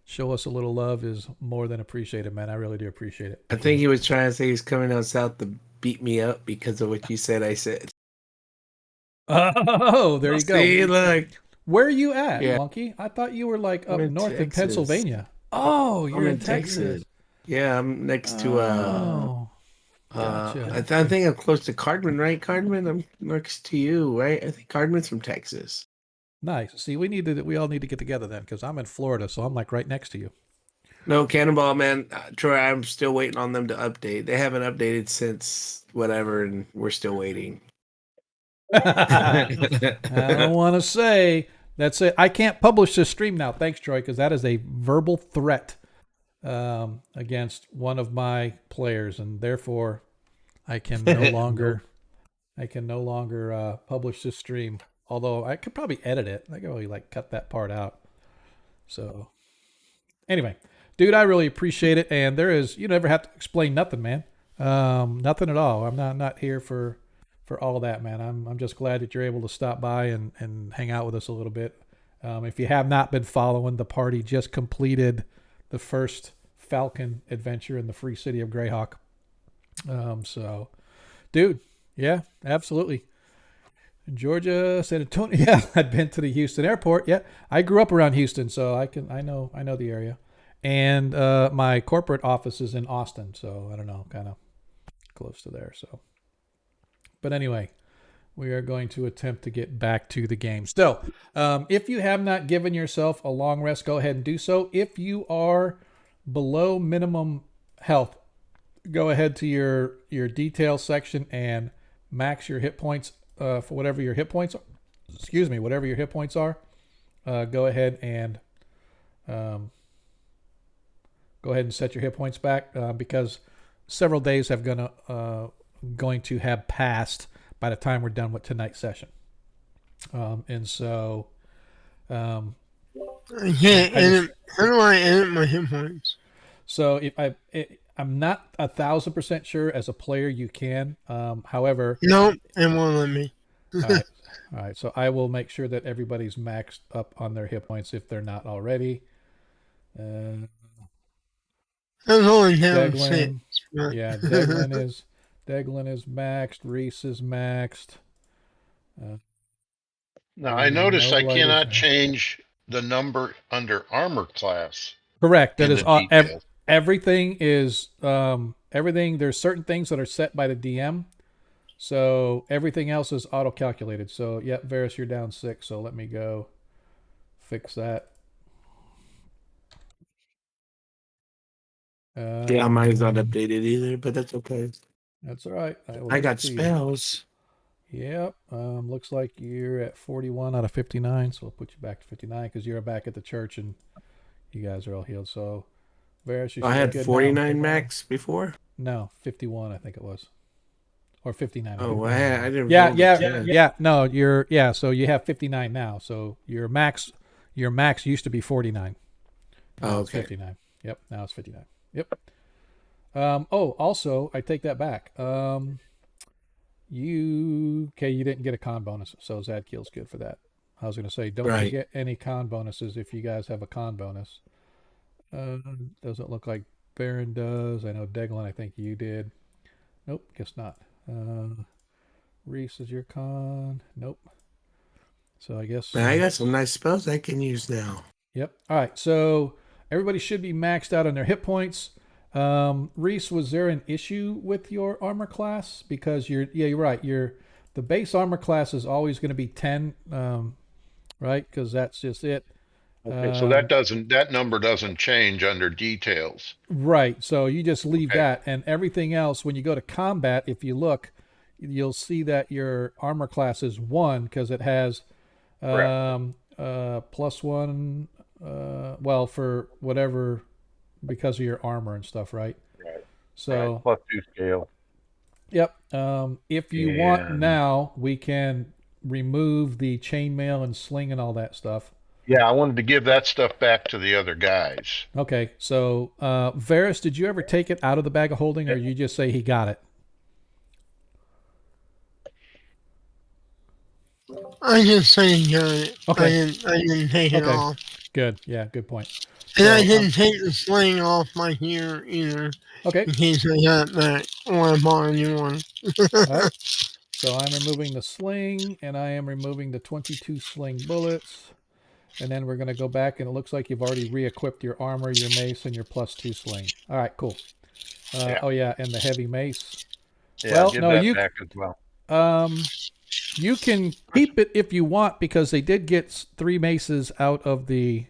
show us a little love is more than appreciated, man. I really do appreciate it. I think he was trying to say he's coming down south to beat me up because of what you said I said. Oh, there you go. See, look. Where are you at, Monkey? I thought you were up north in Pennsylvania. Oh, you're in Texas. Yeah, I'm next to gotcha. I think I'm close to Cardman, right? Cardman, I'm next to you, right? I think Cardman's from Texas. Nice. See, we all need to get together then because I'm in Florida, so I'm right next to you. No, Cannonball, man. Troy, I'm still waiting on them to update. They haven't updated since whatever, and we're still waiting. I don't want to say that's it. I can't publish this stream now. Thanks, Troy, because that is a verbal threat against one of my players, and therefore I can no longer publish this stream. Although I could probably edit it. I could really cut that part out. So anyway, dude, I really appreciate it. And you never have to explain nothing, man. Nothing at all. I'm not here for all that, man. I'm just glad that you're able to stop by and hang out with us a little bit. If you have not been following, the party just completed the first Falcon adventure in the free city of Greyhawk. So, dude, yeah, absolutely. Georgia, San Antonio. Yeah, I'd been to the Houston airport. Yeah, I grew up around Houston, so I know the area. And my corporate office is in Austin, so I don't know, kind of close to there. So, but anyway, we are going to attempt to get back to the game. So, if you have not given yourself a long rest, go ahead and do so. If you are below minimum health, go ahead to your detail section and max your hit points for whatever your hit points are. Excuse me, whatever your hit points are. Go ahead and set your hit points back because several days have going to have passed by the time we're done with tonight's session. And so I can't edit. How do I edit my hit points? So if I'm not 1,000% sure as a player you can. However, no, it won't let me. All right. So I will make sure that everybody's maxed up on their hit points if they're not already. That's only down Deglin, 6. yeah, Deglin is maxed. Reese is maxed. Now I noticed I Noblight cannot is- change the number under armor class. Correct. That in is the details. everything is everything. There's certain things that are set by the DM. So everything else is auto calculated. So yep, Varus, you're down 6. So let me go fix that. Yeah, mine's not updated either, but that's okay. That's all right. I got spells. Yep. Looks like you're at 41 out of 59. So we'll put you back to 59 because you're back at the church and you guys are all healed. So Varus, you should I be had good 49 now. max before. No, 51. I think it was, or 59. Oh, I didn't. Yeah. No, so you have 59 now. So your max used to be 49. Now it's 59. Yep. Now it's 59. Yep. Also, I take that back. You didn't get a con bonus, so Zadkiel's good for that. I was going to say, don't get any con bonuses if you guys have a con bonus. Doesn't look like Baron does. I know Deglin, I think you did. Nope, guess not. Reese is your con. Nope. So I guess... Man, I got some nice spells I can use now. Yep. All right, so everybody should be maxed out on their hit points. Reese, was there an issue with your armor class? Because you're right. The base armor class is always going to be 10, right? Because that's just it. Okay, so that number doesn't change under details. Right. So you just leave that, and everything else. When you go to combat, if you look, you'll see that your armor class is 1 because it has +1. Well, for whatever, because of your armor and stuff, right? Right. So +2 scale. Yep. If you want now, we can remove the chainmail and sling and all that stuff. Yeah, I wanted to give that stuff back to the other guys. Okay. So, Varus, did you ever take it out of the bag of holding, or you just say he got it? I just say he got it. Okay. I didn't take it off. Good. Yeah, good point. And I didn't take the sling off my gear either. Okay. In case I got that or I bought a new one. All right. So I'm removing the sling, and I am removing the 22 sling bullets. And then we're going to go back, and it looks like you've already re-equipped your armor, your mace, and your +2 sling. All right, cool. Oh, yeah, and the heavy mace. Yeah, well, give no, that you back as well. You can keep it if you want because they did get 3 maces out of the...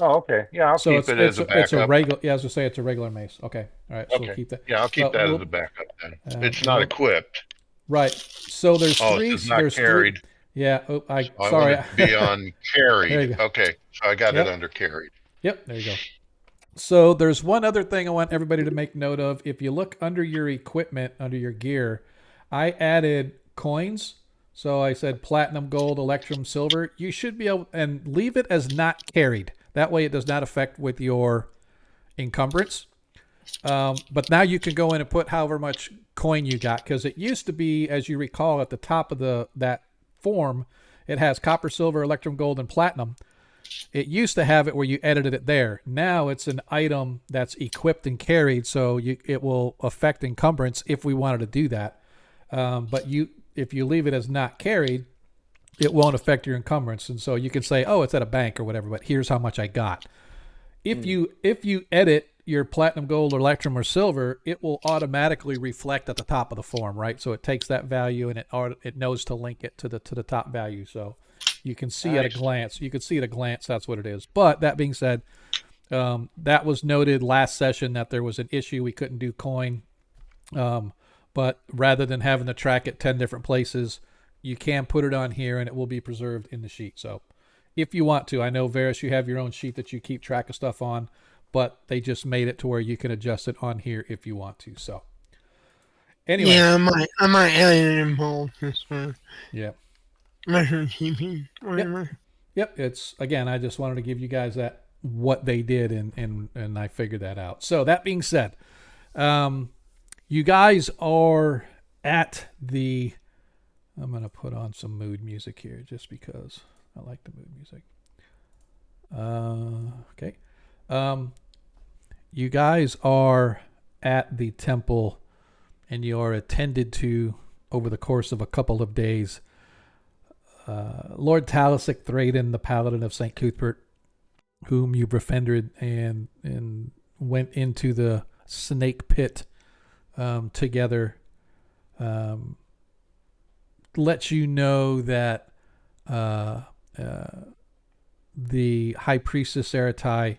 Oh, okay. Yeah, I'll keep it as a backup. It's a regular. Yeah, I was gonna say it's a regular mace. Okay, all right. So we'll keep that. Yeah, I'll keep that as a backup then. It's not equipped. Right. So there's 3. It's not carried. 3, yeah. Oh, I want it to be on carried. There you go. Okay, so I got it under carried. Yep. There you go. So there's one other thing I want everybody to make note of. If you look under your equipment, under your gear, I added coins. So I said platinum, gold, electrum, silver. You should be able and leave it as not carried. That way it does not affect with your encumbrance. But now you can go in and put however much coin you got, because it used to be, as you recall, at the top of that form, it has copper, silver, electrum, gold, and platinum. It used to have it where you edited it there. Now it's an item that's equipped and carried, so it will affect encumbrance if we wanted to do that. But if you leave it as not carried, it won't affect your encumbrance. And so you can say, oh, it's at a bank or whatever, but here's how much I got. If you edit your platinum, gold, or electrum, or silver, it will automatically reflect at the top of the form, right? So it takes that value and it knows to link it to the top value. So you can see at a glance. You can see at a glance that's what it is. But that being said, that was noted last session that there was an issue. We couldn't do coin. But rather than having to track it 10 different places, you can put it on here and it will be preserved in the sheet. So if you want to, I know Varys, you have your own sheet that you keep track of stuff on, but they just made it to where you can adjust it on here if you want to. So anyway. Yeah, I might add it involved this one. Yeah. Record keeping, whatever. Yep. It's, again, I just wanted to give you guys that, what they did, and I figured that out. So that being said, you guys are at the, I'm going to put on some mood music here just because I like the mood music. Okay. You guys are at the temple and you are attended to over the course of a couple of days. Lord Talisic Thraden, the Paladin of St. Cuthbert, whom you befriended and went into the snake pit together, lets you know that the High Priestess Aratai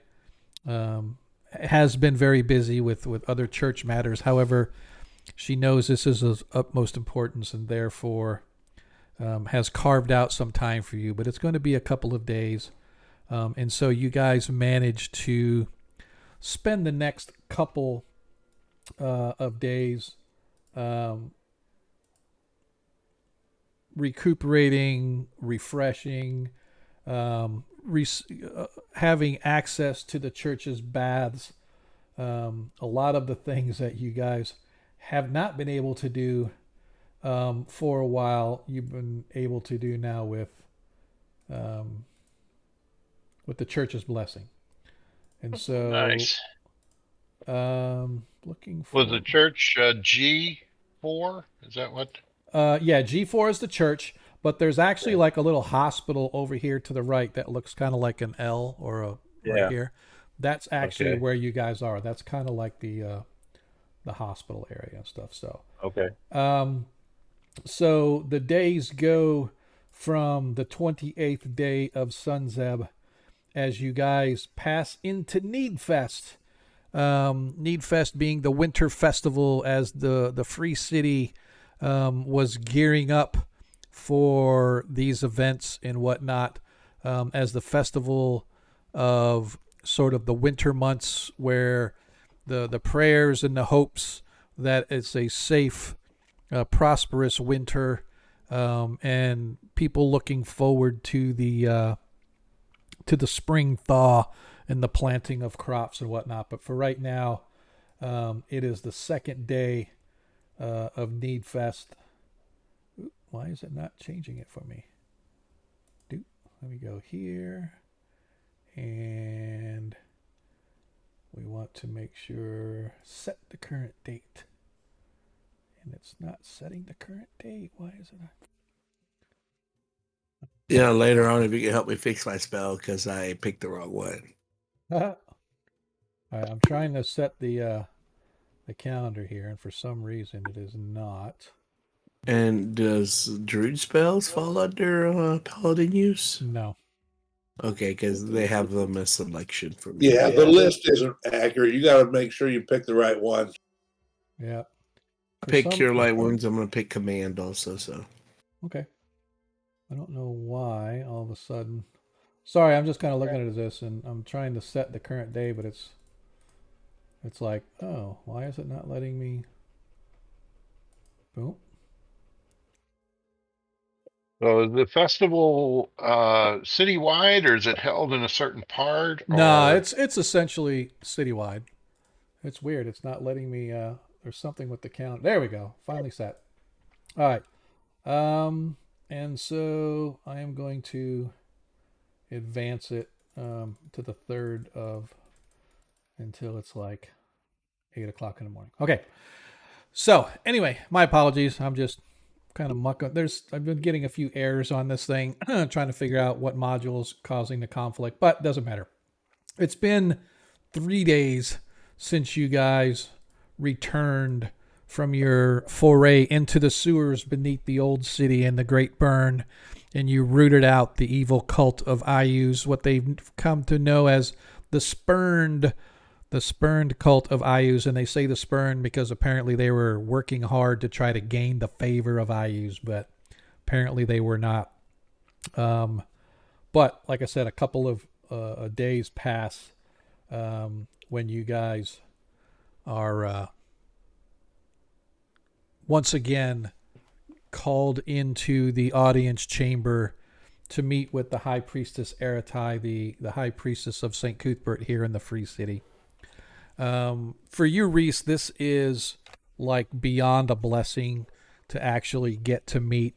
has been very busy with other church matters. However, she knows this is of utmost importance and therefore has carved out some time for you, but it's going to be a couple of days. And so you guys managed to spend the next couple of days recuperating, refreshing, having access to the church's baths. A lot of the things that you guys have not been able to do for a while, you've been able to do now with the church's blessing. And so Nice. Looking for, Was the church G4? Is that what? yeah, G4 is the church, but there's actually like a little hospital over here to the right that looks kind of like an L or a right here. That's actually where you guys are. That's kind of like the hospital area and stuff. So so the days go from the 28th day of Sunzeb as you guys pass into Needfest. Needfest being the winter festival as the Free City was gearing up for these events and whatnot, as the festival of sort of the winter months where the prayers and the hopes that it's a safe, prosperous winter, and people looking forward to the spring thaw and the planting of crops and whatnot. But for right now, it is the second day of Needfest. Why is it not changing it for me? Let me go here. And we want to make sure set the current date. And it's not setting the current date. Why is it not? Yeah, later on, if you can help me fix my spell because I picked the wrong one. All right, I'm trying to set the calendar here, and for some reason it is not. And does druid spells fall under paladin use? No. Okay, because they have them as selection for me. Yeah, the list isn't accurate. You got to make sure you pick the right one. Yeah. I pick Cure Light Wounds. I'm going to pick Command also. So. Okay. I don't know why all of a sudden. Sorry, I'm just kind of looking at this, and I'm trying to set the current day, but it's like, oh, why is it not letting me? Boom. So is the festival citywide, or is it held in a certain part? No, it's essentially citywide. It's weird. It's not letting me. There's something with the count. There we go. Finally set. All right. And so I am going to advance it to the 3rd of until it's like 8 o'clock in the morning. Okay. So anyway, my apologies. I'm just kind of muck up. I've been getting a few errors on this thing, trying to figure out what module is causing the conflict, but doesn't matter. It's been 3 days since you guys returned from your foray into the sewers beneath the old city and the Great Burn, and you rooted out the evil cult of Ayus, what they've come to know as the spurned cult of Ayus. And they say the spurned because apparently they were working hard to try to gain the favor of Ayus, but apparently they were not. But like I said, a couple of days pass when you guys are once again called into the audience chamber to meet with the High Priestess Aratai, the High Priestess of St. Cuthbert here in the Free City. For you, Reese, this is like beyond a blessing to actually get to meet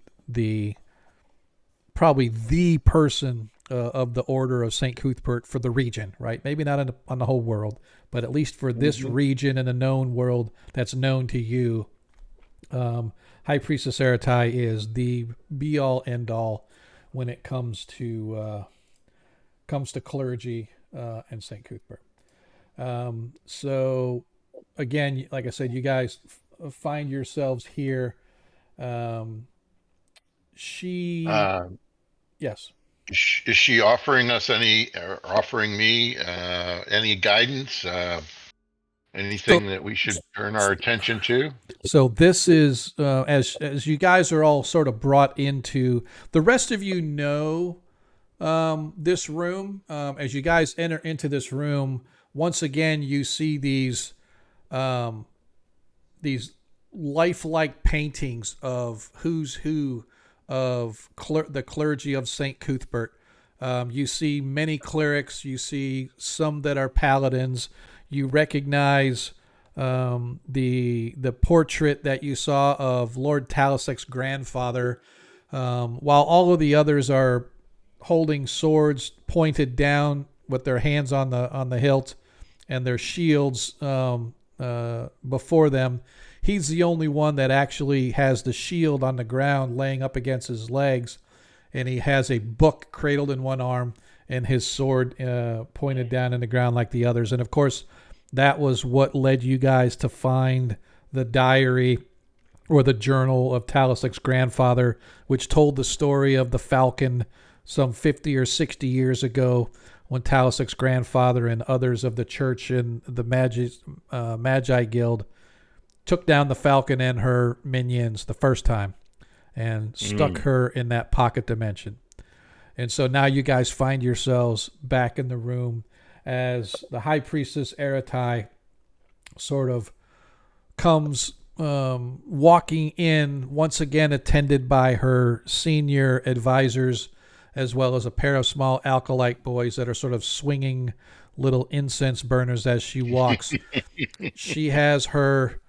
probably the person of the Order of St. Cuthbert for the region, right? Maybe not on the whole world, but at least for this region and the known world that's known to you. High Priestess Aratai is the be-all, end-all when it comes to clergy and St. Cuthbert. So, again, like I said, you guys find yourselves here. Yes. Is she offering us offering me any guidance? Anything that we should turn our attention to? So this is as you guys are all sort of brought into, the rest of you know this room. As you guys enter into this room, once again you see these lifelike paintings of who's who of the clergy of St. Cuthbert. You see many clerics. You see some that are paladins. You recognize the portrait that you saw of Lord Talisek's grandfather, while all of the others are holding swords pointed down with their hands on the hilt and their shields before them. He's the only one that actually has the shield on the ground laying up against his legs, and he has a book cradled in one arm and his sword pointed down in the ground like the others. And of course, that was what led you guys to find the diary or the journal of Talisek's grandfather, which told the story of the falcon some 50 or 60 years ago when Talisek's grandfather and others of the church and the Magi Guild took down the falcon and her minions the first time and stuck her in that pocket dimension. And so now you guys find yourselves back in the room as the High Priestess Aratai sort of comes walking in, once again attended by her senior advisors, as well as a pair of small alkalite boys that are sort of swinging little incense burners as she walks. She has her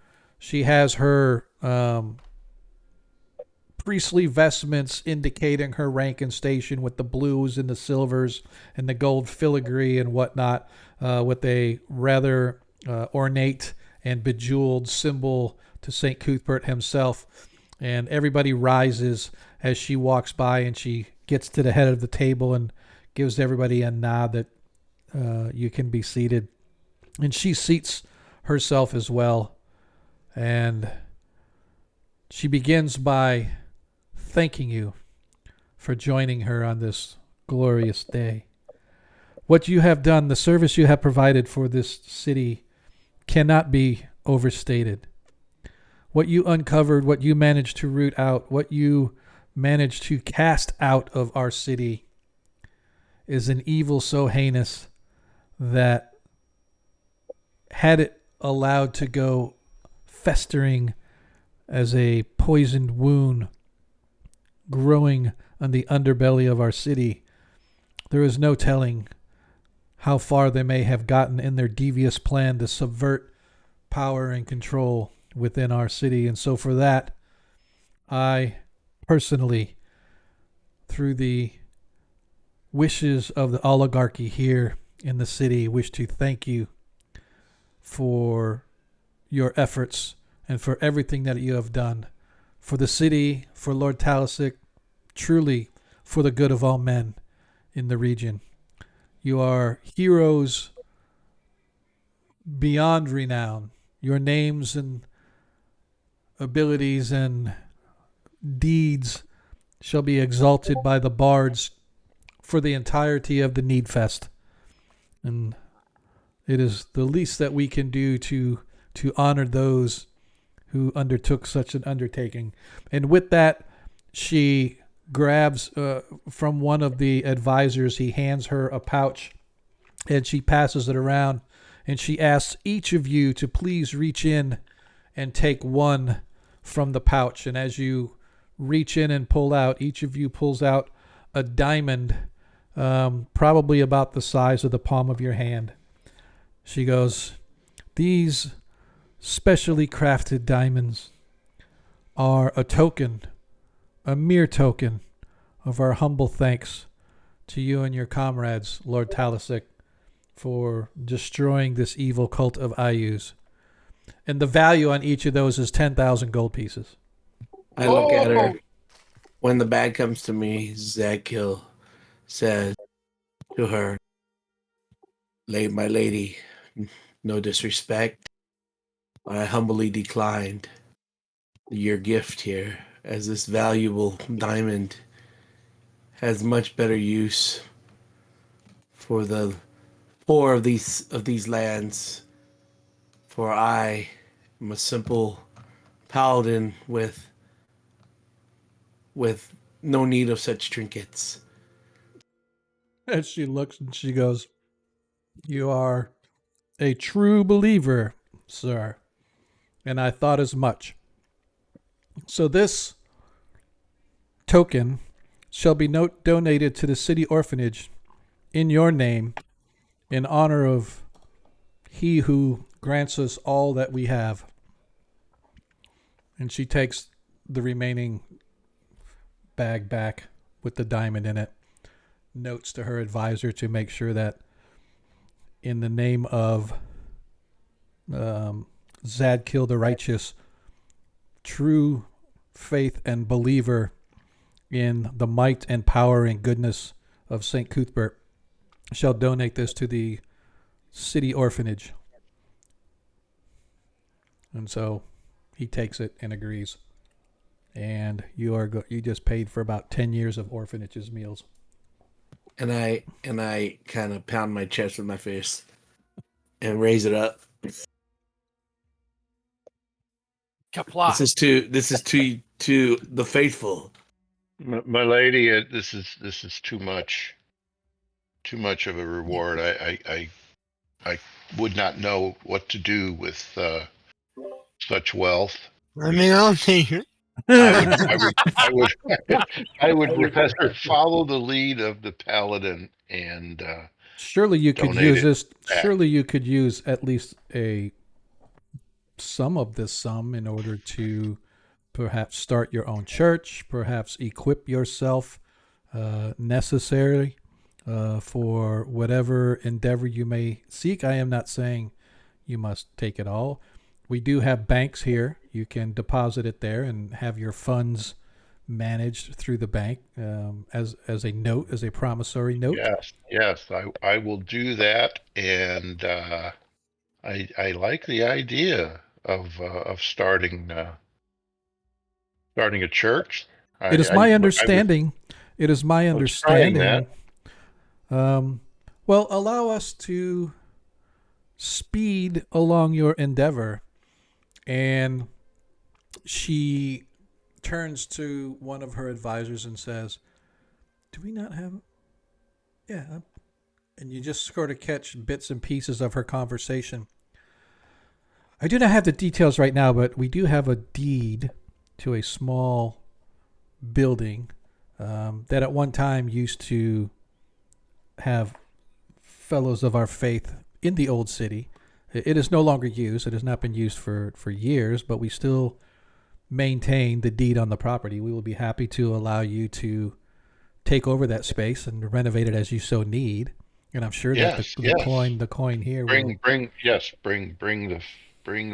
priestly vestments indicating her rank and station with the blues and the silvers and the gold filigree and whatnot, with a rather ornate and bejeweled symbol to St. Cuthbert himself. And everybody rises as she walks by, and she gets to the head of the table and gives everybody a nod that you can be seated. And she seats herself as well. And she begins by thanking you for joining her on this glorious day. What you have done, the service you have provided for this city, cannot be overstated. What you uncovered, what you managed to root out, what you managed to cast out of our city is an evil so heinous that, had it allowed to go festering as a poisoned wound growing on the underbelly of our city, there is no telling how far they may have gotten in their devious plan to subvert power and control within our city. And so for that, I personally, through the wishes of the oligarchy here in the city, wish to thank you for your efforts and for everything that you have done for the city, for Lord Talisic, truly for the good of all men in the region. You are heroes beyond renown. Your names and abilities and deeds shall be exalted by the bards for the entirety of the Need Fest. And it is the least that we can do to honor those who undertook such an undertaking. And with that, she grabs from one of the advisors. He hands her a pouch, and she passes it around, and she asks each of you to please reach in and take one from the pouch. And as you reach in and pull out, each of you pulls out a diamond, probably about the size of the palm of your hand. She goes, "These specially crafted diamonds are a token, a mere token of our humble thanks to you and your comrades, Lord Talisic, for destroying this evil cult of Ayus. And the value on each of those is 10,000 gold pieces." I look at her. When the bag comes to me, Zadkiel says to her, My lady, no disrespect. I humbly declined your gift here, as this valuable diamond has much better use for the poor of these lands. For I am a simple paladin with no need of such trinkets. As she looks and she goes, "You are a true believer, sir, and I thought as much. So this token shall be donated to the city orphanage in your name in honor of he who grants us all that we have." And she takes the remaining bag back with the diamond in it, notes to her advisor to make sure that in the name of Zadkiel the Righteous, true faith and believer in the might and power and goodness of St. Cuthbert, shall donate this to the city orphanage. And so he takes it and agrees. And you just paid for about 10 years of orphanage's meals. And I kind of pound my chest with my fist and raise it up. Kapla. This is to the faithful. My lady, this is too much of a reward. I would not know what to do with such wealth. I mean, I'll take it. I would rather follow the lead of the paladin and surely you could donate use it this. back. Surely you could use at least some of this sum in order to perhaps start your own church, perhaps equip yourself necessarily for whatever endeavor you may seek. I am not saying you must take it all. We do have banks here. You can deposit it there and have your funds managed through the bank as a note, as a promissory note. Yes, I will do that, and I like the idea of starting a church. It is my understanding. It is my trying understanding. Well, allow us to speed along your endeavor. And she turns to one of her advisors and says, "Do we not have?" Yeah. And you just sort of catch bits and pieces of her conversation. "I do not have the details right now, but we do have a deed to a small building that at one time used to have fellows of our faith in the old city. It is no longer used. It has not been used for years, but we still maintain the deed on the property. We will be happy to allow you to take over that space and renovate it as you so need. And I'm sure that the coin here bring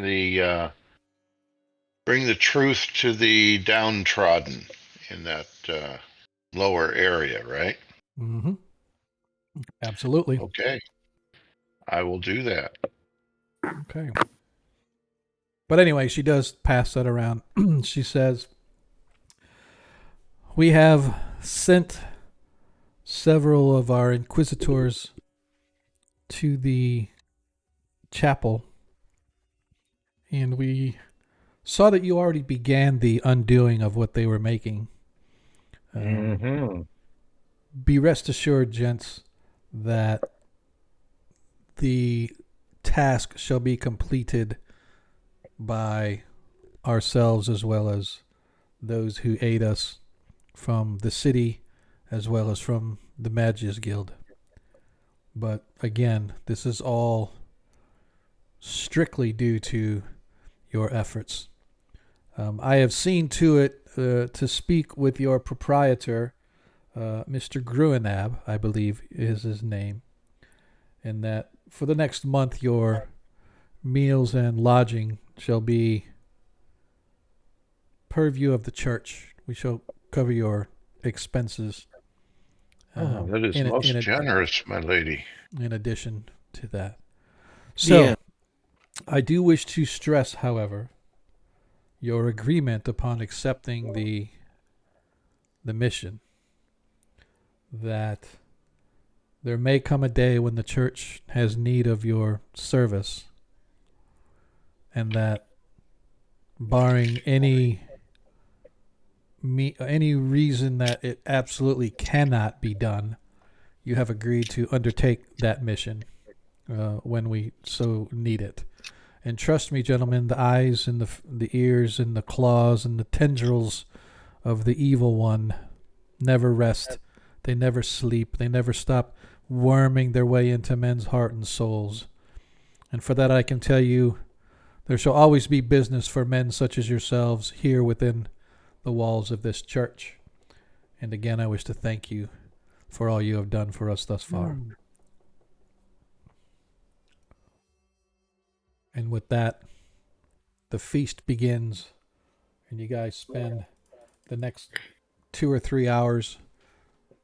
the Bring the truth to the downtrodden in that lower area, right? Mm-hmm. Absolutely. Okay. I will do that. Okay. But anyway, she does pass that around. She says, we have sent several of our inquisitors to the chapel, and we saw that you already began the undoing of what they were making. Be rest assured, gents, that the task shall be completed by ourselves as well as those who aid us from the city as well as from the Magius Guild. But again, this is all strictly due to your efforts. I have seen to it to speak with your proprietor, Mr. Gruenab, I believe is his name, and that for the next month your meals and lodging shall be purview of the church. We shall cover your expenses. That is most generous, my lady. In addition to that. So, Yeah. I do wish to stress, however, your agreement upon accepting the mission, that there may come a day when the church has need of your service, and that barring any reason that it absolutely cannot be done, you have agreed to undertake that mission when we so need it. And trust me, gentlemen, the eyes and the ears and the claws and the tendrils of the evil one never rest. They never sleep. They never stop worming their way into men's heart and souls. And for that I can tell you, there shall always be business for men such as yourselves here within the walls of this church. And again, I wish to thank you for all you have done for us thus far. And with that, the feast begins, and you guys spend the next 2 or 3 hours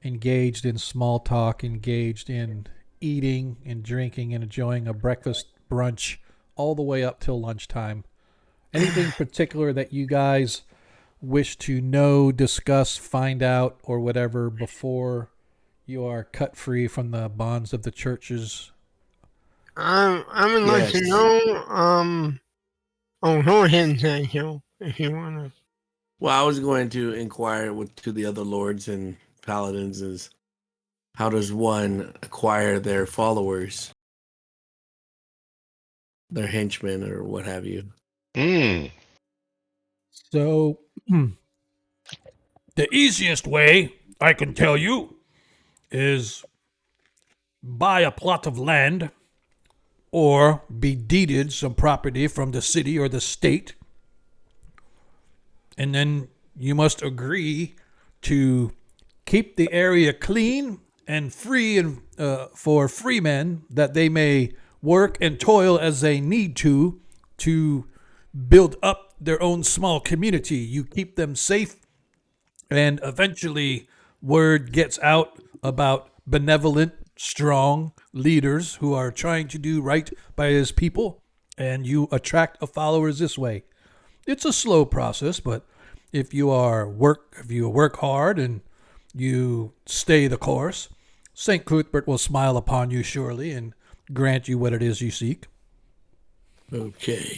engaged in small talk, engaged in eating and drinking and enjoying a breakfast brunch all the way up till lunchtime. Anything particular that you guys wish to know, discuss, find out, or whatever before you are cut free from the bonds of the churches? I would like to Yes. know. Oh, go ahead and say so if you want to. Well, I was going to inquire to the other lords and paladins is how does one acquire their followers, their henchmen, or what have you? So, the easiest way, I can tell you, is buy a plot of land or be deeded some property from the city or the state. And then you must agree to keep the area clean and free and for free men, that they may work and toil as they need to build up their own small community. You keep them safe, and eventually word gets out about benevolent, strong leaders who are trying to do right by his people, and you attract followers this way. It's a slow process, but if you work hard and you stay the course, St. Cuthbert will smile upon you surely and grant you what it is you seek. Okay.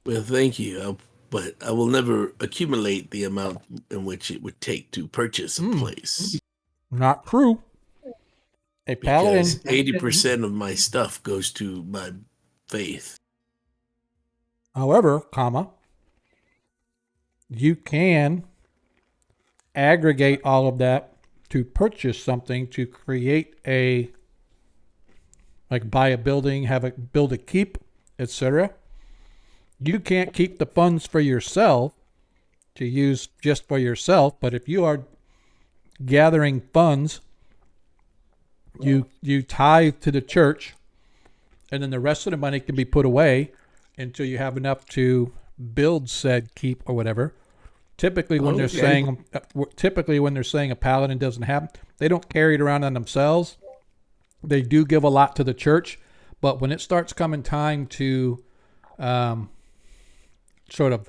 Well, thank you. But I will never accumulate the amount in which it would take to purchase a place. Not true. A paladin. Because 80% of my stuff goes to my faith. However, you can aggregate all of that to purchase something, to create buy a building, build a keep, etc. You can't keep the funds for yourself to use just for yourself, but if you are gathering funds, you tithe to the church, and then the rest of the money can be put away until you have enough to build said keep or whatever. Typically, when they're saying a paladin doesn't have, they don't carry it around on themselves. They do give a lot to the church, but when it starts coming time to sort of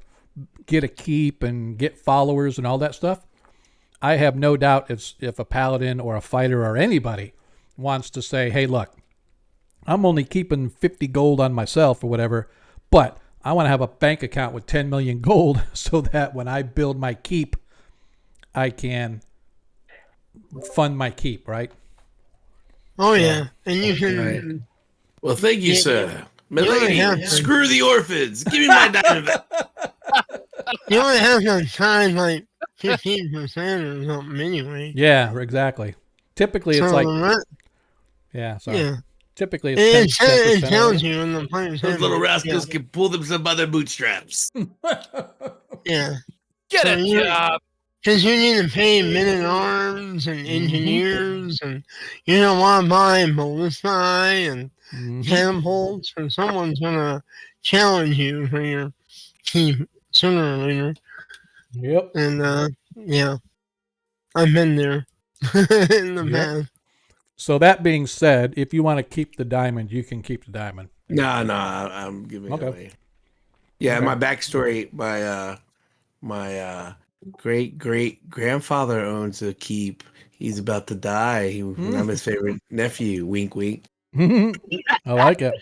get a keep and get followers and all that stuff, I have no doubt if a paladin or a fighter or anybody wants to say, hey, look, I'm only keeping 50 gold on myself or whatever, but I want to have a bank account with 10 million gold so that when I build my keep, I can fund my keep, right? Oh, yeah. And you can... Right. Well, thank you, sir. You only have Milady, to- screw the orphans. Give me my diamond back. You only have to charge like 15% or something anyway. Yeah, exactly. Typically, it's So like, the rest- yeah, sorry. yeah. Typically, It, it's 10% it tells of you in the player's Those little handbook. rascals can pull themselves by their bootstraps. Yeah. Get So a you- job. Because you need to pay men-at-arms and engineers, and you don't want to buy ballistae and Mhm. catapults, or someone's going to challenge you for your keep sooner or later. Yep. And, yeah, I've been there in the Yep. past. So that being said, if you want to keep the diamond, you can keep the diamond. No, I'm giving it Okay. away. Yeah, Okay. my backstory, my great grandfather owns a keep. He's about to die. I'm his favorite nephew. Wink, wink. I like it.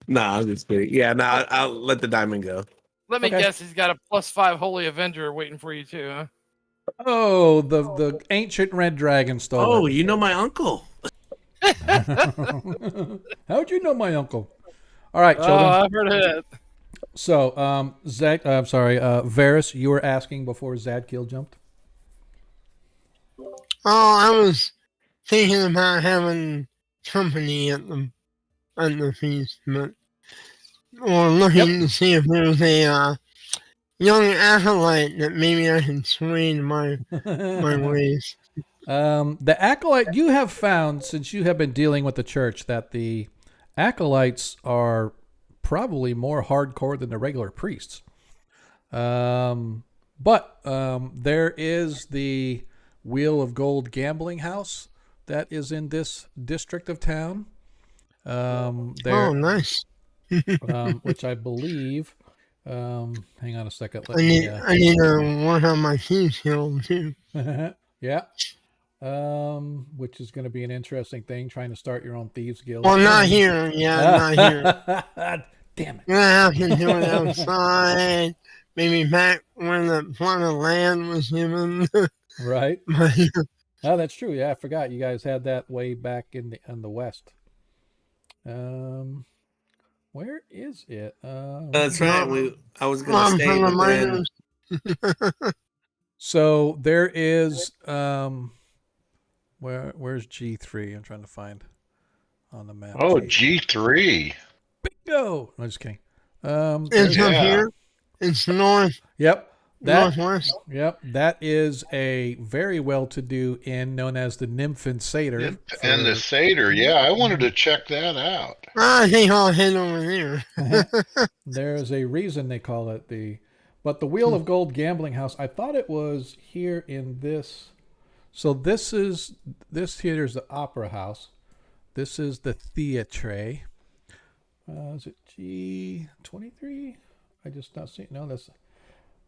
Nah, I'm just kidding. Yeah, I'll let the diamond go. Let me Okay. guess, he's got a +5 Holy Avenger waiting for you too, huh? Oh, the ancient red dragon stole Oh, it. you know my uncle. How'd you know my uncle? All right, Oh, children. I've heard of that. So, Zach, I'm sorry, Varys, you were asking before Zadkiel jumped. Oh, I was thinking about having company at the feast, but or looking to see if there's a young acolyte that maybe I can sway to my ways. The acolyte you have found, since you have been dealing with the church, that the acolytes are probably more hardcore than the regular priests. But there is the Wheel of Gold gambling house that is in this district of town. Oh, There, nice. which I believe. Hang on a second. Let I me. need to work on my team skill too. Yeah. Which is going to be an interesting thing, trying to start your own thieves guild. Well, not here. Yeah, not here. Damn it. We're gonna have to do it outside. Maybe back when the plot of land was given. Right. But, Oh, that's true. Yeah, I forgot you guys had that way back in the west. Where is it? That's right. I was gonna I'm say, from the but then miners. So there is where's G3? I'm trying to find on the map. Oh, G3. Bingo! I'm just kidding. It's there's- up Yeah. here. It's north, Yep. That northwest. Yep, that is a very well-to-do inn known as the Nymph and Satyr. And the Seder. Yeah, I wanted to check that out. I think I'll head over there. There's a reason they call it but the Wheel of Gold gambling house. I thought it was here in this. So this here's the opera house. This is the theatre. Is it G23? I just not see. No, that's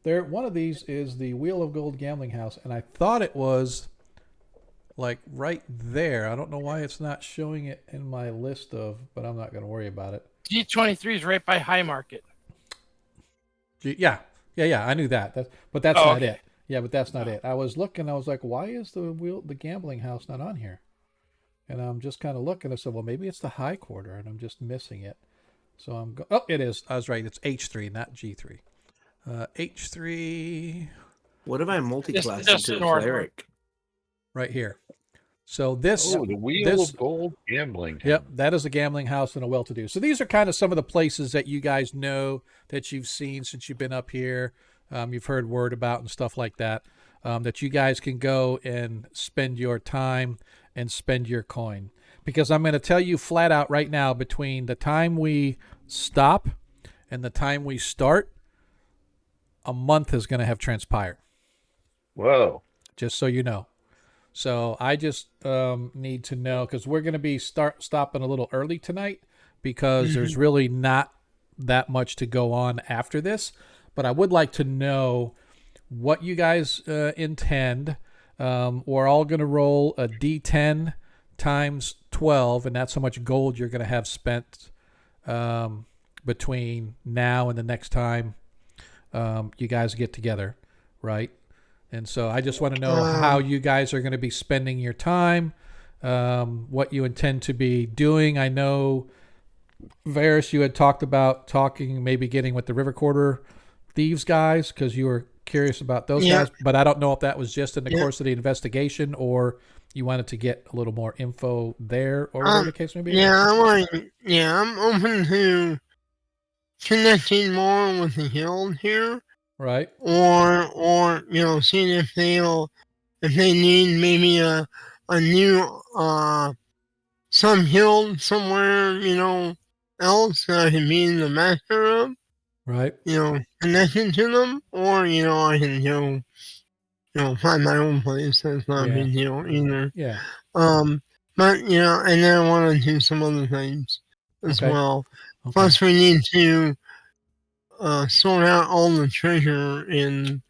there. One of these is the Wheel of Gold gambling house, and I thought it was like right there. I don't know why it's not showing it in my list but I'm not going to worry about it. G23 is right by High Market. Yeah. I knew that. But that's Oh, not okay. it. Yeah, but that's not it. I was looking. I was like, why is the gambling house not on here? And I'm just kind of looking. I said, well, maybe it's the high quarter, and I'm just missing it. So oh, it is. I was right. It's H3, not G3. H3 what if I multi-class Just into a north. cleric? right here. So this. Oh, the Wheel this- of Gold gambling. Yep, that is a gambling house and a well-to-do. So these are kind of some of the places that you guys know that you've seen since you've been up here. You've heard word about and stuff like that. That you guys can go and spend your time and spend your coin. Because I'm going to tell you flat out right now, between the time we stop and the time we start, a month is going to have transpired. Whoa. Just so you know. So I just need to know, because we're going to be stopping a little early tonight because there's really not that much to go on after this. But I would like to know what you guys intend. We're all going to roll a D10 times 12, and that's how much gold you're going to have spent between now and the next time you guys get together, right? And so I just want to know how you guys are going to be spending your time, what you intend to be doing. I know, Varys, you had talked about maybe getting with the River Quarter Thieves guys because you were curious about those guys, but I don't know if that was just in the course of the investigation or you wanted to get a little more info there or whatever the case may be. I'm open to connecting more with the guild here. Right. Or seeing if they need maybe a new sub guild somewhere, else that I can be in the master of. Right. Connecting to them, or I can find my own place. That's not a big deal either. Yeah. But and then I want to do some other things as well. Okay. Plus, we need to sort out all the treasure and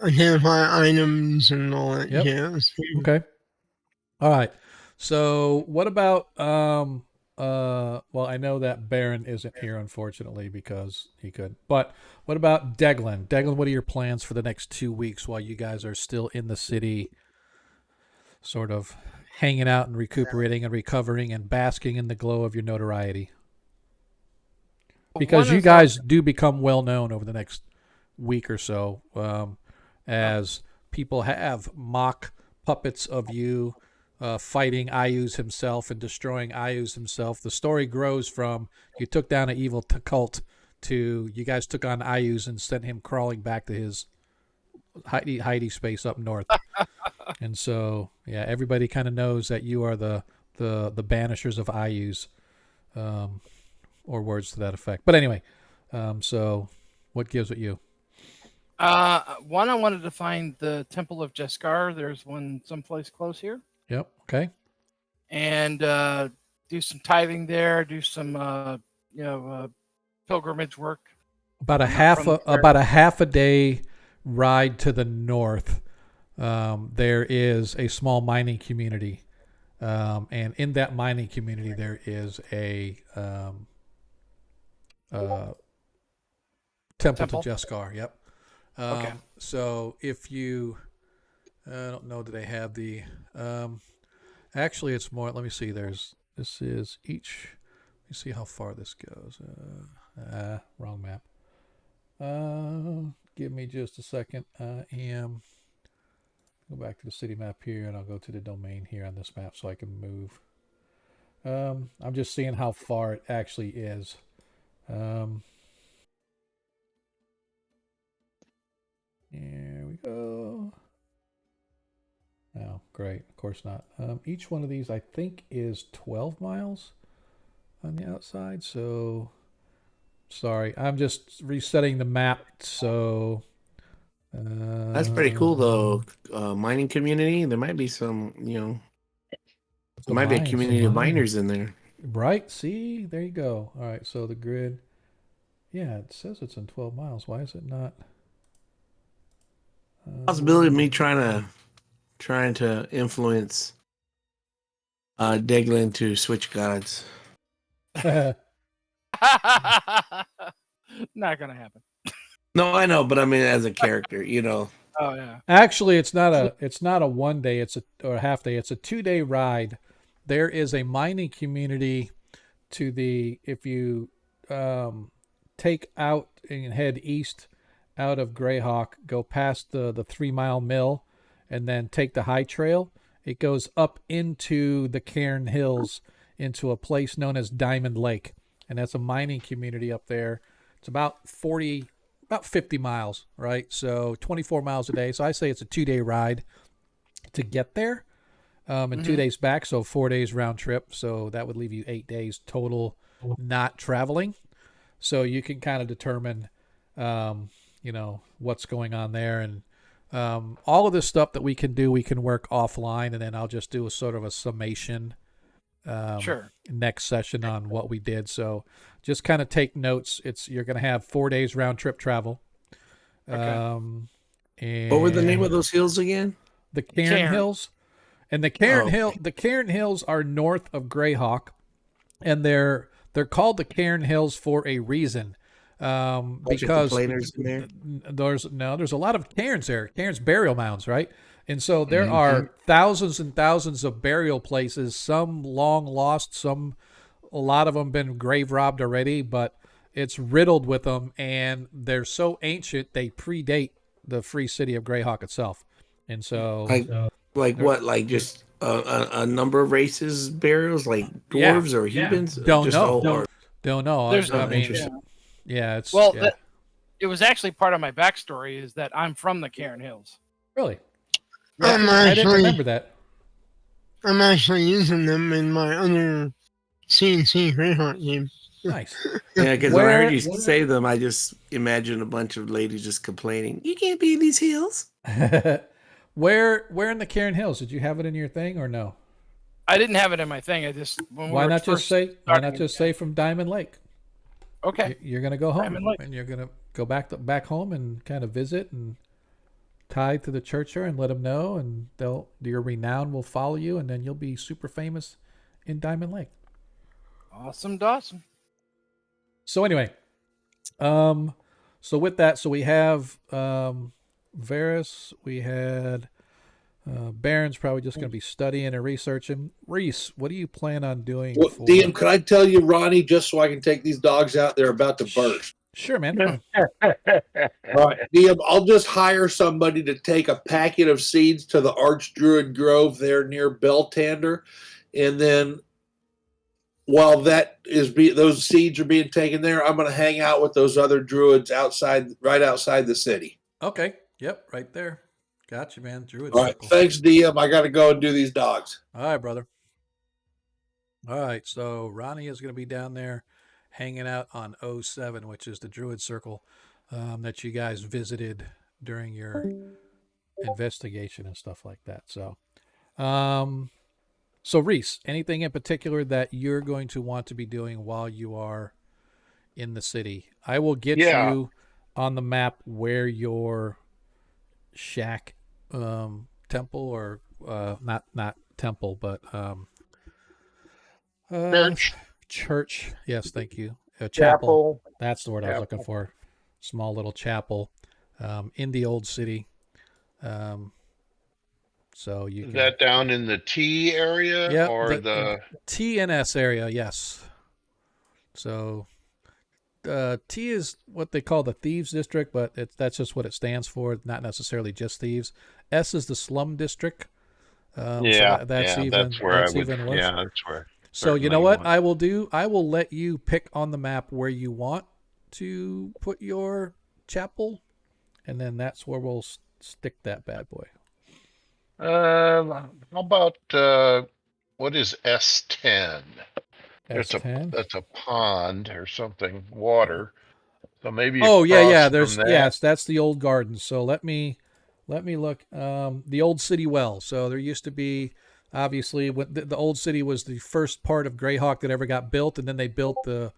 identify items and all that jazz. Okay. All right. So what about well, I know that Baron isn't here unfortunately because he could. But what about Deglin? Deglin, what are your plans for the next 2 weeks while you guys are still in the city, sort of hanging out and recuperating and recovering and basking in the glow of your notoriety? Because you guys do become well known over the next week or so, as people have mock puppets of you fighting Ayuz himself and destroying Ayuz himself. The story grows from you took down an evil cult to you guys took on Ayuz and sent him crawling back to his hidey space up north. And so, yeah, everybody kind of knows that you are the banishers of Ayuz, or words to that effect. But anyway, so what gives it you? One, I wanted to find the Temple of Jeskar. There's one someplace close here. Yep. Okay. And do some tithing there. Do some pilgrimage work. About a half a day ride to the north. There is a small mining community, and in that mining community there is a temple to Jeskar. Yep. Okay. So if you, I don't know, do they have the? Actually, it's more. Let me see. This is each. Let me see how far this goes. Wrong map. Give me just a second. I am. Go back to the city map here, and I'll go to the domain here on this map so I can move. I'm just seeing how far it actually is. Here we go. Oh, great. Of course not. Each one of these, I think, is 12 miles on the outside. So, sorry. I'm just resetting the map. So, that's pretty cool, though. Mining community. There might be some, there might be a community of miners in there. Right. See, there you go. All right. So the grid. Yeah, it says it's in 12 miles. Why is it not? Possibility of me trying to influence Deglin to switch gods. Not gonna happen. No, I know, but I mean as a character, Oh yeah. Actually, it's not a 1 day. Or a half day. It's a 2-day ride. There is a mining community to the if you take out and head east out of Greyhawk, go past the 3 Mile Mill, and then take the high trail. It goes up into the Cairn Hills into a place known as Diamond Lake, and that's a mining community up there. It's about 50 miles, right? So 24 miles a day. So I say it's a 2-day ride to get there, and 2 days back. So 4 days round trip. So that would leave you 8 days total not traveling. So you can kind of determine, what's going on there. And all of this stuff that we can do, we can work offline, and then I'll just do a sort of a summation Sure. next session on what we did. So just kind of take notes. You're going to have 4 days round trip travel. Okay. And What were the name of those hills again? The Cairn Hills. And the Cairn Hills are north of Greyhawk, and they're called the Cairn Hills for a reason. Because there's a lot of cairns there. Cairns burial mounds, right? And so there are thousands and thousands of burial places, some long lost, a lot of them been grave robbed already, but it's riddled with them, and they're so ancient they predate the free city of Greyhawk itself. And so like just a number of races burials, like dwarves or humans? Don't know. It's it was actually part of my backstory is that I'm from the Cairn Hills. Really? I didn't remember that. I'm actually using them in my other CNC Greyhawk game. Nice. Yeah, because when I heard you say them, I just imagine a bunch of ladies just complaining, "You can't be in these hills." Where in the Cairn Hills? Did you have it in your thing or no? I didn't have it in my thing. Why not just say from Diamond Lake? Okay. You're going to go home, and you're going to go back home and kind of visit and tithe to the church there and let them know, and your renown will follow you, and then you'll be super famous in Diamond Lake. Awesome, Dawson. So anyway, so with that, we have Varys, we had Baron's probably just going to be studying and researching. Reese, what do you plan on doing? Well, DM, can I tell you, Ronnie, just so I can take these dogs out? They're about to burst. Sure, man. All right, DM, I'll just hire somebody to take a packet of seeds to the Archdruid Grove there near Beltander, and then while those seeds are being taken there, I'm going to hang out with those other druids right outside the city. Okay. Yep, right there. Gotcha, man. Druid All right, circle. thanks, DM. I got to go and do these dogs. All right, brother. All right, so Ronnie is going to be down there hanging out on 07, which is the Druid Circle that you guys visited during your investigation and stuff like that. So, Reese, anything in particular that you're going to want to be doing while you are in the city? I will get you on the map where your shack temple or not temple, but church. Yes, thank you. A chapel. That's the word I was looking for. Small little chapel in the old city. So you is that down in the T area or the T and S area? Yes. So T is what they call the Thieves District, but that's just what it stands for. Not necessarily just thieves. S is the Slum District. That's even worse. Yeah, that's where. So you know what I will do? I will let you pick on the map where you want to put your chapel, and then that's where we'll stick that bad boy. How about what is S10? S10? That's a pond or something, water. So maybe. That's the old garden. So let me look. The old city well. So there used to be. Obviously, the old city was the first part of Greyhawk that ever got built, and then they built the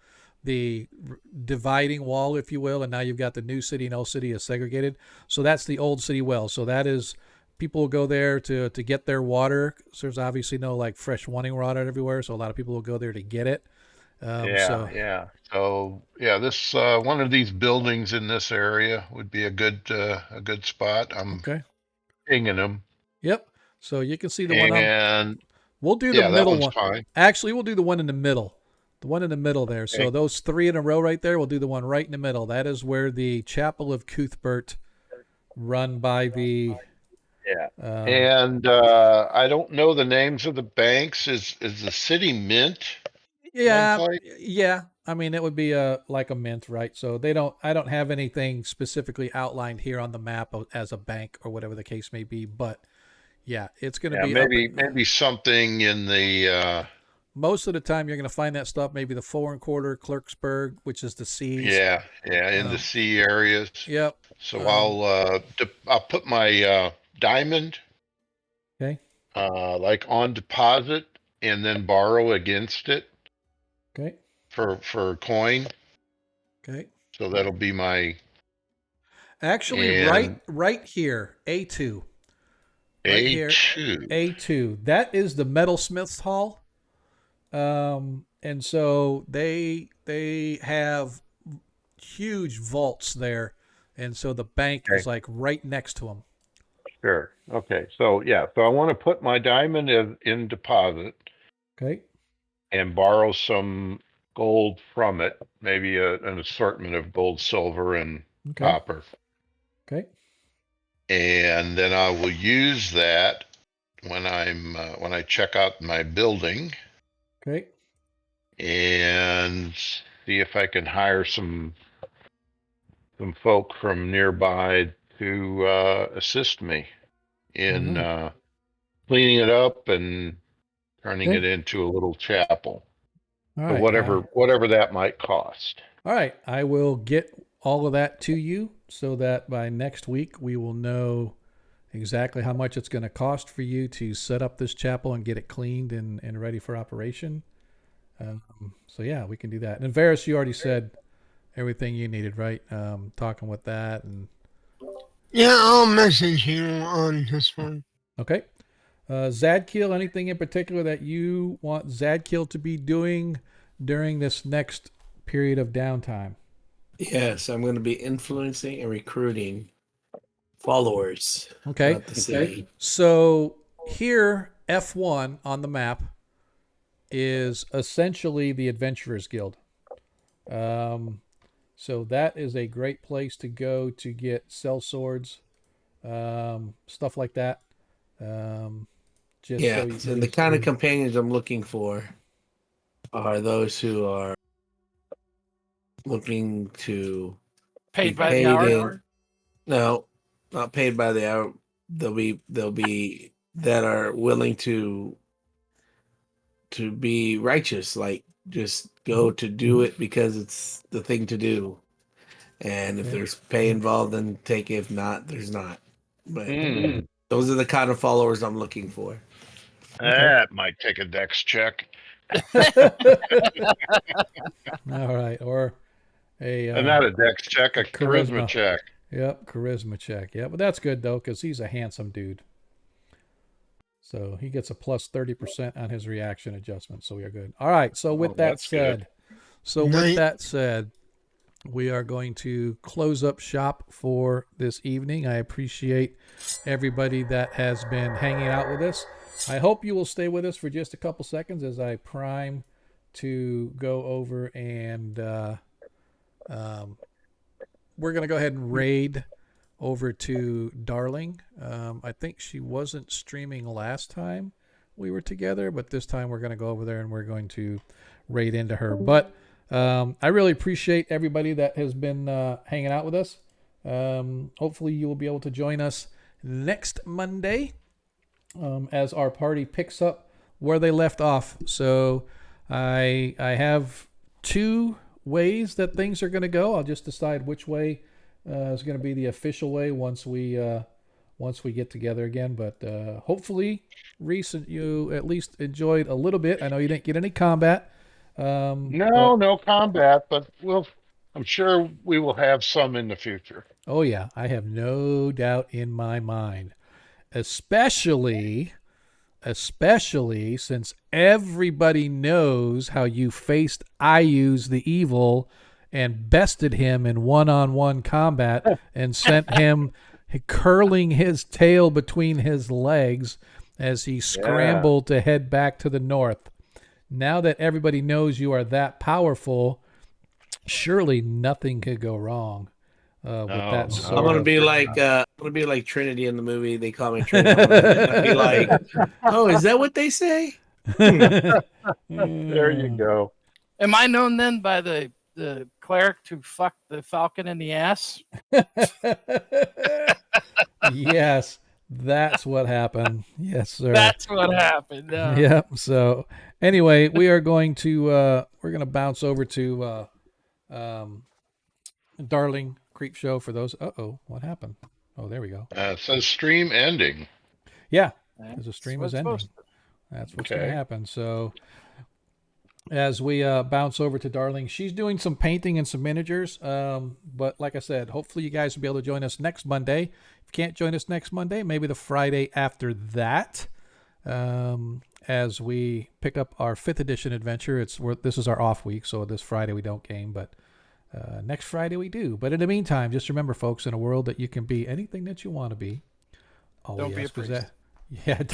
dividing wall, if you will, and now you've got the new city and old city is segregated. So that's the old city well. So that is, people will go there to get their water. So there's obviously no like fresh running water everywhere, so a lot of people will go there to get it. So this one of these buildings in this area would be a good spot. I'm pinging them. Yep. So you can see the one. And we'll do the middle one. Fine. Actually, we'll do the one in the middle. The one in the middle there. Okay. So those three in a row right there, we'll do the one right in the middle. That is where the Chapel of Cuthbert, run by the. And I don't know the names of the banks. Is the city mint? Yeah. I mean, it would be like a mint, right? So I don't have anything specifically outlined here on the map as a bank or whatever the case may be, but yeah, it's going to be maybe something in the most of the time you're going to find that stuff maybe the 4 1/4 Clerksburg, which is the C's. Yeah, in the sea areas. Yep. So I'll put my diamond Okay. like on deposit and then borrow against it Okay. for coin. Okay. So that'll be my Actually, and right here, A2. Right here, A2. A2. That is the Metalsmiths Hall. And so they have huge vaults there, and so the bank is like right next to them. Sure. Okay. So so I want to put my diamond in deposit. Okay. And borrow some gold from it, maybe an assortment of gold, silver, and copper. Okay. And then I will use that when when I check out my building. Okay. And see if I can hire some folk from nearby to assist me in cleaning it up and turning it into a little chapel. All So right. whatever that might cost. All right. I will get all of that to you so that by next week we will know exactly how much it's going to cost for you to set up this chapel and get it cleaned and ready for operation. So yeah, we can do that. And Varys, you already said everything you needed, right? Talking with that and Yeah, I'll message you on this one. okay. Zadkiel, anything in particular that you want Zadkiel to be doing during this next period of downtime? Yes, I'm going to be influencing and recruiting followers. Okay. Throughout the city. So here, F1 on the map is essentially the Adventurers Guild. So that is a great place to go to get sell swords, stuff like that. And the kind of companions I'm looking for are those who are looking to paid by the hour. No, not paid by the hour. They'll be that are willing to be righteous, like just go to do it because it's the thing to do. And if there's pay involved, then take it. If not, there's not. But those are the kind of followers I'm looking for. That might take a dex check. All right. Or not a dex check, a charisma check. Yep, charisma check. Yeah, but that's good though, because he's a handsome dude. So he gets a plus 30% on his reaction adjustment. So we are good. All right. So with that said, we are going to close up shop for this evening. I appreciate everybody that has been hanging out with us. I hope you will stay with us for just a couple seconds as I prime to go over and we're going to go ahead and raid over to Darling. I think she wasn't streaming last time we were together, but this time we're going to go over there and we're going to raid into her. But I really appreciate everybody that has been hanging out with us. Hopefully you will be able to join us next Monday as our party picks up where they left off. So I have 2 ways that things are going to go. I'll just decide which way is going to be the official way once we get together again. But hopefully, Reese, you at least enjoyed a little bit. I know you didn't get any combat. No combat, but I'm sure we will have some in the future. Oh yeah, I have no doubt in my mind, especially since everybody knows how you faced Ayuz the Evil and bested him in one-on-one combat and sent him curling his tail between his legs as he scrambled to head back to the north. Now that everybody knows you are that powerful, surely nothing could go wrong with that sword. I'm gonna be like Trinity in the movie. They call me Trinity. I'm gonna be like, oh, is that what they say? There you go. Am I known then by the cleric to fuck the falcon in the ass? Yes, That's what happened. Yes, sir. That's what happened. Yep. So anyway, we are going to bounce over to Darling Creep Show for those. What happened? Oh, there we go. It says stream ending. Yeah, because the stream what's is ending. supposed That's what's going to Okay. happen. So as we bounce over to Darling, she's doing some painting and some miniatures. But like I said, hopefully you guys will be able to join us next Monday. If you can't join us next Monday, maybe the Friday after that, as we pick up our 5th edition adventure. This is our off week, so this Friday we don't game, but next Friday we do. But in the meantime, just remember, folks, in a world that you can be anything that you want to be, all Don't we be a ask is priest.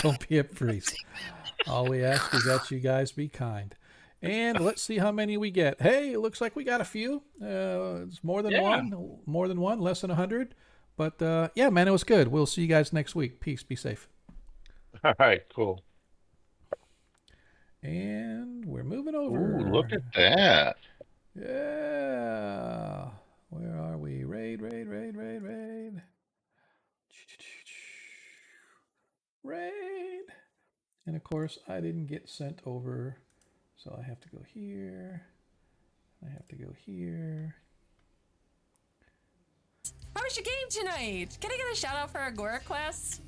don't be a priest. All we ask is that you guys be kind. And let's see how many we get. Hey, it looks like we got a few. It's more than one, less than 100. But yeah, man, it was good. We'll see you guys next week. Peace. Be safe. All right, cool. And we're moving over. Ooh, look at that. Yeah. Where are we? Raid. Raid. And of course, I didn't get sent over. So I have to go here. I have to go here. How was your game tonight? Can I get a shout out for Agora Quest?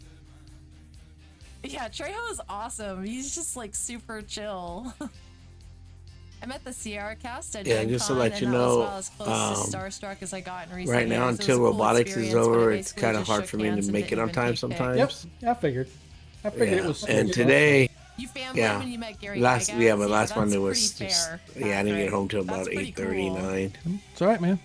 Yeah, Trejo is awesome. He's just like super chill. I met the Sierra cast at Gen just to Con, let and you that was know, about as close to starstruck as I got in recent right now, years. It was until a cool robotics is experience, but I over, it's basically kind of just hard shook for me hands to and make it didn't on even time take sometimes. Yep, I figured. it was. And today, You fanboyed yeah, when you met Gary last Gygax? but last that's Monday pretty was fair. just, I didn't get home till That's about pretty cool. 8:39. It's all right, man.